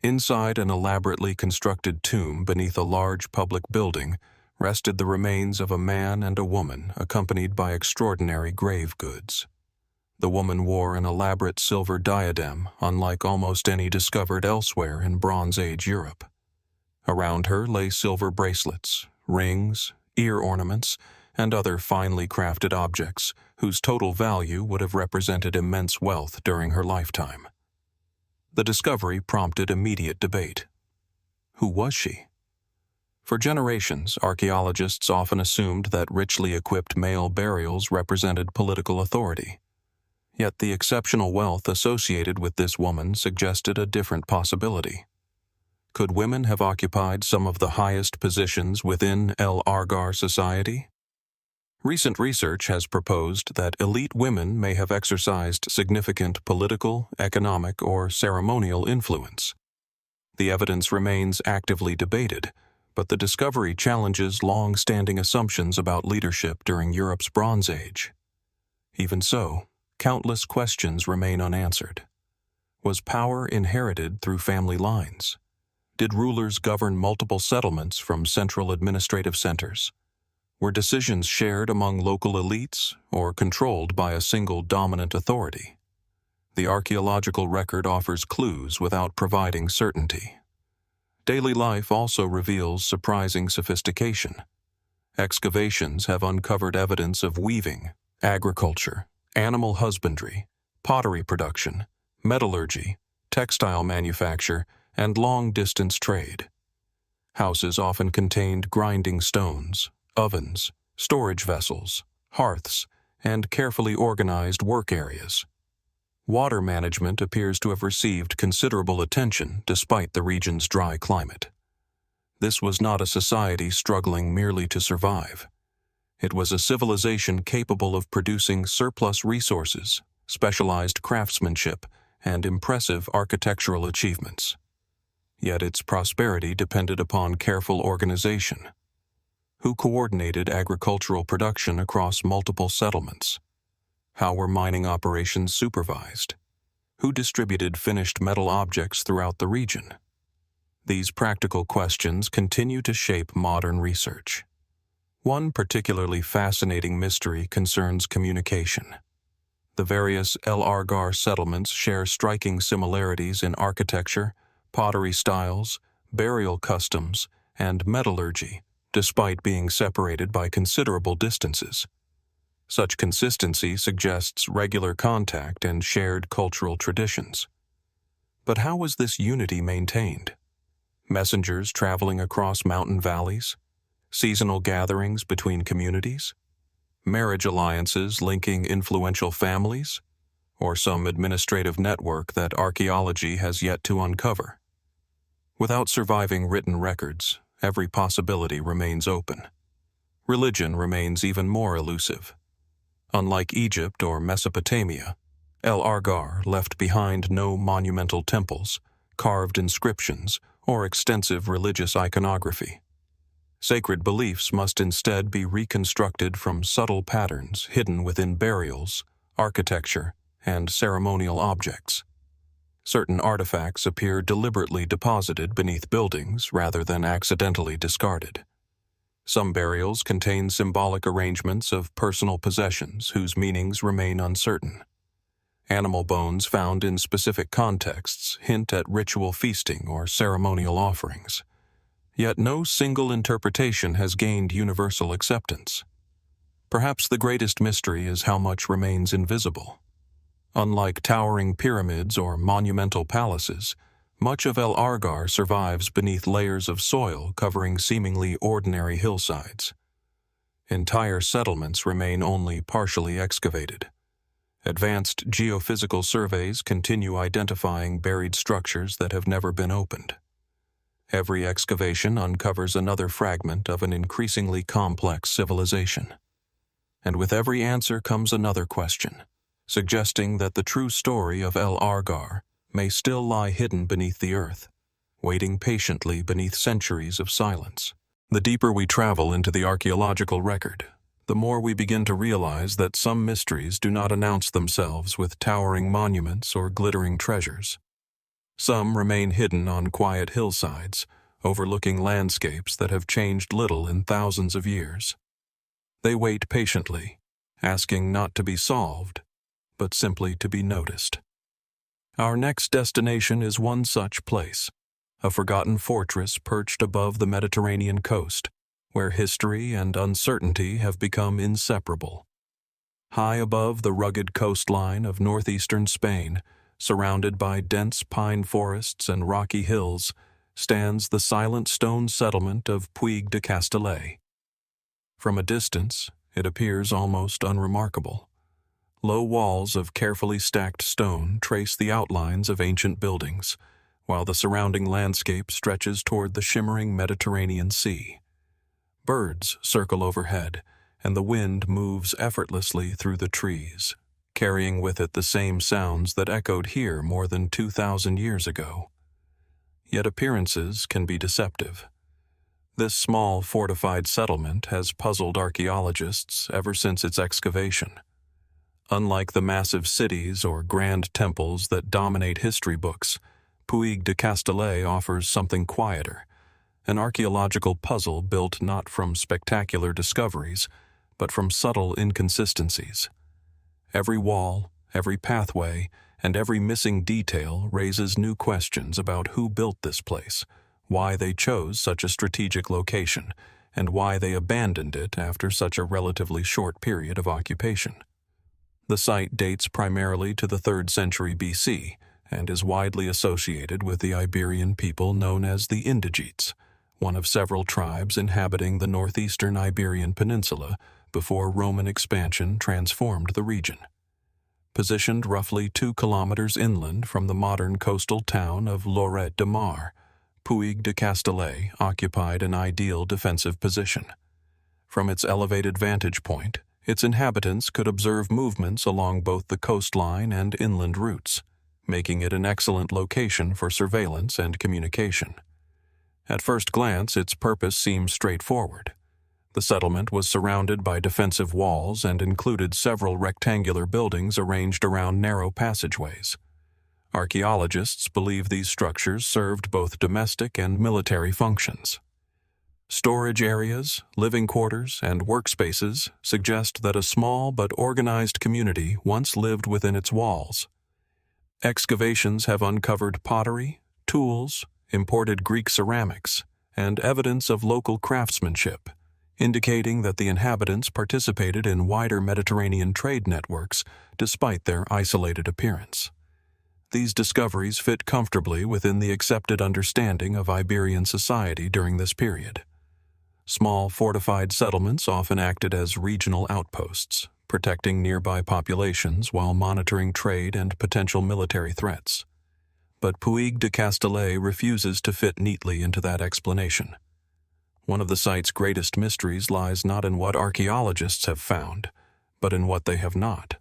Inside an elaborately constructed tomb beneath a large public building rested the remains of a man and a woman accompanied by extraordinary grave goods. The woman wore an elaborate silver diadem unlike almost any discovered elsewhere in Bronze Age Europe. Around her lay silver bracelets, rings, ear ornaments, and other finely crafted objects whose total value would have represented immense wealth during her lifetime. The discovery prompted immediate debate. Who was she? For generations, archaeologists often assumed that richly equipped male burials represented political authority. Yet the exceptional wealth associated with this woman suggested a different possibility. Could women have occupied some of the highest positions within El Argar society? Recent research has proposed that elite women may have exercised significant political, economic, or ceremonial influence. The evidence remains actively debated, but the discovery challenges long-standing assumptions about leadership during Europe's Bronze Age. Even so, countless questions remain unanswered. Was power inherited through family lines? Did rulers govern multiple settlements from central administrative centers? Were decisions shared among local elites or controlled by a single dominant authority? The archaeological record offers clues without providing certainty. Daily life also reveals surprising sophistication. Excavations have uncovered evidence of weaving, agriculture, animal husbandry, pottery production, metallurgy, textile manufacture, and long-distance trade. Houses often contained grinding stones, ovens, storage vessels, hearths, and carefully organized work areas. Water management appears to have received considerable attention despite the region's dry climate. This was not a society struggling merely to survive. It was a civilization capable of producing surplus resources, specialized craftsmanship, and impressive architectural achievements. Yet its prosperity depended upon careful organization. Who coordinated agricultural production across multiple settlements? How were mining operations supervised? Who distributed finished metal objects throughout the region? These practical questions continue to shape modern research. One particularly fascinating mystery concerns communication. The various El Argar settlements share striking similarities in architecture, pottery styles, burial customs, and metallurgy, despite being separated by considerable distances. Such consistency suggests regular contact and shared cultural traditions. But how was this unity maintained? Messengers traveling across mountain valleys? Seasonal gatherings between communities? Marriage alliances linking influential families? Or some administrative network that archaeology has yet to uncover? Without surviving written records, every possibility remains open. Religion remains even more elusive. Unlike Egypt or Mesopotamia, El Argar left behind no monumental temples, carved inscriptions, or extensive religious iconography. Sacred beliefs must instead be reconstructed from subtle patterns hidden within burials, architecture, and ceremonial objects. Certain artifacts appear deliberately deposited beneath buildings rather than accidentally discarded. Some burials contain symbolic arrangements of personal possessions whose meanings remain uncertain. Animal bones found in specific contexts hint at ritual feasting or ceremonial offerings. Yet no single interpretation has gained universal acceptance. Perhaps the greatest mystery is how much remains invisible. Unlike towering pyramids or monumental palaces, Much of El Argar survives beneath layers of soil covering seemingly ordinary hillsides. Entire settlements remain only partially excavated. Advanced geophysical surveys continue identifying buried structures that have never been opened. Every excavation uncovers another fragment of an increasingly complex civilization. And with every answer comes another question, suggesting that the true story of El Argar may still lie hidden beneath the earth, waiting patiently beneath centuries of silence. The deeper we travel into the archaeological record, the more we begin to realize that some mysteries do not announce themselves with towering monuments or glittering treasures. Some remain hidden on quiet hillsides, overlooking landscapes that have changed little in thousands of years. They wait patiently, asking not to be solved, but simply to be noticed. Our next destination is one such place, a forgotten fortress perched above the Mediterranean coast, where history and uncertainty have become inseparable. High above the rugged coastline of northeastern Spain, surrounded by dense pine forests and rocky hills, stands the silent stone settlement of Puig de Castellet. From a distance, it appears almost unremarkable. Low walls of carefully stacked stone trace the outlines of ancient buildings, while the surrounding landscape stretches toward the shimmering Mediterranean Sea. Birds circle overhead, and the wind moves effortlessly through the trees, carrying with it the same sounds that echoed here more than 2,000 years ago. Yet appearances can be deceptive. This small fortified settlement has puzzled archaeologists ever since its excavation. Unlike the massive cities or grand temples that dominate history books, Puig de Castellet offers something quieter, an archaeological puzzle built not from spectacular discoveries, but from subtle inconsistencies. Every wall, every pathway, and every missing detail raises new questions about who built this place, why they chose such a strategic location, and why they abandoned it after such a relatively short period of occupation. The site dates primarily to the 3rd century BC and is widely associated with the Iberian people known as the Indigetes, one of several tribes inhabiting the northeastern Iberian Peninsula before Roman expansion transformed the region. Positioned roughly 2 kilometers inland from the modern coastal town of Lloret de Mar, Puig de Castellet occupied an ideal defensive position. From its elevated vantage point, its inhabitants could observe movements along both the coastline and inland routes, making it an excellent location for surveillance and communication. At first glance, its purpose seems straightforward. The settlement was surrounded by defensive walls and included several rectangular buildings arranged around narrow passageways. Archaeologists believe these structures served both domestic and military functions. Storage areas, living quarters, and workspaces suggest that a small but organized community once lived within its walls. Excavations have uncovered pottery, tools, imported Greek ceramics, and evidence of local craftsmanship, indicating that the inhabitants participated in wider Mediterranean trade networks despite their isolated appearance. These discoveries fit comfortably within the accepted understanding of Iberian society during this period. Small fortified settlements often acted as regional outposts, protecting nearby populations while monitoring trade and potential military threats. But Puig de Castellet refuses to fit neatly into that explanation. One of the site's greatest mysteries lies not in what archaeologists have found, but in what they have not.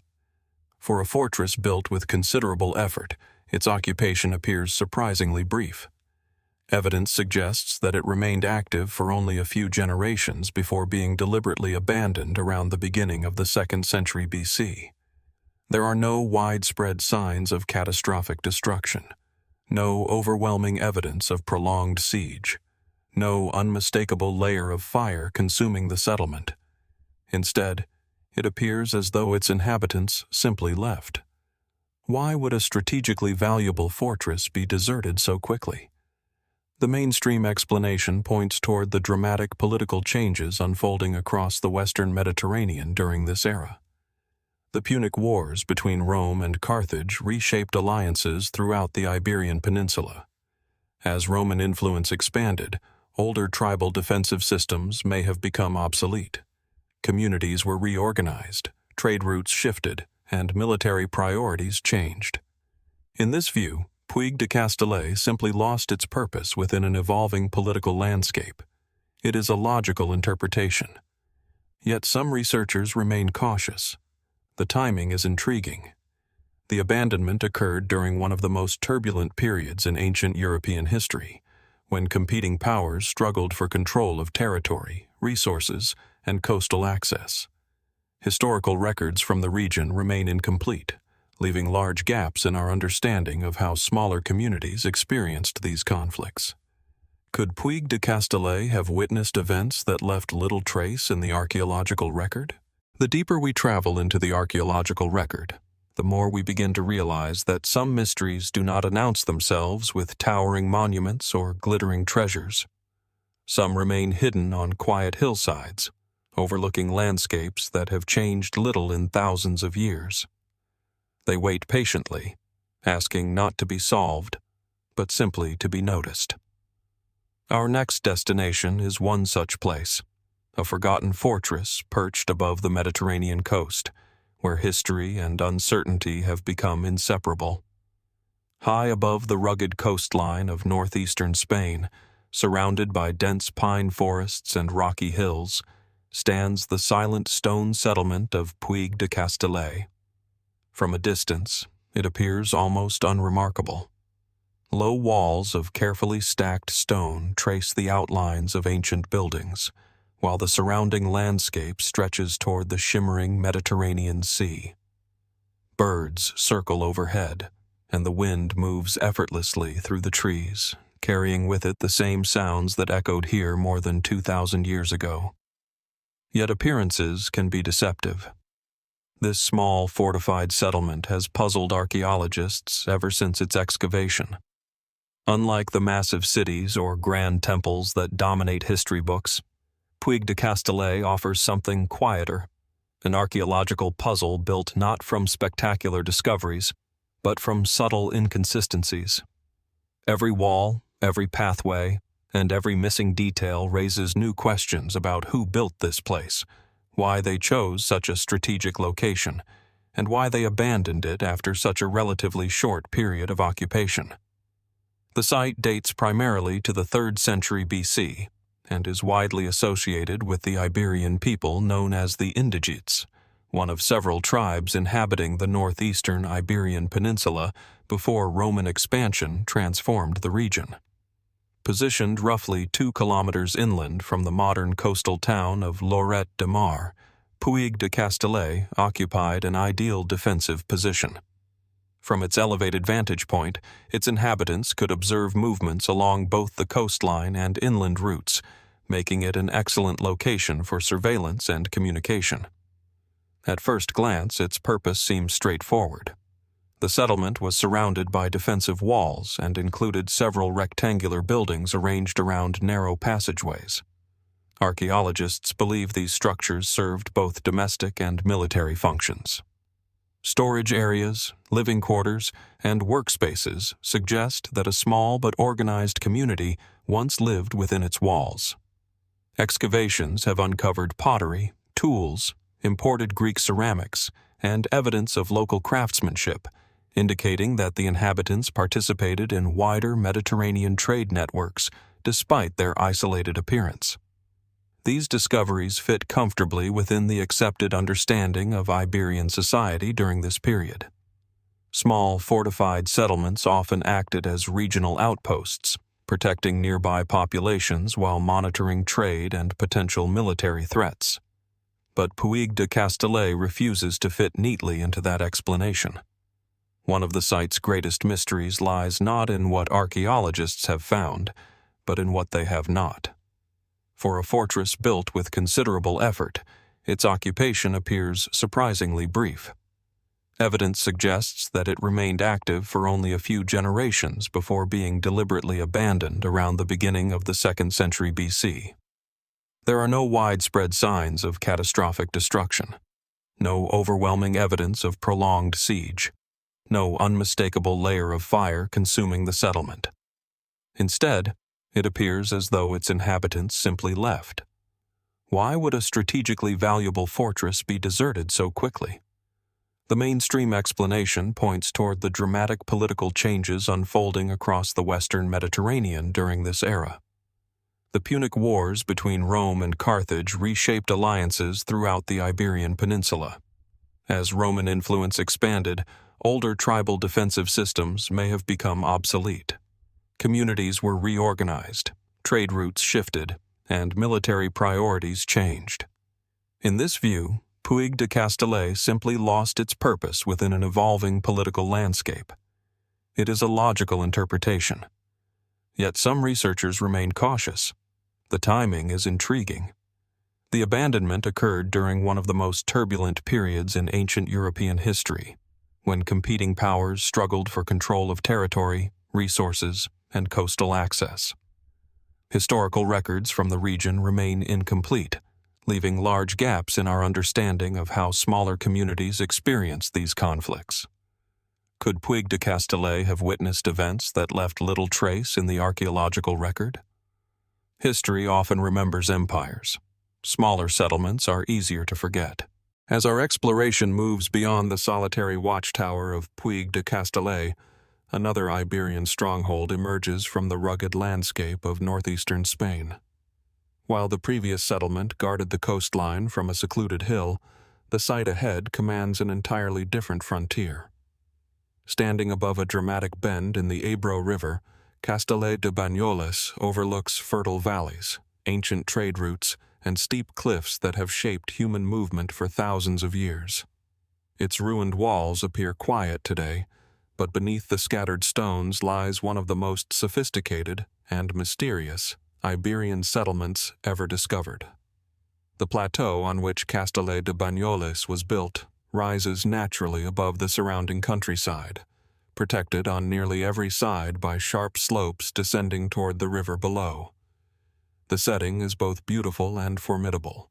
For a fortress built with considerable effort, its occupation appears surprisingly brief. Evidence suggests that it remained active for only a few generations before being deliberately abandoned around the beginning of the 2nd century BC. There are no widespread signs of catastrophic destruction, no overwhelming evidence of prolonged siege, no unmistakable layer of fire consuming the settlement. Instead, it appears as though its inhabitants simply left. Why would a strategically valuable fortress be deserted so quickly? The mainstream explanation points toward the dramatic political changes unfolding across the Western Mediterranean during this era. The Punic Wars between Rome and Carthage reshaped alliances throughout the Iberian Peninsula, As Roman influence expanded, older tribal defensive systems may have become obsolete. Communities were reorganized, trade routes shifted, and military priorities changed. In this view, Puig de Castellet simply lost its purpose within an evolving political landscape. It is a logical interpretation. Yet some researchers remain cautious. The timing is intriguing. The abandonment occurred during one of the most turbulent periods in ancient European history, when competing powers struggled for control of territory, resources, and coastal access. Historical records from the region remain incomplete, leaving large gaps in our understanding of how smaller communities experienced these conflicts. Could Puig de Castellet have witnessed events that left little trace in the archaeological record? The deeper we travel into the archaeological record, the more we begin to realize that some mysteries do not announce themselves with towering monuments or glittering treasures. Some remain hidden on quiet hillsides, overlooking landscapes that have changed little in thousands of years. They wait patiently, asking not to be solved, but simply to be noticed. Our next destination is one such place, a forgotten fortress perched above the Mediterranean coast, where history and uncertainty have become inseparable. High above the rugged coastline of northeastern Spain, surrounded by dense pine forests and rocky hills, stands the silent stone settlement of Puig de Castellet. From a distance, it appears almost unremarkable. Low walls of carefully stacked stone trace the outlines of ancient buildings, while the surrounding landscape stretches toward the shimmering Mediterranean Sea. Birds circle overhead, and the wind moves effortlessly through the trees, carrying with it the same sounds that echoed here more than 2,000 years ago. Yet appearances can be deceptive. This small fortified settlement has puzzled archaeologists ever since its excavation. Unlike the massive cities or grand temples that dominate history books, Puig de Castellet offers something quieter, an archaeological puzzle built not from spectacular discoveries, but from subtle inconsistencies. Every wall, every pathway, and every missing detail raises new questions about who built this place, why they chose such a strategic location, and why they abandoned it after such a relatively short period of occupation. The site dates primarily to the 3rd century BC, and is widely associated with the Iberian people known as the Indigetes, one of several tribes inhabiting the northeastern Iberian Peninsula before Roman expansion transformed the region. Positioned roughly 2 kilometers inland from the modern coastal town of Lloret de Mar, Puig de Castellet occupied an ideal defensive position. From its elevated vantage point, its inhabitants could observe movements along both the coastline and inland routes, making it an excellent location for surveillance and communication. At first glance, its purpose seems straightforward. The settlement was surrounded by defensive walls and included several rectangular buildings arranged around narrow passageways. Archaeologists believe these structures served both domestic and military functions. Storage areas, living quarters, and workspaces suggest that a small but organized community once lived within its walls. Excavations have uncovered pottery, tools, imported Greek ceramics, and evidence of local craftsmanship, indicating that the inhabitants participated in wider Mediterranean trade networks despite their isolated appearance. These discoveries fit comfortably within the accepted understanding of Iberian society during this period. Small fortified settlements often acted as regional outposts, protecting nearby populations while monitoring trade and potential military threats. But Puig de Castellet refuses to fit neatly into that explanation. One of the site's greatest mysteries lies not in what archaeologists have found, but in what they have not. For a fortress built with considerable effort, its occupation appears surprisingly brief. Evidence suggests that it remained active for only a few generations before being deliberately abandoned around the beginning of the 2nd century BC. There are no widespread signs of catastrophic destruction, no overwhelming evidence of prolonged siege, no unmistakable layer of fire consuming the settlement. Instead, it appears as though its inhabitants simply left. Why would a strategically valuable fortress be deserted so quickly? The mainstream explanation points toward the dramatic political changes unfolding across the Western Mediterranean during this era. The Punic Wars between Rome and Carthage reshaped alliances throughout the Iberian Peninsula. As Roman influence expanded, older tribal defensive systems may have become obsolete. Communities were reorganized, trade routes shifted, and military priorities changed. In this view, Puig de Castellet simply lost its purpose within an evolving political landscape. It is a logical interpretation. Yet some researchers remain cautious. The timing is intriguing. The abandonment occurred during one of the most turbulent periods in ancient European history, when competing powers struggled for control of territory, resources, and coastal access. Historical records from the region remain incomplete, leaving large gaps in our understanding of how smaller communities experienced these conflicts. Could Puig de Castellet have witnessed events that left little trace in the archaeological record? History often remembers empires. Smaller settlements are easier to forget. As our exploration moves beyond the solitary watchtower of Puig de Castellet, another Iberian stronghold emerges from the rugged landscape of northeastern Spain. While the previous settlement guarded the coastline from a secluded hill, the site ahead commands an entirely different frontier. Standing above a dramatic bend in the Ebro River, Castellet de Banyoles overlooks fertile valleys, ancient trade routes, and steep cliffs that have shaped human movement for thousands of years. Its ruined walls appear quiet today, but beneath the scattered stones lies one of the most sophisticated and mysterious Iberian settlements ever discovered. The plateau on which Castellet de Banyoles was built rises naturally above the surrounding countryside, protected on nearly every side by sharp slopes descending toward the river below. The setting is both beautiful and formidable.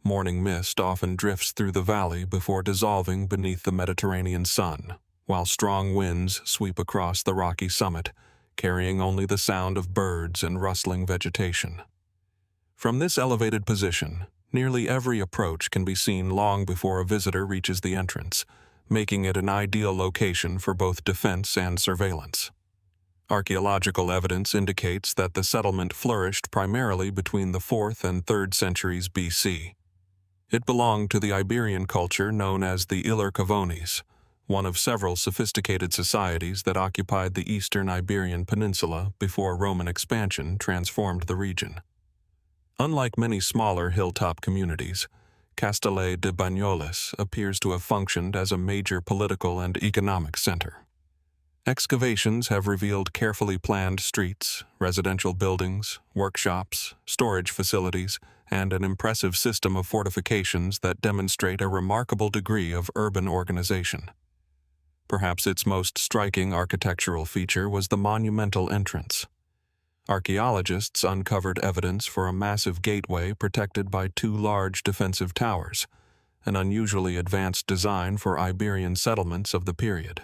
Morning mist often drifts through the valley before dissolving beneath the Mediterranean sun, while strong winds sweep across the rocky summit, carrying only the sound of birds and rustling vegetation. From this elevated position, nearly every approach can be seen long before a visitor reaches the entrance, making it an ideal location for both defense and surveillance. Archaeological evidence indicates that the settlement flourished primarily between the 4th and 3rd centuries BC. It belonged to the Iberian culture known as the Ilercavones, one of several sophisticated societies that occupied the eastern Iberian Peninsula before Roman expansion transformed the region. Unlike many smaller hilltop communities, Castellet de Banyoles appears to have functioned as a major political and economic center. Excavations have revealed carefully planned streets, residential buildings, workshops, storage facilities, and an impressive system of fortifications that demonstrate a remarkable degree of urban organization. Perhaps its most striking architectural feature was the monumental entrance. Archaeologists uncovered evidence for a massive gateway protected by 2 large defensive towers, an unusually advanced design for Iberian settlements of the period.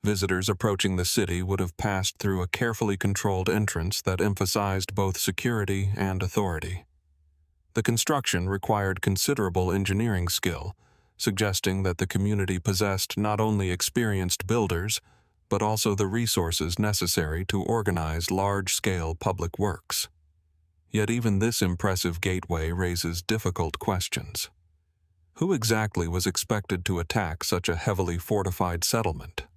Visitors approaching the city would have passed through a carefully controlled entrance that emphasized both security and authority. The construction required considerable engineering skill, suggesting that the community possessed not only experienced builders, but also the resources necessary to organize large-scale public works. Yet even this impressive gateway raises difficult questions. Who exactly was expected to attack such a heavily fortified settlement?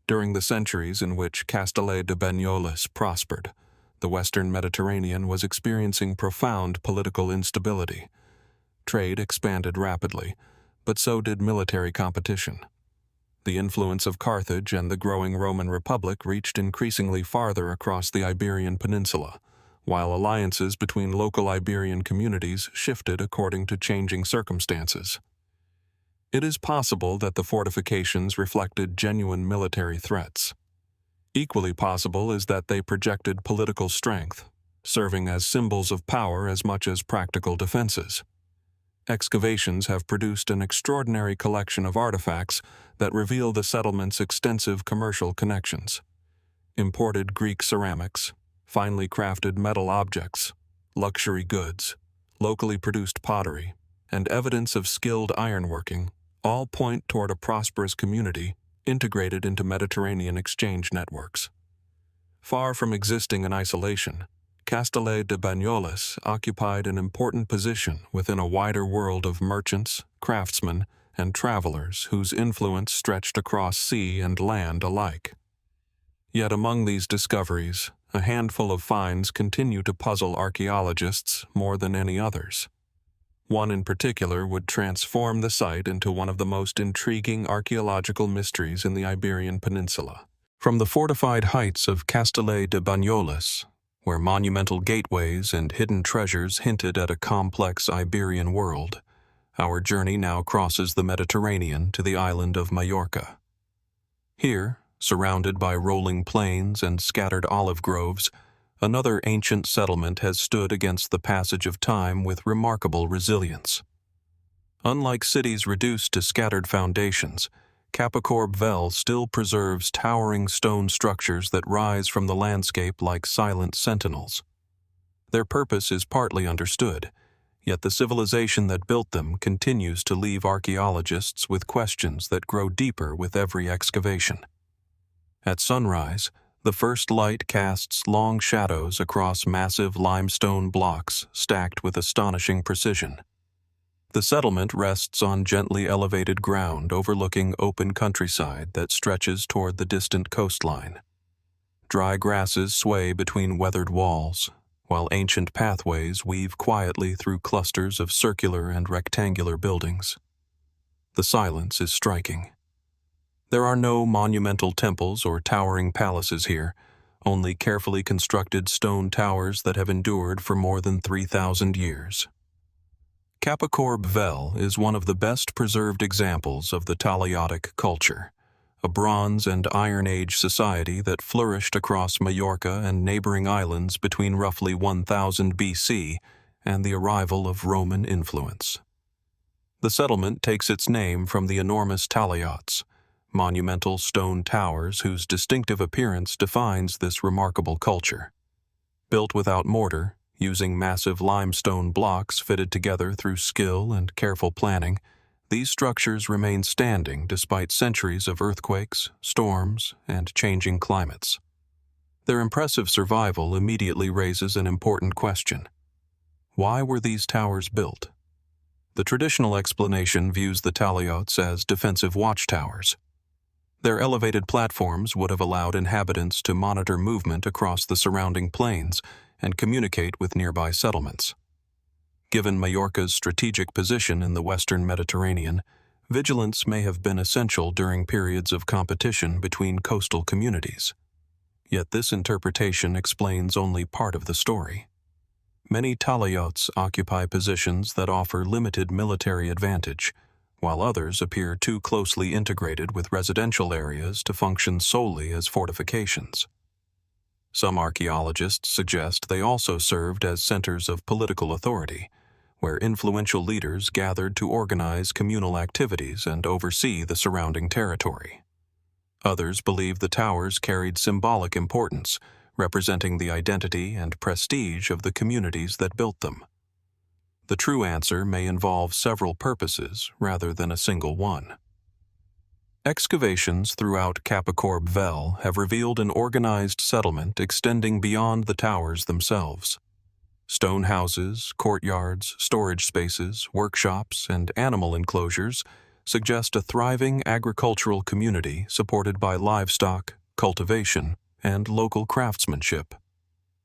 During the centuries in which Castellet de Banyoles prospered, the Western Mediterranean was experiencing profound political instability. Trade expanded rapidly, but so did military competition. The influence of Carthage and the growing Roman Republic reached increasingly farther across the Iberian Peninsula, while alliances between local Iberian communities shifted according to changing circumstances. It is possible that the fortifications reflected genuine military threats. Equally possible is that they projected political strength, serving as symbols of power as much as practical defenses. Excavations have produced an extraordinary collection of artifacts that reveal the settlement's extensive commercial connections. imported Greek ceramics, finely crafted metal objects, luxury goods, locally produced pottery, and evidence of skilled ironworking all point toward a prosperous community integrated into Mediterranean exchange networks. Far from existing in isolation, Castellet de Banyoles occupied an important position within a wider world of merchants, craftsmen, and travelers whose influence stretched across sea and land alike. Yet among these discoveries, a handful of finds continue to puzzle archaeologists more than any others. One in particular would transform the site into one of the most intriguing archaeological mysteries in the Iberian Peninsula. From the fortified heights of Castellet de Banyoles, where monumental gateways and hidden treasures hinted at a complex Iberian world, our journey now crosses the Mediterranean to the island of Majorca. Here, surrounded by rolling plains and scattered olive groves, another ancient settlement has stood against the passage of time with remarkable resilience. Unlike cities reduced to scattered foundations, Capocorb Vell still preserves towering stone structures that rise from the landscape like silent sentinels. Their purpose is partly understood, yet the civilization that built them continues to leave archaeologists with questions that grow deeper with every excavation. At sunrise, the first light casts long shadows across massive limestone blocks stacked with astonishing precision. The settlement rests on gently elevated ground overlooking open countryside that stretches toward the distant coastline. Dry grasses sway between weathered walls, while ancient pathways weave quietly through clusters of circular and rectangular buildings. The silence is striking. There are no monumental temples or towering palaces here, only carefully constructed stone towers that have endured for more than 3,000 years. Capocorb Vell is one of the best preserved examples of the Talaiotic culture, a Bronze and Iron Age society that flourished across Majorca and neighboring islands between roughly 1000 BC and the arrival of Roman influence. The settlement takes its name from the enormous talaiots, monumental stone towers whose distinctive appearance defines this remarkable culture. Built without mortar, using massive limestone blocks fitted together through skill and careful planning, these structures remain standing despite centuries of earthquakes, storms, and changing climates. Their impressive survival immediately raises an important question. Why were these towers built? The traditional explanation views the talaiots as defensive watchtowers. Their elevated platforms would have allowed inhabitants to monitor movement across the surrounding plains and communicate with nearby settlements. Given Majorca's strategic position in the western Mediterranean, vigilance may have been essential during periods of competition between coastal communities. Yet this interpretation explains only part of the story. Many talaiots occupy positions that offer limited military advantage, while others appear too closely integrated with residential areas to function solely as fortifications. Some archaeologists suggest they also served as centers of political authority, where influential leaders gathered to organize communal activities and oversee the surrounding territory. Others believe the towers carried symbolic importance, representing the identity and prestige of the communities that built them. The true answer may involve several purposes rather than a single one. Excavations throughout Capocorb Vell have revealed an organized settlement extending beyond the towers themselves. Stone houses, courtyards, storage spaces, workshops, and animal enclosures suggest a thriving agricultural community supported by livestock, cultivation, and local craftsmanship.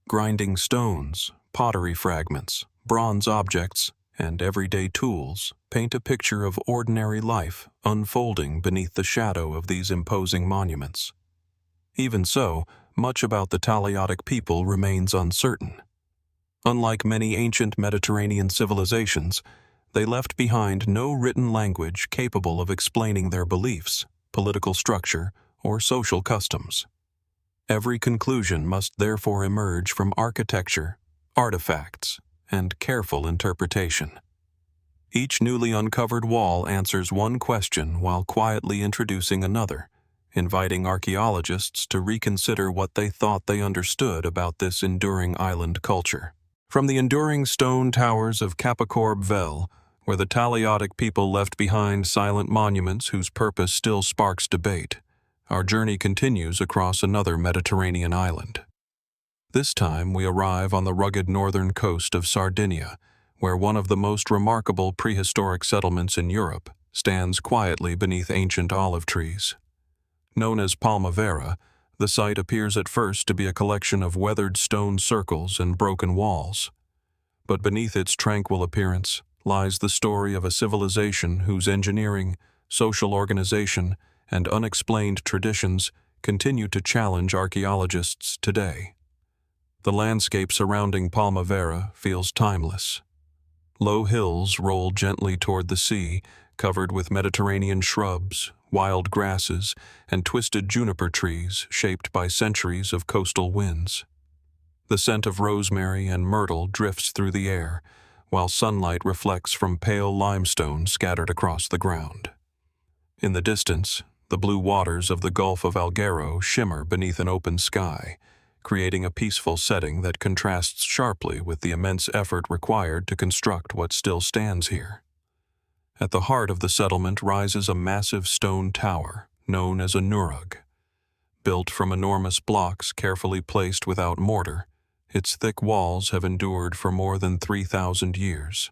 Grinding stones, pottery fragments, bronze objects, and everyday tools paint a picture of ordinary life unfolding beneath the shadow of these imposing monuments. Even so, much about the Talaiotic people remains uncertain. Unlike many ancient Mediterranean civilizations, they left behind no written language capable of explaining their beliefs, political structure, or social customs. Every conclusion must therefore emerge from architecture, artifacts, and careful interpretation. Each newly uncovered wall answers one question while quietly introducing another, inviting archaeologists to reconsider what they thought they understood about this enduring island culture. From the enduring stone towers of Capocorb Vell, where the Taliatic people left behind silent monuments whose purpose still sparks debate, our journey continues across another Mediterranean island. This time we arrive on the rugged northern coast of Sardinia, where one of the most remarkable prehistoric settlements in Europe stands quietly beneath ancient olive trees. Known as Palmavera, the site appears at first to be a collection of weathered stone circles and broken walls. But beneath its tranquil appearance lies the story of a civilization whose engineering, social organization, and unexplained traditions continue to challenge archaeologists today. The landscape surrounding Palmavera feels timeless. Low hills roll gently toward the sea, covered with Mediterranean shrubs, wild grasses, and twisted juniper trees shaped by centuries of coastal winds. The scent of rosemary and myrtle drifts through the air, while sunlight reflects from pale limestone scattered across the ground. In the distance, the blue waters of the Gulf of Alghero shimmer beneath an open sky, creating a peaceful setting that contrasts sharply with the immense effort required to construct what still stands here. At the heart of the settlement rises a massive stone tower, known as a nurag. Built from enormous blocks carefully placed without mortar, its thick walls have endured for more than 3,000 years.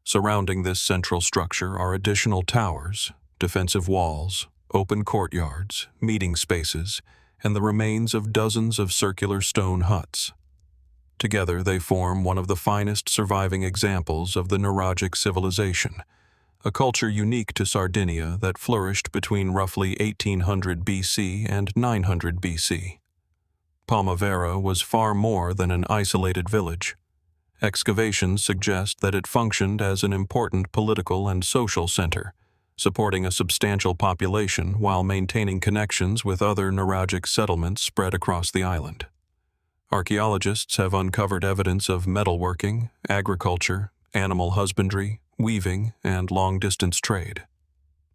Surrounding this central structure are additional towers, defensive walls, open courtyards, meeting spaces, and the remains of dozens of circular stone huts. Together they form one of the finest surviving examples of the nuragic civilization, a culture unique to Sardinia that flourished between roughly 1800 BC and 900 BC. Palmavera was far more than an isolated village. Excavations suggest that it functioned as an important political and social center, supporting a substantial population while maintaining connections with other nuragic settlements spread across the island. Archaeologists have uncovered evidence of metalworking, agriculture, animal husbandry, weaving, and long-distance trade.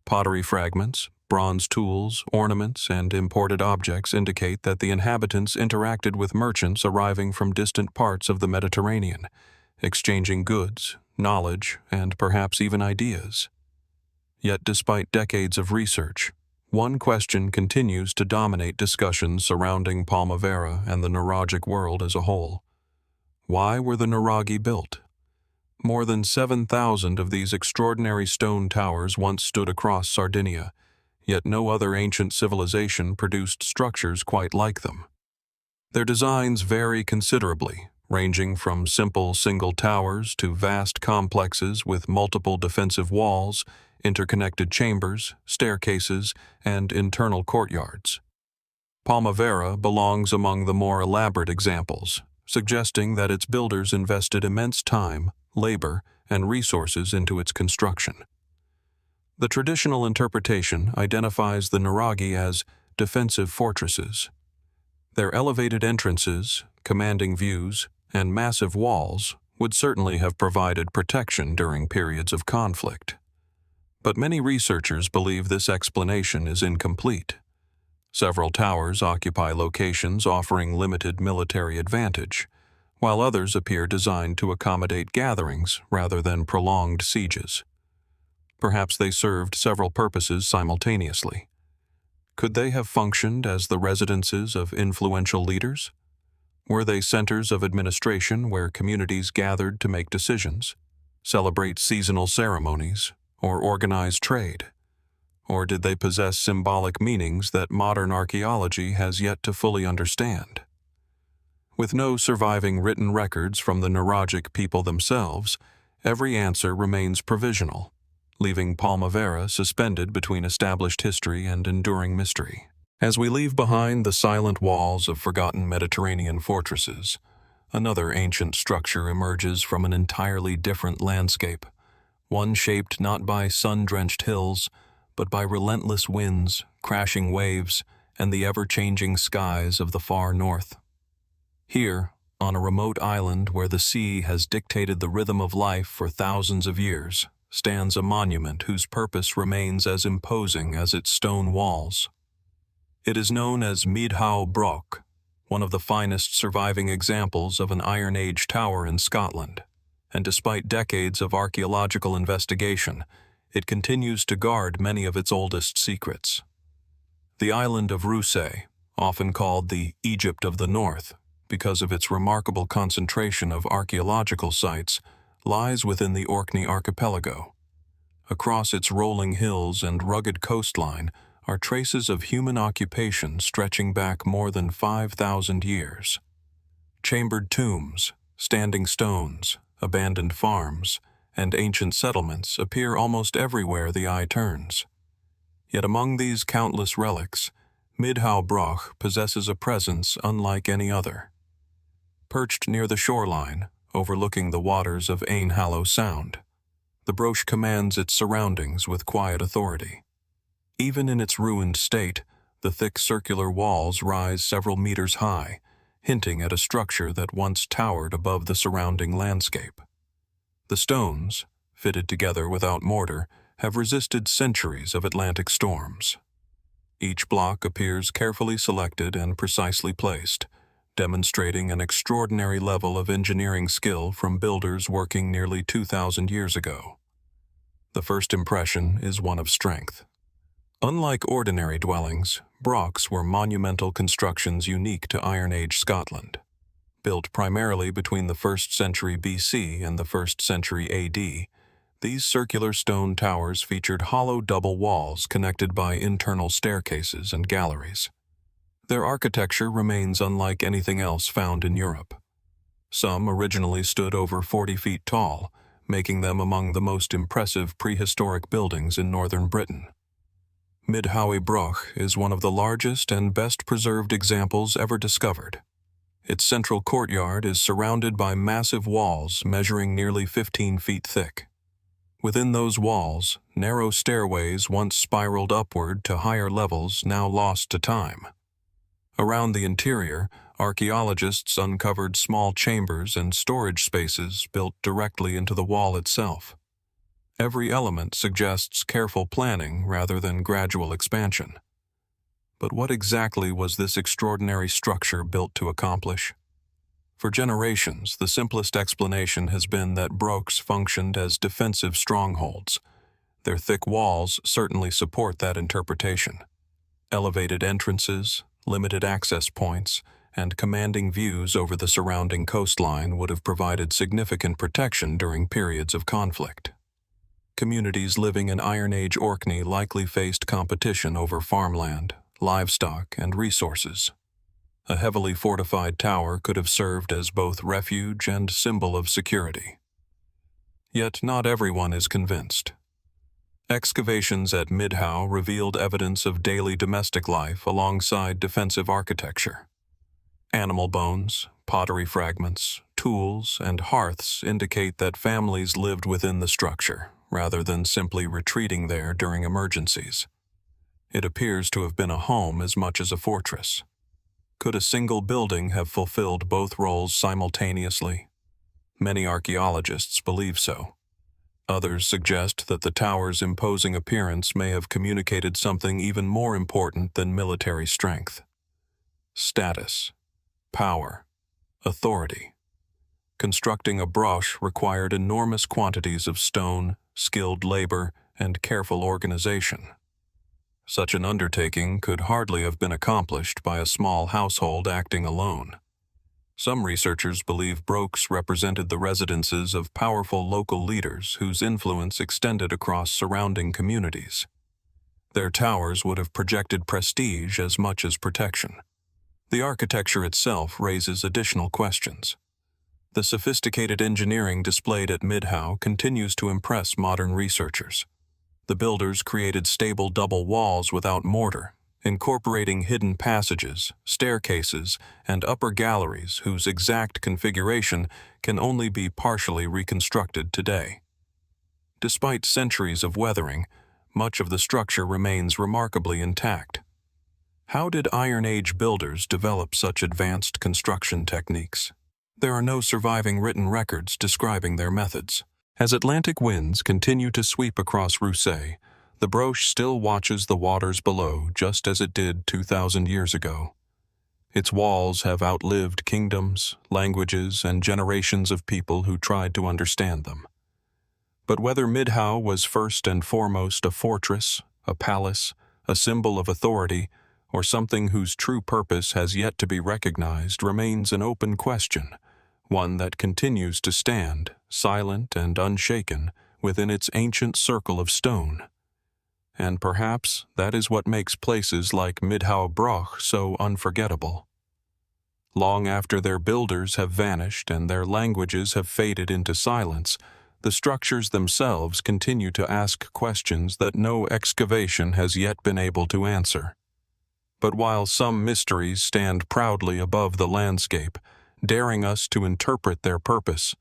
Pottery fragments, bronze tools, ornaments, and imported objects indicate that the inhabitants interacted with merchants arriving from distant parts of the Mediterranean, exchanging goods, knowledge, and perhaps even ideas. Yet despite decades of research, one question continues to dominate discussions surrounding Palmavera and the nuragic world as a whole. Why were the nuragi built? More than 7,000 of these extraordinary stone towers once stood across Sardinia, yet no other ancient civilization produced structures quite like them. Their designs vary considerably, ranging from simple single towers to vast complexes with multiple defensive walls, interconnected chambers, staircases, and internal courtyards. Palmavera belongs among the more elaborate examples, suggesting that its builders invested immense time, labor, and resources into its construction. The traditional interpretation identifies the nuragi as defensive fortresses. Their elevated entrances, commanding views, and massive walls would certainly have provided protection during periods of conflict. But many researchers believe this explanation is incomplete. Several towers occupy locations offering limited military advantage, while others appear designed to accommodate gatherings rather than prolonged sieges. Perhaps they served several purposes simultaneously. Could they have functioned as the residences of influential leaders? Were they centers of administration where communities gathered to make decisions, celebrate seasonal ceremonies, or organize trade? Or did they possess symbolic meanings that modern archaeology has yet to fully understand? With no surviving written records from the nuragic people themselves, every answer remains provisional, leaving Palmavera suspended between established history and enduring mystery. As we leave behind the silent walls of forgotten Mediterranean fortresses, another ancient structure emerges from an entirely different landscape, one shaped not by sun-drenched hills, but by relentless winds, crashing waves, and the ever-changing skies of the far north. Here, on a remote island where the sea has dictated the rhythm of life for thousands of years, stands a monument whose purpose remains as imposing as its stone walls. It is known as Midhowe Broch, one of the finest surviving examples of an Iron Age tower in Scotland, and despite decades of archaeological investigation, it continues to guard many of its oldest secrets. The island of Rousay, often called the Egypt of the North because of its remarkable concentration of archaeological sites, lies within the Orkney archipelago. Across its rolling hills and rugged coastline are traces of human occupation stretching back more than 5,000 years. Chambered tombs, standing stones, abandoned farms, and ancient settlements appear almost everywhere the eye turns. Yet among these countless relics, Midhowe Broch possesses a presence unlike any other. Perched near the shoreline, overlooking the waters of Ainhallow Sound, the Broch commands its surroundings with quiet authority. Even in its ruined state, the thick circular walls rise several meters high, hinting at a structure that once towered above the surrounding landscape. The stones, fitted together without mortar, have resisted centuries of Atlantic storms. Each block appears carefully selected and precisely placed, demonstrating an extraordinary level of engineering skill from builders working nearly 2,000 years ago. The first impression is one of strength. Unlike ordinary dwellings, brochs were monumental constructions unique to Iron Age Scotland. Built primarily between the 1st century BC and the 1st century AD, these circular stone towers featured hollow double walls connected by internal staircases and galleries. Their architecture remains unlike anything else found in Europe. Some originally stood over 40 feet tall, making them among the most impressive prehistoric buildings in northern Britain. Midhowe Broch is one of the largest and best preserved examples ever discovered. Its central courtyard is surrounded by massive walls measuring nearly 15 feet thick. Within those walls, narrow stairways once spiraled upward to higher levels now lost to time. Around the interior, archaeologists uncovered small chambers and storage spaces built directly into the wall itself. Every element suggests careful planning rather than gradual expansion. But what exactly was this extraordinary structure built to accomplish? For generations, the simplest explanation has been that brochs functioned as defensive strongholds. Their thick walls certainly support that interpretation. Elevated entrances, limited access points, and commanding views over the surrounding coastline would have provided significant protection during periods of conflict. Communities living in Iron Age Orkney likely faced competition over farmland, livestock, and resources. A heavily fortified tower could have served as both refuge and symbol of security. Yet not everyone is convinced. Excavations at Midhowe revealed evidence of daily domestic life alongside defensive architecture. Animal bones, pottery fragments, tools, and hearths indicate that families lived within the structure, rather than simply retreating there during emergencies. It appears to have been a home as much as a fortress. Could a single building have fulfilled both roles simultaneously? Many archaeologists believe so. Others suggest that the tower's imposing appearance may have communicated something even more important than military strength. Status, power, authority. Constructing a broch required enormous quantities of stone, skilled labor, and careful organization. Such an undertaking could hardly have been accomplished by a small household acting alone. Some researchers believe brochs represented the residences of powerful local leaders whose influence extended across surrounding communities. Their towers would have projected prestige as much as protection. The architecture itself raises additional questions. The sophisticated engineering displayed at Midhowe continues to impress modern researchers. The builders created stable double walls without mortar, incorporating hidden passages, staircases, and upper galleries whose exact configuration can only be partially reconstructed today. Despite centuries of weathering, much of the structure remains remarkably intact. How did Iron Age builders develop such advanced construction techniques? There are no surviving written records describing their methods. As Atlantic winds continue to sweep across Rousay, the Broch still watches the waters below just as it did 2,000 years ago. Its walls have outlived kingdoms, languages, and generations of people who tried to understand them. But whether Midhowe was first and foremost a fortress, a palace, a symbol of authority, or something whose true purpose has yet to be recognized remains an open question, one that continues to stand, silent and unshaken, within its ancient circle of stone. And perhaps that is what makes places like Midhowe Broch so unforgettable. Long after their builders have vanished and their languages have faded into silence, the structures themselves continue to ask questions that no excavation has yet been able to answer. But while some mysteries stand proudly above the landscape, daring us to interpret their purpose,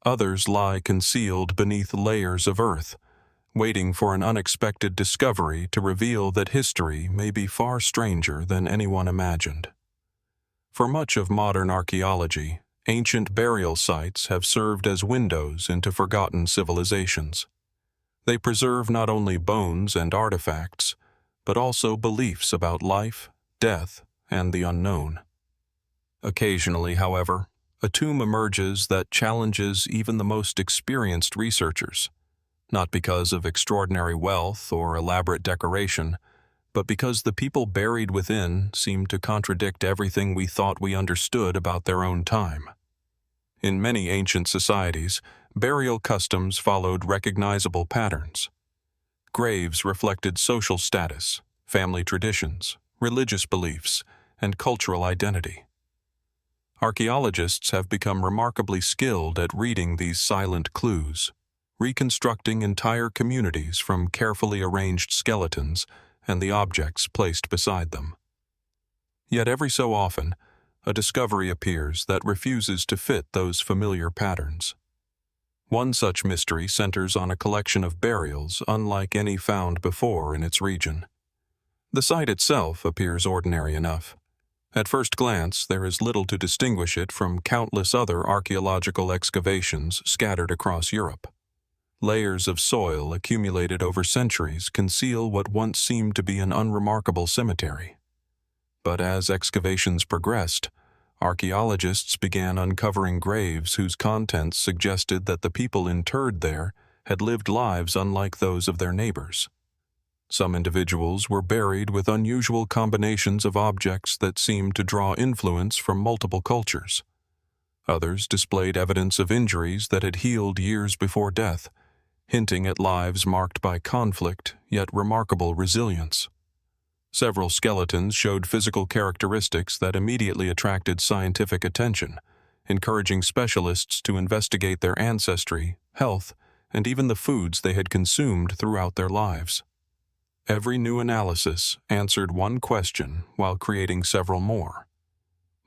others lie concealed beneath layers of earth, waiting for an unexpected discovery to reveal that history may be far stranger than anyone imagined. For much of modern archaeology, ancient burial sites have served as windows into forgotten civilizations. They preserve not only bones and artifacts, but also beliefs about life, death, and the unknown. Occasionally, however, a tomb emerges that challenges even the most experienced researchers, not because of extraordinary wealth or elaborate decoration, but because the people buried within seem to contradict everything we thought we understood about their own time. In many ancient societies, burial customs followed recognizable patterns. Graves reflected social status, family traditions, religious beliefs, and cultural identity. Archaeologists have become remarkably skilled at reading these silent clues, reconstructing entire communities from carefully arranged skeletons and the objects placed beside them. Yet every so often, a discovery appears that refuses to fit those familiar patterns. One such mystery centers on a collection of burials unlike any found before in its region. The site itself appears ordinary enough. At first glance, there is little to distinguish it from countless other archaeological excavations scattered across Europe. Layers of soil accumulated over centuries conceal what once seemed to be an unremarkable cemetery. But as excavations progressed, archaeologists began uncovering graves whose contents suggested that the people interred there had lived lives unlike those of their neighbors. Some individuals were buried with unusual combinations of objects that seemed to draw influence from multiple cultures. Others displayed evidence of injuries that had healed years before death, hinting at lives marked by conflict yet remarkable resilience. Several skeletons showed physical characteristics that immediately attracted scientific attention, encouraging specialists to investigate their ancestry, health, and even the foods they had consumed throughout their lives. Every new analysis answered one question while creating several more.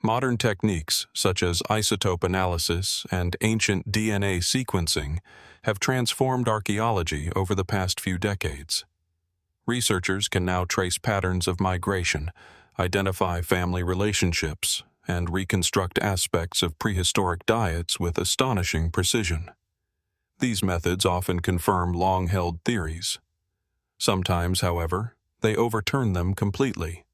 Modern techniques such as isotope analysis and ancient DNA sequencing have transformed archaeology over the past few decades. Researchers can now trace patterns of migration, identify family relationships, and reconstruct aspects of prehistoric diets with astonishing precision. These methods often confirm long-held theories. Sometimes, however, they overturn them completely.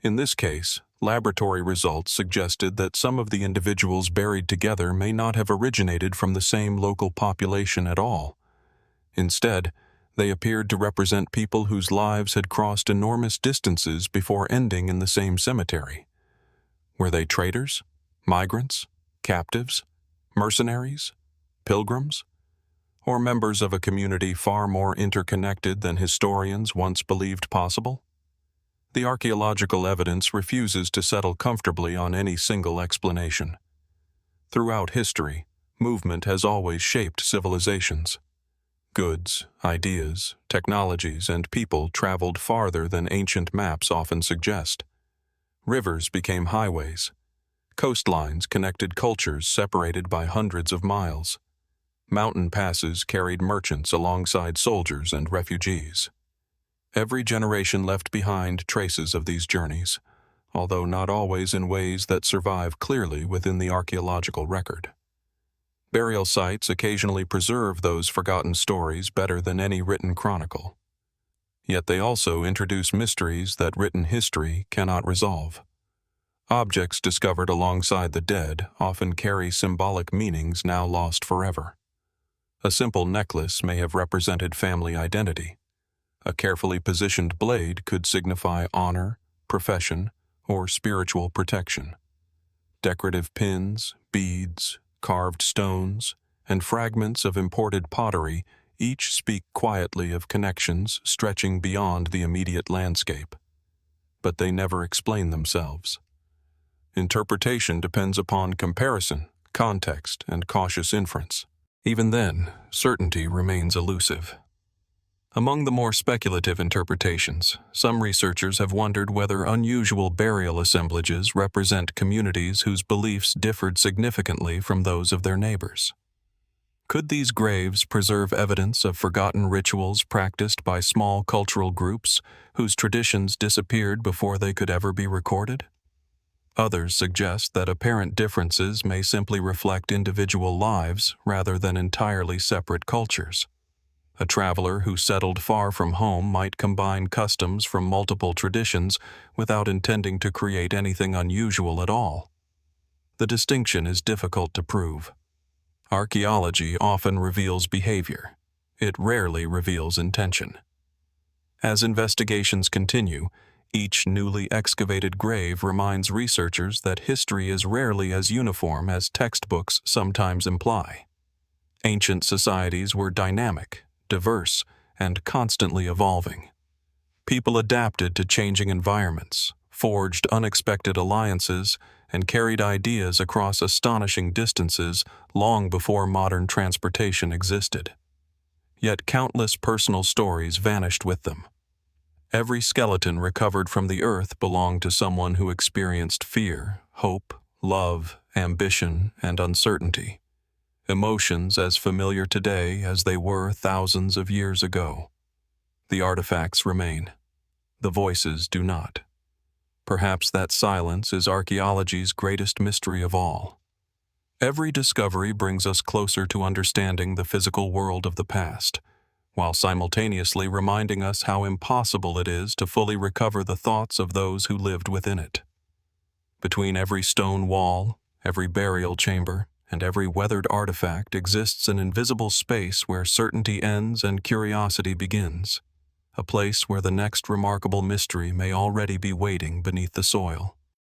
In this case, laboratory results suggested that some of the individuals buried together may not have originated from the same local population at all. Instead, they appeared to represent people whose lives had crossed enormous distances before ending in the same cemetery. Were they traders, migrants, captives, mercenaries, pilgrims, or members of a community far more interconnected than historians once believed possible? The archaeological evidence refuses to settle comfortably on any single explanation. Throughout history, movement has always shaped civilizations. Goods, ideas, technologies, and people traveled farther than ancient maps often suggest. Rivers became highways. Coastlines connected cultures separated by hundreds of miles. Mountain passes carried merchants alongside soldiers and refugees. Every generation left behind traces of these journeys, although not always in ways that survive clearly within the archaeological record. Burial sites occasionally preserve those forgotten stories better than any written chronicle. Yet they also introduce mysteries that written history cannot resolve. Objects discovered alongside the dead often carry symbolic meanings now lost forever. A simple necklace may have represented family identity. A carefully positioned blade could signify honor, profession, or spiritual protection. Decorative pins, beads, carved stones, and fragments of imported pottery each speak quietly of connections stretching beyond the immediate landscape. But they never explain themselves. Interpretation depends upon comparison, context, and cautious inference. Even then, certainty remains elusive. Among the more speculative interpretations, some researchers have wondered whether unusual burial assemblages represent communities whose beliefs differed significantly from those of their neighbors. Could these graves preserve evidence of forgotten rituals practiced by small cultural groups whose traditions disappeared before they could ever be recorded? Others suggest that apparent differences may simply reflect individual lives rather than entirely separate cultures. A traveler who settled far from home might combine customs from multiple traditions without intending to create anything unusual at all. The distinction is difficult to prove. Archaeology often reveals behavior. It rarely reveals intention. As investigations continue, each newly excavated grave reminds researchers that history is rarely as uniform as textbooks sometimes imply. Ancient societies were dynamic, diverse, and constantly evolving. People adapted to changing environments, forged unexpected alliances, and carried ideas across astonishing distances long before modern transportation existed. Yet countless personal stories vanished with them. Every skeleton recovered from the earth belonged to someone who experienced fear, hope, love, ambition, and uncertainty. Emotions as familiar today as they were thousands of years ago. The artifacts remain. The voices do not. Perhaps that silence is archaeology's greatest mystery of all. Every discovery brings us closer to understanding the physical world of the past, while simultaneously reminding us how impossible it is to fully recover the thoughts of those who lived within it. Between every stone wall, every burial chamber, and every weathered artifact exists an invisible space where certainty ends and curiosity begins, a place where the next remarkable mystery may already be waiting beneath the soil.